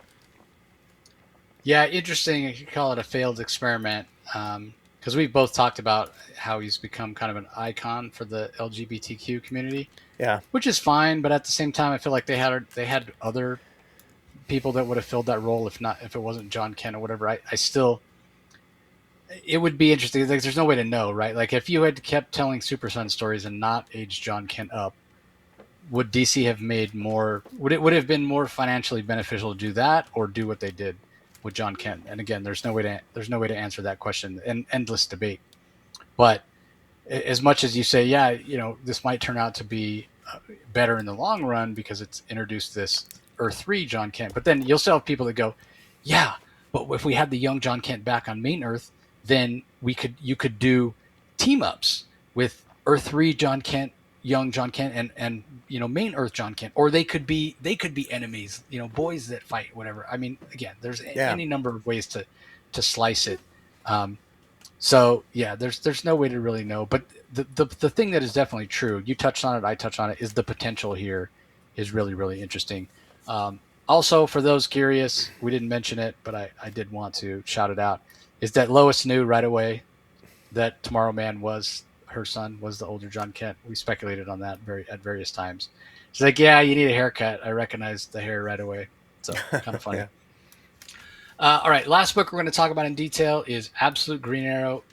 Yeah, interesting. You could call it a failed experiment. because we've both talked about how he's become kind of an icon for the LGBTQ community, Yeah. which is fine. But at the same time, I feel like they had other people that would have filled that role if it wasn't John Kent or whatever. I still, it would be interesting. Like, there's no way to know, right? Like, if you had kept telling Super Son stories and not aged John Kent up, would DC have made more? Would it have been more financially beneficial to do that or do what they did with John Kent? And again, there's no way to answer that question. And endless debate. But as much as you say, yeah, this might turn out to be better in the long run because it's introduced this Earth 3 John Kent. But then you'll still have people that go, yeah, but if we had the young John Kent back on main Earth, then you could do team ups with Earth 3 John Kent, young John Kent, and main Earth John Kent, or they could be enemies, boys that fight, whatever. I mean, again, there's any number of ways to slice it. So yeah, there's no way to really know. But the thing that is definitely true, you touched on it, I touched on it, is the potential here is really, really interesting. Also, for those curious, we didn't mention it, but I did want to shout it out, is that Lois knew right away that Tomorrow Man was her son, was the older John Kent. We speculated on that at various times. She's like, yeah, you need a haircut. I recognized the hair right away. So kind of funny. Yeah. All right, last book we're going to talk about in detail is Absolute Green Arrow,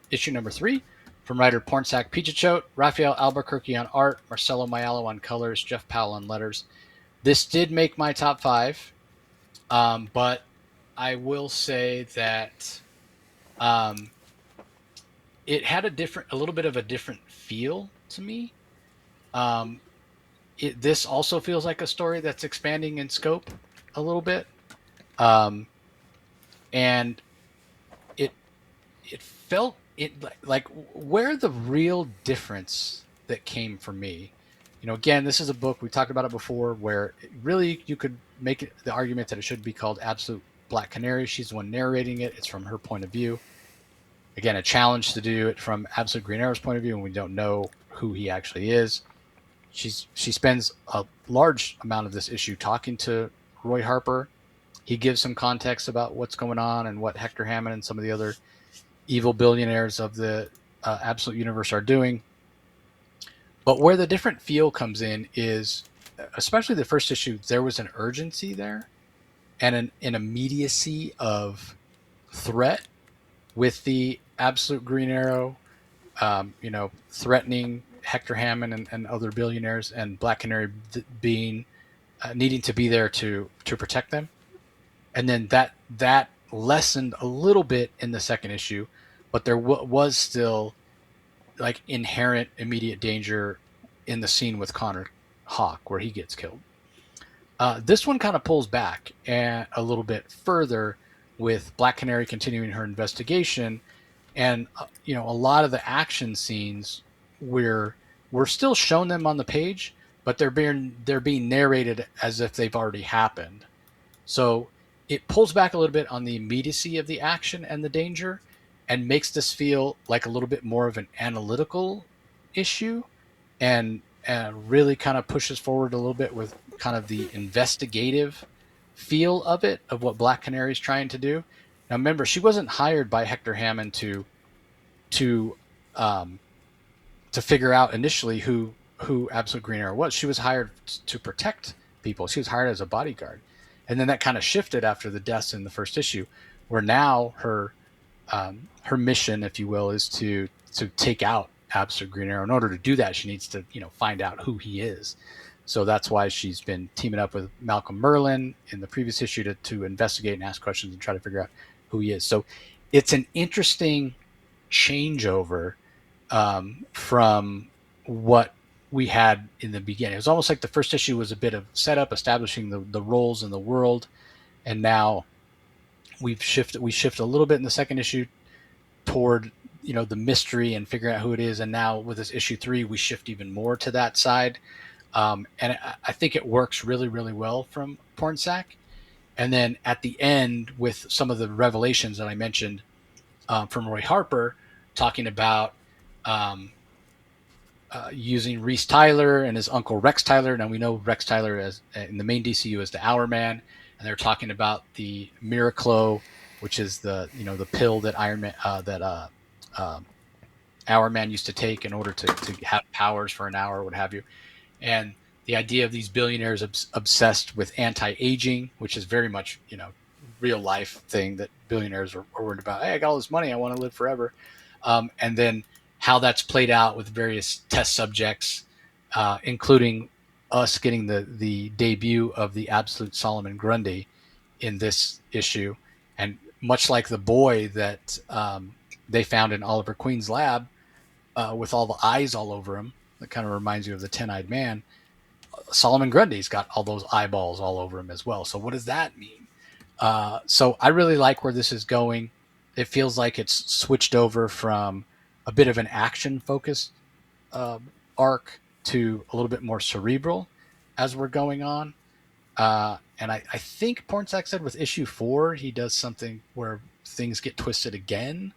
issue number 3, from writer Pornstach Pichetshote, Rafael Albuquerque on art, Marcelo Mayalo on colors, Jeff Powell on letters. This did make my top 5, but I will say that it had a little bit of a different feel to me. This also feels like a story that's expanding in scope a little bit. And it felt like where the real difference that came for me, again, this is a book, we talked about it before, where really you could make the argument that it should be called Absolute Black Canary. She's the one narrating it. It's from her point of view. Again, a challenge to do it from Absolute Green Arrow's point of view, and we don't know who he actually is. She spends a large amount of this issue talking to Roy Harper. He gives some context about what's going on and what Hector Hammond and some of the other evil billionaires of the Absolute Universe are doing. But where the different feel comes in is, especially the first issue, there was an urgency there and an immediacy of threat with the Absolute Green Arrow, threatening Hector Hammond and other billionaires, and Black Canary being needing to be there to protect them. And then that lessened a little bit in the second issue, but there was still like inherent immediate danger in the scene with Connor Hawk where he gets killed. This one kind of pulls back a little bit further with Black Canary continuing her investigation, and a lot of the action scenes we're still shown them on the page, but they're being narrated as if they've already happened. So it pulls back a little bit on the immediacy of the action and the danger, and makes this feel like a little bit more of an analytical issue, and really kind of pushes forward a little bit with kind of the investigative feel of it, of what Black Canary is trying to do. Now, remember, she wasn't hired by Hector Hammond to figure out initially who Absolute Green Arrow was. She was hired to protect people. She was hired as a bodyguard. And then that kind of shifted after the deaths in the first issue, where now her mission, if you will, is to take out Absolute Green Arrow. In order to do that, she needs to find out who he is. So that's why she's been teaming up with Malcolm Merlyn in the previous issue to investigate and ask questions and try to figure out who he is. So it's an interesting changeover from what we had in the beginning. It was almost like the first issue was a bit of setup, establishing the roles in the world, and now we shift a little bit in the second issue toward the mystery and figuring out who it is, and now with this issue 3 we shift even more to that side, and I think it works really, really well from Pornstach. And then at the end, with some of the revelations that I mentioned from Roy Harper, talking about using Reese Tyler and his uncle Rex Tyler. Now we know Rex Tyler as in the main DCU as the Hour Man, and they're talking about the Miraclo which is the pill that Our Man used to take in order to have powers for an hour or what have you. And the idea of these billionaires obsessed with anti-aging, which is very much, real life thing that billionaires are worried about. Hey, I got all this money. I want to live forever. And then how that's played out with various test subjects, including us getting the debut of the absolute Solomon Grundy in this issue. And much like the boy that they found in Oliver Queen's lab with all the eyes all over him, that kind of reminds you of the 10-eyed man, Solomon Grundy's got all those eyeballs all over him as well. So what does that mean? So I really like where this is going. It feels like it's switched over from a bit of an action-focused arc to a little bit more cerebral as we're going on. And I think Pornstach said with issue 4, he does something where things get twisted again.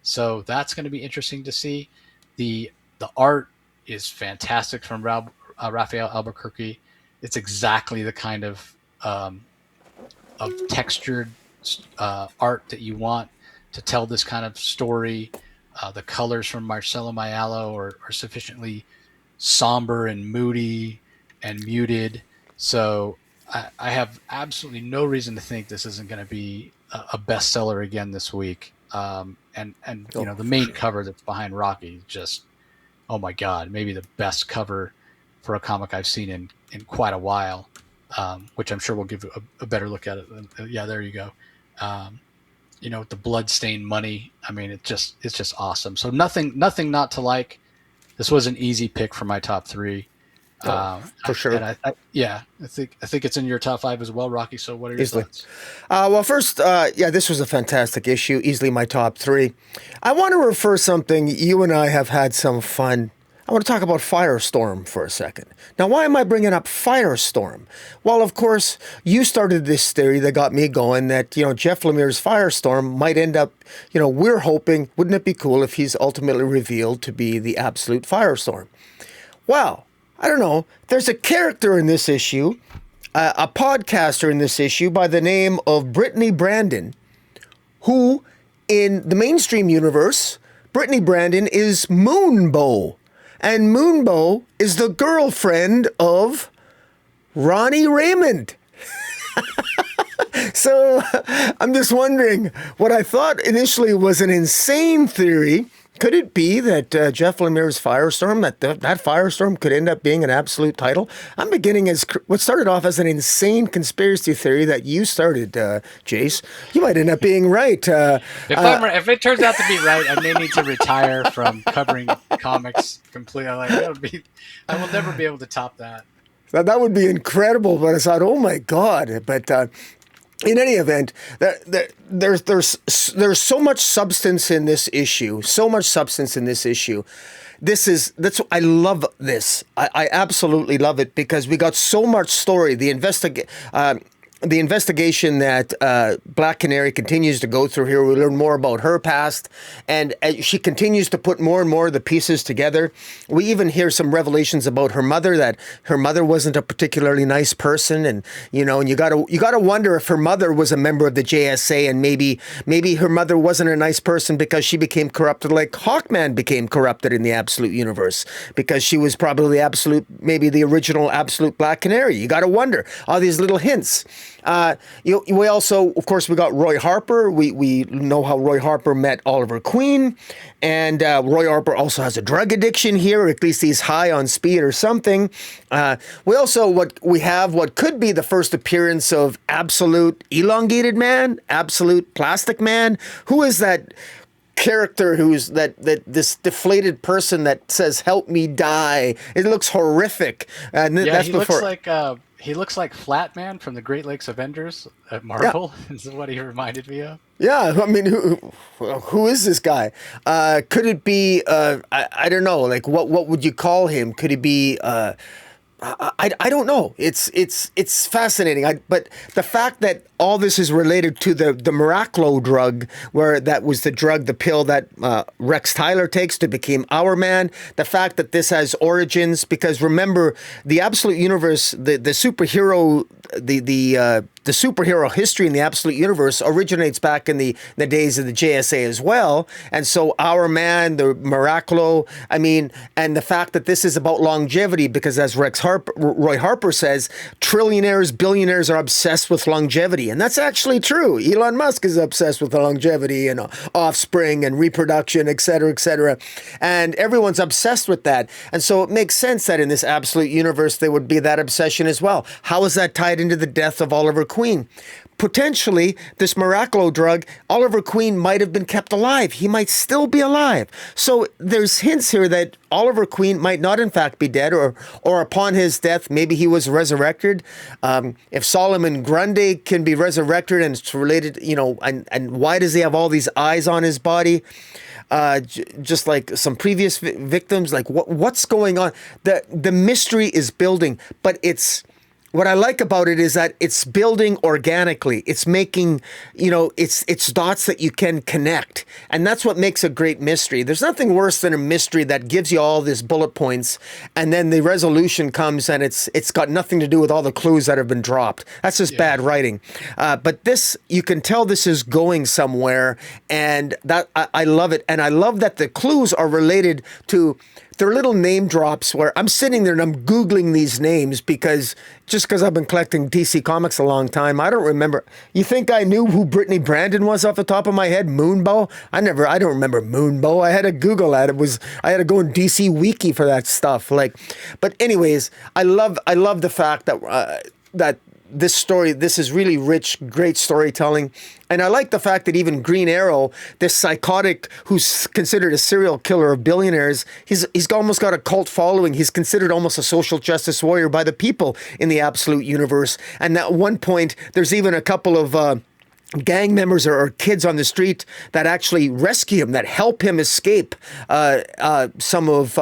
So that's going to be interesting to see. The art is fantastic from Rafael Albuquerque. It's exactly the kind of textured art that you want to tell this kind of story. The colors from Marcelo Mayalo are sufficiently somber and moody and muted. So I have absolutely no reason to think this isn't going to be a bestseller again this week. And the main cover that's behind Rocky, just, oh my God, maybe the best cover for a comic I've seen in quite a while, which I'm sure we'll give a better look at it. Yeah, there you go. With the blood-stained money. I mean, it's just awesome. So nothing not to like. This was an easy pick for my top 3. For sure. And I think it's in your top 5 as well, Rocky. So what are your thoughts? Well, first, this was a fantastic issue. Easily my top 3. I want to refer something. You and I have had some fun. I want to talk about Firestorm for a second. Now, why am I bringing up Firestorm? Well, of course, you started this theory that got me going that, Jeff Lemire's Firestorm might end up, we're hoping, wouldn't it be cool if he's ultimately revealed to be the absolute Firestorm? Well, I don't know. There's a character in this issue, a podcaster in this issue by the name of Brittany Brandon, who, in the mainstream universe, Brittany Brandon is Moonbow. And Moonbow is the girlfriend of Ronnie Raymond. So I'm just wondering, what I thought initially was an insane theory. Could it be that Jeff Lemire's Firestorm, that Firestorm could end up being an absolute title? I'm beginning as what started off as an insane conspiracy theory that you started, Jace. You might end up being right. If it turns out to be right, I may need to retire from covering comics completely. I will never be able to top that. That would be incredible. But I thought, oh my God. But in any event, there's so much substance in this issue. I love this. I absolutely love it because we got so much story. The investigation that Black Canary continues to go through here. We learn more about her past, and she continues to put more and more of the pieces together. We even hear some revelations about her mother, that her mother wasn't a particularly nice person, and you gotta wonder if her mother was a member of the JSA, and maybe her mother wasn't a nice person because she became corrupted, like Hawkman became corrupted in the Absolute Universe, because she was probably maybe the original Absolute Black Canary. You gotta wonder all these little hints. We also, of course, we got Roy Harper. We know how Roy Harper met Oliver Queen, and Roy Harper also has a drug addiction here, or at least he's high on speed or something. We also what could be the first appearance of Absolute Elongated Man, Absolute Plastic Man. Who is that character who's this deflated person that says "Help me die"? It looks horrific. He looks like Flat Man from the Great Lakes Avengers at Marvel. Yeah. This is what he reminded me of. Yeah, I mean, who is this guy? Could it be? I don't know. Like, what would you call him? Could it be? I don't know. It's fascinating. But the fact that all this is related to the Miraclo drug, where that was the pill that Rex Tyler takes to become Our Man. The fact that this has origins, because remember, the Absolute Universe, the superhero, the the superhero history in the Absolute Universe originates back in the days of the JSA as well. And so our man, the Miraculo, I mean, and the fact that this is about longevity, because as Roy Harper says, trillionaires, billionaires are obsessed with longevity. And that's actually true. Elon Musk is obsessed with the longevity and offspring and reproduction, et cetera, et cetera. And everyone's obsessed with that. And so it makes sense that in this Absolute Universe, there would be that obsession as well. How is that tied into the death of Oliver Queen? Potentially, this Miraculo drug, Oliver Queen might have been kept alive. He might still be alive. So there's hints here that Oliver Queen might not in fact be dead, or upon his death, maybe he was resurrected. If Solomon Grundy can be resurrected and it's related, and why does he have all these eyes on his body? Just like some previous victims, like what's going on? The mystery is building, but what I like about it is that it's building organically. It's making, it's dots that you can connect. And that's what makes a great mystery. There's nothing worse than a mystery that gives you all these bullet points and then the resolution comes and it's got nothing to do with all the clues that have been dropped. That's just bad writing. But this, you can tell this is going somewhere, and that I love it. And I love that the clues are related to, they're little name drops where I'm sitting there and I'm Googling these names because I've been collecting DC Comics a long time. I don't remember. You think I knew who Brittany Brandon was off the top of my head? Moonbow? I don't remember Moonbow. I had to Google that. I had to go in DC Wiki for that stuff. But anyways, I love the fact that this story, this is really rich, great storytelling. And I like the fact that even Green Arrow, this psychotic who's considered a serial killer of billionaires, he's almost got a cult following. He's considered almost a social justice warrior by the people in the Absolute Universe. And at one point, there's even a couple of gang members or kids on the street that actually rescue him, that help him escape some of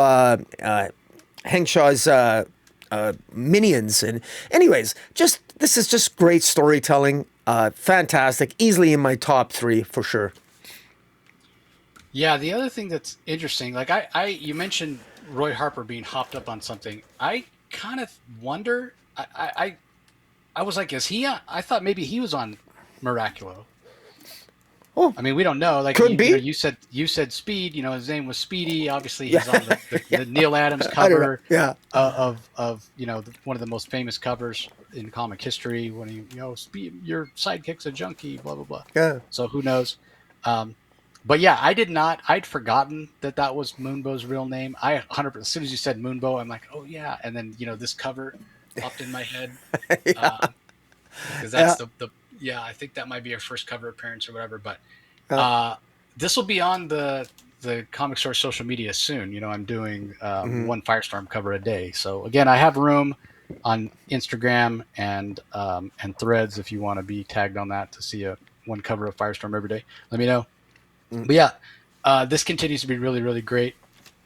Hengshaw's minions. And anyways, this is just great storytelling. Fantastic. Easily in my top 3 for sure. Yeah, the other thing that's interesting, like you mentioned Roy Harper being hopped up on something. I kind of wonder. I was like, is he? I thought maybe he was on Miraculo. Oh, I mean, we don't know. Like, could be. You said Speed. His name was Speedy. Obviously, he's on the Neil Adams cover. Of one of the most famous covers in comic history. When Speed, your sidekick's a junkie. Blah blah blah. Yeah. So who knows? But yeah, I did not. I'd forgotten that was Moonbow's real name. I 100%. As soon as you said Moonbow, I'm like, oh yeah. And then this cover popped in my head. Because that's the I think that might be her first cover appearance or whatever. But this will be on the comic store social media soon. I'm doing one Firestorm cover a day. So again, I have room on Instagram and Threads if you want to be tagged on that to see one cover of Firestorm every day. Let me know. But yeah, this continues to be really, really great.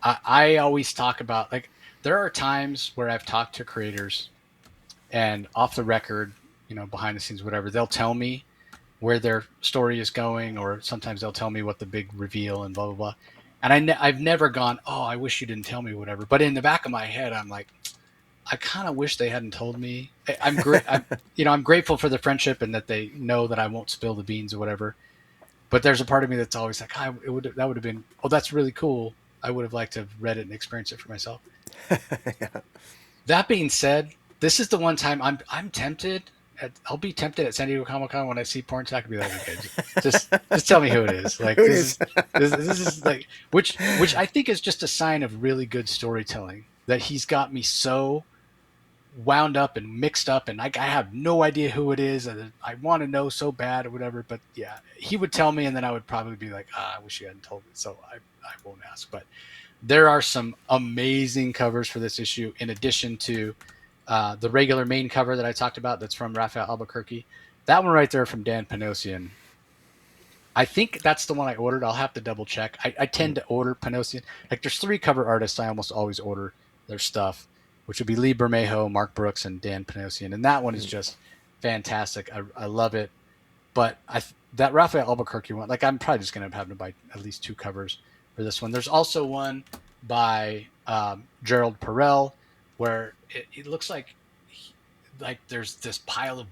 I always talk about, like, there are times where I've talked to creators and off the record, behind the scenes, whatever, they'll tell me where their story is going, or sometimes they'll tell me what the big reveal and blah, blah, blah. And I've never gone, oh, I wish you didn't tell me, whatever. But in the back of my head, I'm like, I kind of wish they hadn't told me. I'm grateful for the friendship and that they know that I won't spill the beans or whatever. But there's a part of me that's always like, that would have been, oh, that's really cool. I would have liked to have read it and experienced it for myself. Yeah. That being said, this is the one time I'm tempted. I'll be tempted at San Diego Comic-Con when I see Pornstach and be like, okay, just tell me who it is. Like, this is like, which I think is just a sign of really good storytelling, that he's got me so wound up and mixed up, and I have no idea who it is, and I want to know so bad or whatever. But yeah, he would tell me, and then I would probably be like, I wish you hadn't told me. So I won't ask. But there are some amazing covers for this issue, in addition to the regular main cover that I talked about, that's from Rafael Albuquerque. That one right there from Dan Panosian. I think that's the one I ordered. I'll have to double check. I tend to order Panosian. Like, there's 3 cover artists I almost always order their stuff, which would be Lee Bermejo, Mark Brooks, and Dan Panosian. And that one is just fantastic. I love it. But that Rafael Albuquerque one, like, I'm probably just going to have to buy at least 2 covers for this one. There's also one by Gerald Perel, where it looks like there's this pile of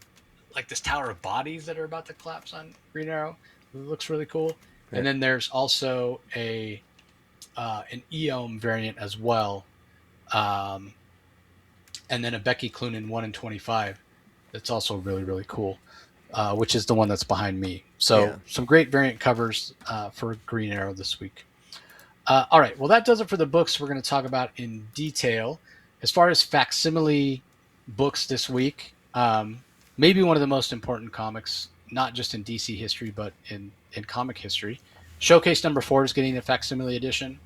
like this tower of bodies that are about to collapse on Green Arrow. It looks really cool. Yeah. And then there's also an Eom variant as well, and then a Becky Cloonan 1 in 25. That's also really really cool, which is the one that's behind me. So some great variant covers for Green Arrow this week. All right, well that does it for the books we're going to talk about in detail. As far as facsimile books this week, maybe one of the most important comics, not just in DC history, but in comic history. Showcase number 4 is getting a facsimile edition.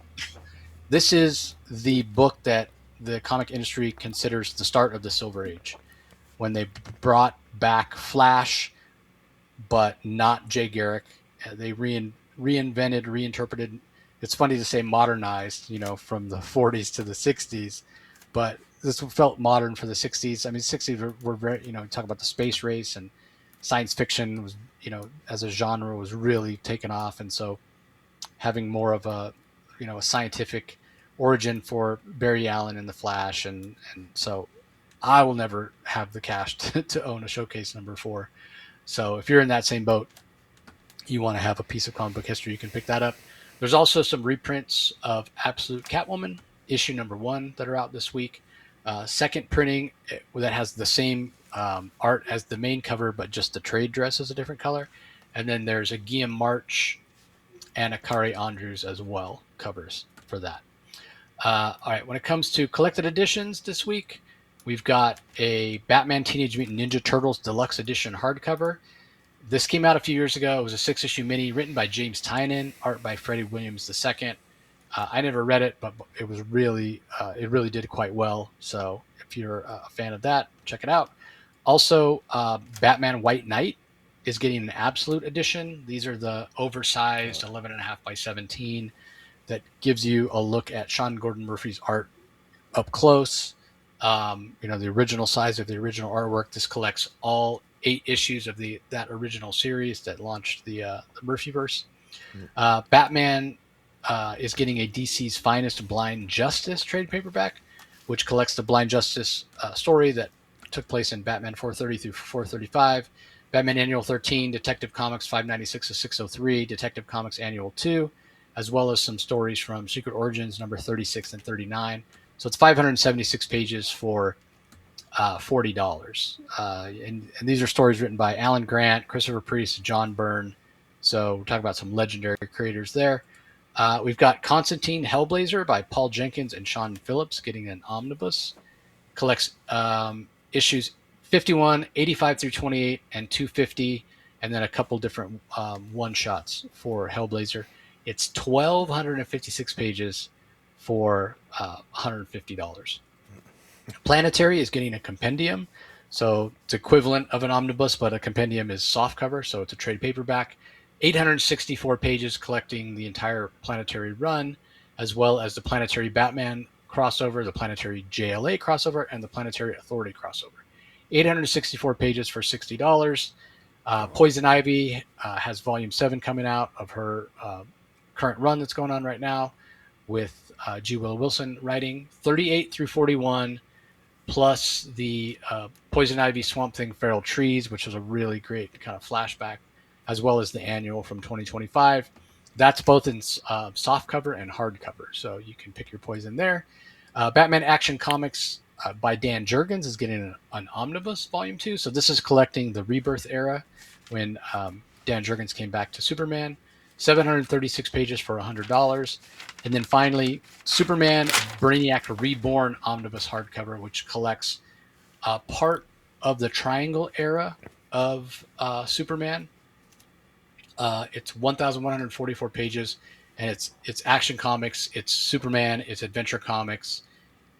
This is the book that the comic industry considers the start of the Silver Age, when they brought back Flash, but not Jay Garrick. They reinvented, reinterpreted. It's funny to say modernized, from the 40s to the 60s, but this felt modern for the 60s. I mean, 60s were very, talk about the space race, and science fiction was, as a genre was really taken off. And so having more of a scientific origin for Barry Allen and the Flash. And so I will never have the cash to own a Showcase number 4. So if you're in that same boat, you want to have a piece of comic book history, you can pick that up. There's also some reprints of Absolute Catwoman, issue number 1, that are out this week. Second printing that has the same art as the main cover, but just the trade dress is a different color. And then there's a Guillaume March and a Kari Andrews as well, covers for that. All right, when it comes to collected editions this week, we've got a Batman Teenage Mutant Ninja Turtles Deluxe Edition hardcover. This came out a few years ago. It was a 6-issue mini written by James Tynion, art by Freddie Williams II. I never read it, but it was really, it really did quite well. So if you're a fan of that, check it out. Also, Batman White Knight is getting an Absolute edition. These are the oversized 11.5 by 17 that gives you a look at Sean Gordon Murphy's art up close. The original size of the original artwork. This collects all 8 issues of that original series that launched the Murphyverse. Batman is getting a DC's Finest Blind Justice trade paperback, which collects the Blind Justice story that took place in Batman 430 through 435, Batman Annual 13, Detective Comics 596 to 603, Detective Comics Annual 2, as well as some stories from Secret Origins number 36 and 39. So it's 576 pages for $40. And these are stories written by Alan Grant, Christopher Priest, John Byrne. So we're talking about some legendary creators there. We've got Constantine Hellblazer by Paul Jenkins and Sean Phillips getting an omnibus. Collects issues 51, 85 through 28, and 250, and then a couple different one-shots for Hellblazer. It's 1,256 pages for $150. Planetary is getting a compendium. So it's equivalent of an omnibus, but a compendium is softcover, so it's a trade paperback. 864 pages collecting the entire Planetary run, as well as the Planetary Batman crossover, the Planetary JLA crossover, and the Planetary Authority crossover. 864 pages for $60. Poison Ivy has Volume 7 coming out of her current run that's going on right now with G. Willow Wilson writing. 38 through 41, plus the Poison Ivy Swamp Thing Feral Trees, which was a really great kind of flashback, as well as the annual from 2025. That's both in softcover and hardcover, so you can pick your poison there. Batman Action Comics by Dan Jurgens is getting an omnibus volume 2. So this is collecting the Rebirth era when Dan Jurgens came back to Superman. 736 pages for $100. And then finally, Superman Brainiac Reborn omnibus hardcover, which collects part of the Triangle era of Superman. It's 1,144 pages, and it's Action Comics, it's Superman, it's Adventure Comics,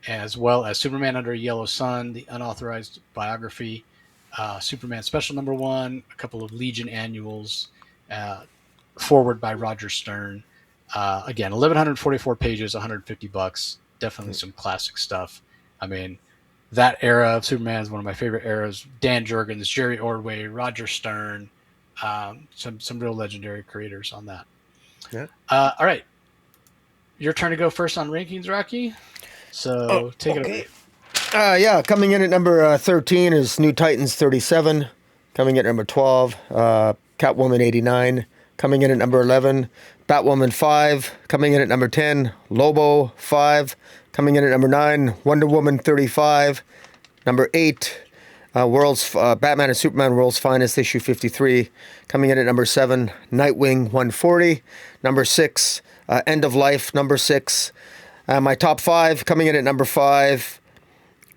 as well as Superman Under a Yellow Sun, the unauthorized biography, Superman Special Number 1, a couple of Legion annuals, forward by Roger Stern. Again, 1,144 pages, $150. Definitely some classic stuff. I mean, that era of Superman is one of my favorite eras. Dan Jurgens, Jerry Ordway, Roger Stern, some real legendary creators on that. Yeah. All right. Your turn to go first on rankings, Rocky. So take it away. Yeah, coming in at number 13 is New Titans 37. coming in at number 12. Catwoman 89, coming in at number 11. Batwoman 5, coming in at number 10. Lobo 5, coming in at number 9. Wonder Woman 35, number 8. Batman and Superman World's Finest issue 53, coming in at number 7. Nightwing 140, number 6. End of Life number 6. My top 5, coming in at number 5,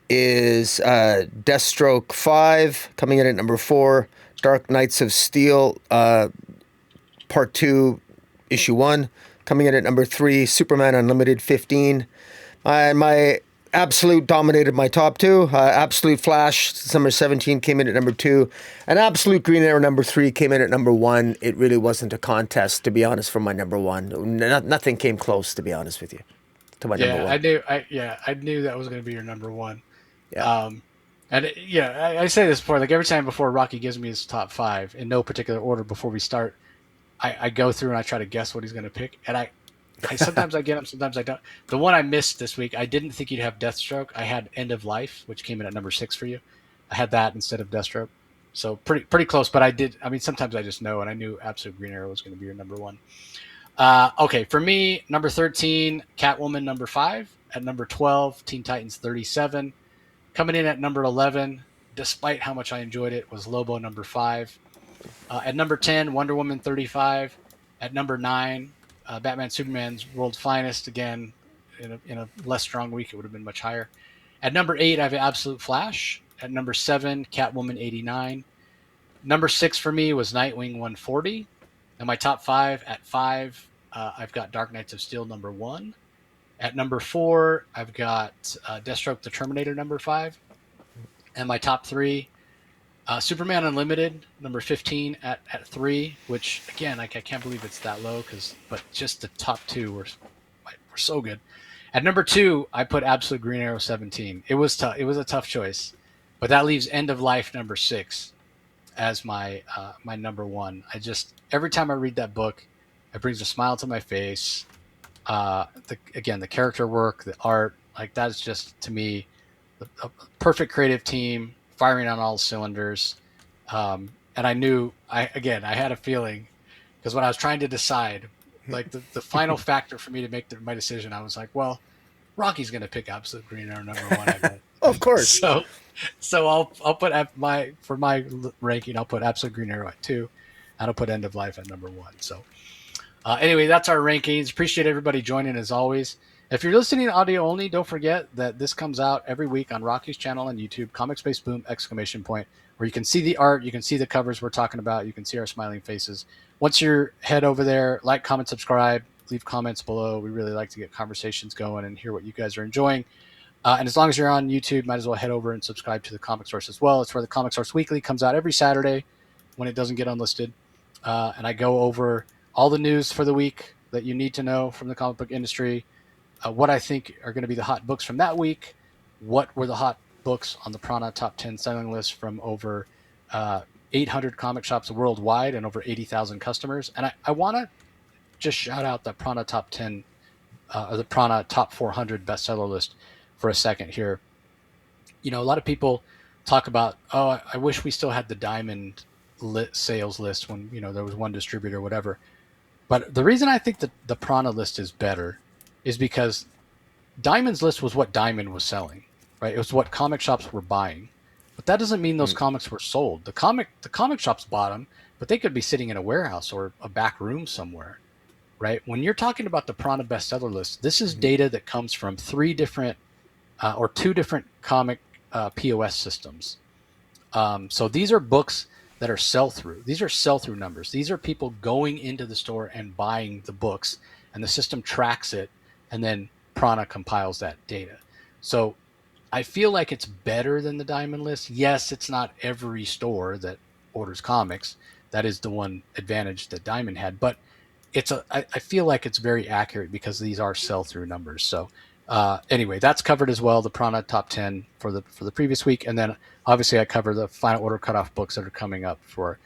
is Deathstroke 5, coming in at number 4. Dark Knights of Steel Part 2 issue 1, coming in at number 3. Superman Unlimited 15. My Absolute dominated my top 2. Absolute Flash number 17 came in at number 2, and Absolute Green Arrow number 3 came in at number 1. It really wasn't a contest, to be honest, for my number 1. Nothing came close, to be honest with you, to my number 1. I knew that was going to be your number 1. Yeah. I say this before, like every time before Rocky gives me his top 5 in no particular order before we start, I go through and I try to guess what he's going to pick, and I sometimes I get them, sometimes I don't. The one I missed this week, I didn't think you'd have Deathstroke. I had End of Life, which came in at number 6 for you. I had that instead of Deathstroke, so pretty close. But I did. I mean, sometimes I just know, and I knew Absolute Green Arrow was going to be your number 1. Okay, for me, number 13, Catwoman number 5. At number 12, Teen Titans 37. Coming in at number 11, despite how much I enjoyed it, was Lobo number 5. At number 10, Wonder Woman 35. At number 9. Batman Superman's World's Finest, again, in a less strong week, it would have been much higher. At number 8, I have Absolute Flash. At number 7, Catwoman 89. Number 6 for me was Nightwing 140. And my top 5, at 5, I've got Dark Knights of Steel number 1. At number 4, I've got Deathstroke the Terminator number 5. And my top 3, Superman Unlimited, number 15 at 3, which, again, I can't believe it's that low, but just the top 2 were so good. At number 2, I put Absolute Green Arrow 17. It was tough. It was a tough choice, but that leaves End of Life number 6 as my number 1. Every time I read that book, it brings a smile to my face. The character work, the art, like that's just, to me, a perfect creative team, firing on all cylinders. And I knew, I had a feeling, because when I was trying to decide, like the final factor for me to make my decision, I was like, well, Rocky's going to pick Absolute Green Arrow number 1, I bet. Of course. So I'll put for my ranking, I'll put Absolute Green Arrow at 2, and I'll put End of Life at number 1. So anyway, that's our rankings. Appreciate everybody joining as always. If you're listening audio only, don't forget that this comes out every week on Rocky's channel on YouTube, Comic Space Boom ! Where you can see the art, you can see the covers we're talking about, you can see our smiling faces. Once you head over there, like, comment, subscribe, leave comments below. We really like to get conversations going and hear what you guys are enjoying. And as long as you're on YouTube, might as well head over and subscribe to the Comic Source as well. It's where the Comic Source Weekly comes out every Saturday when it doesn't get unlisted. And I go over all the news for the week that you need to know from the comic book industry, what I think are going to be the hot books from that week, what were the hot books on the Prana Top 10 selling list from over 800 comic shops worldwide and over 80,000 customers. And I want to just shout out the Prana Top 10 or the Prana Top 400 bestseller list for a second here. You know, a lot of people talk about, oh, I wish we still had the Diamond sales list when, you know, there was one distributor or whatever. But the reason I think that the Prana list is better is because Diamond's list was what Diamond was selling, right? It was what comic shops were buying. But that doesn't mean those comics were sold. The comic shops bought them, but they could be sitting in a warehouse or a back room somewhere, right? When you're talking about the Prana bestseller list, this is data that comes from 2 different comic POS systems. So these are books that are sell-through. These are sell-through numbers. These are people going into the store and buying the books, and the system tracks it, and then Prana compiles that data. So I feel like it's better than the Diamond list. Yes, it's not every store that orders comics. That is the one advantage that Diamond had, but I feel like it's very accurate because these are sell-through numbers. So anyway, that's covered as well, the Prana Top 10 for the previous week. And then obviously I cover the final order cutoff books that are coming up for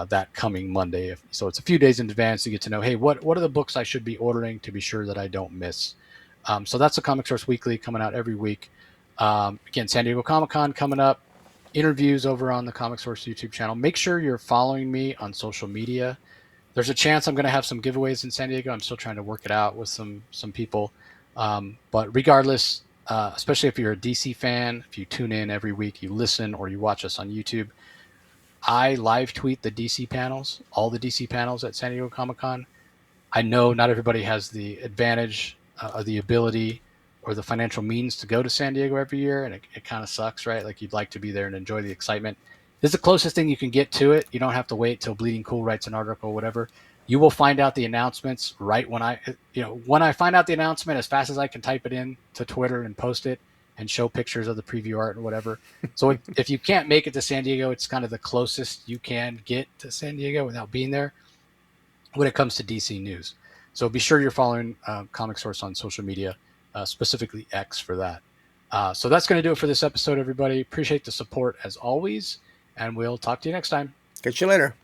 that coming Monday. So it's a few days in advance to get to know, hey, what are the books I should be ordering to be sure that I don't miss. So that's the Comic Source Weekly coming out every week. Again, San Diego Comic-Con coming up. interviews over on the Comic Source YouTube channel. Make sure you're following me on social media. There's a chance I'm going to have some giveaways in San Diego. I'm still trying to work it out with some people. But regardless, especially if you're a DC fan, if you tune in every week, you listen, or you watch us on YouTube, I live tweet the DC panels, all the DC panels at San Diego Comic-Con. I know not everybody has the advantage or the ability or the financial means to go to San Diego every year, and it kind of sucks, right? Like, you'd like to be there and enjoy the excitement. This is the closest thing you can get to it. You don't have to wait till Bleeding Cool writes an article or whatever. You will find out the announcements right when I find out the announcement, as fast as I can type it in to Twitter and post it and show pictures of the preview art and whatever. So if you can't make it to San Diego, it's kind of the closest you can get to San Diego without being there when it comes to DC news. So be sure you're following Comic Source on social media, specifically X for that. So that's going to do it for this episode, everybody. Appreciate the support as always, and we'll talk to you next time. Catch you later.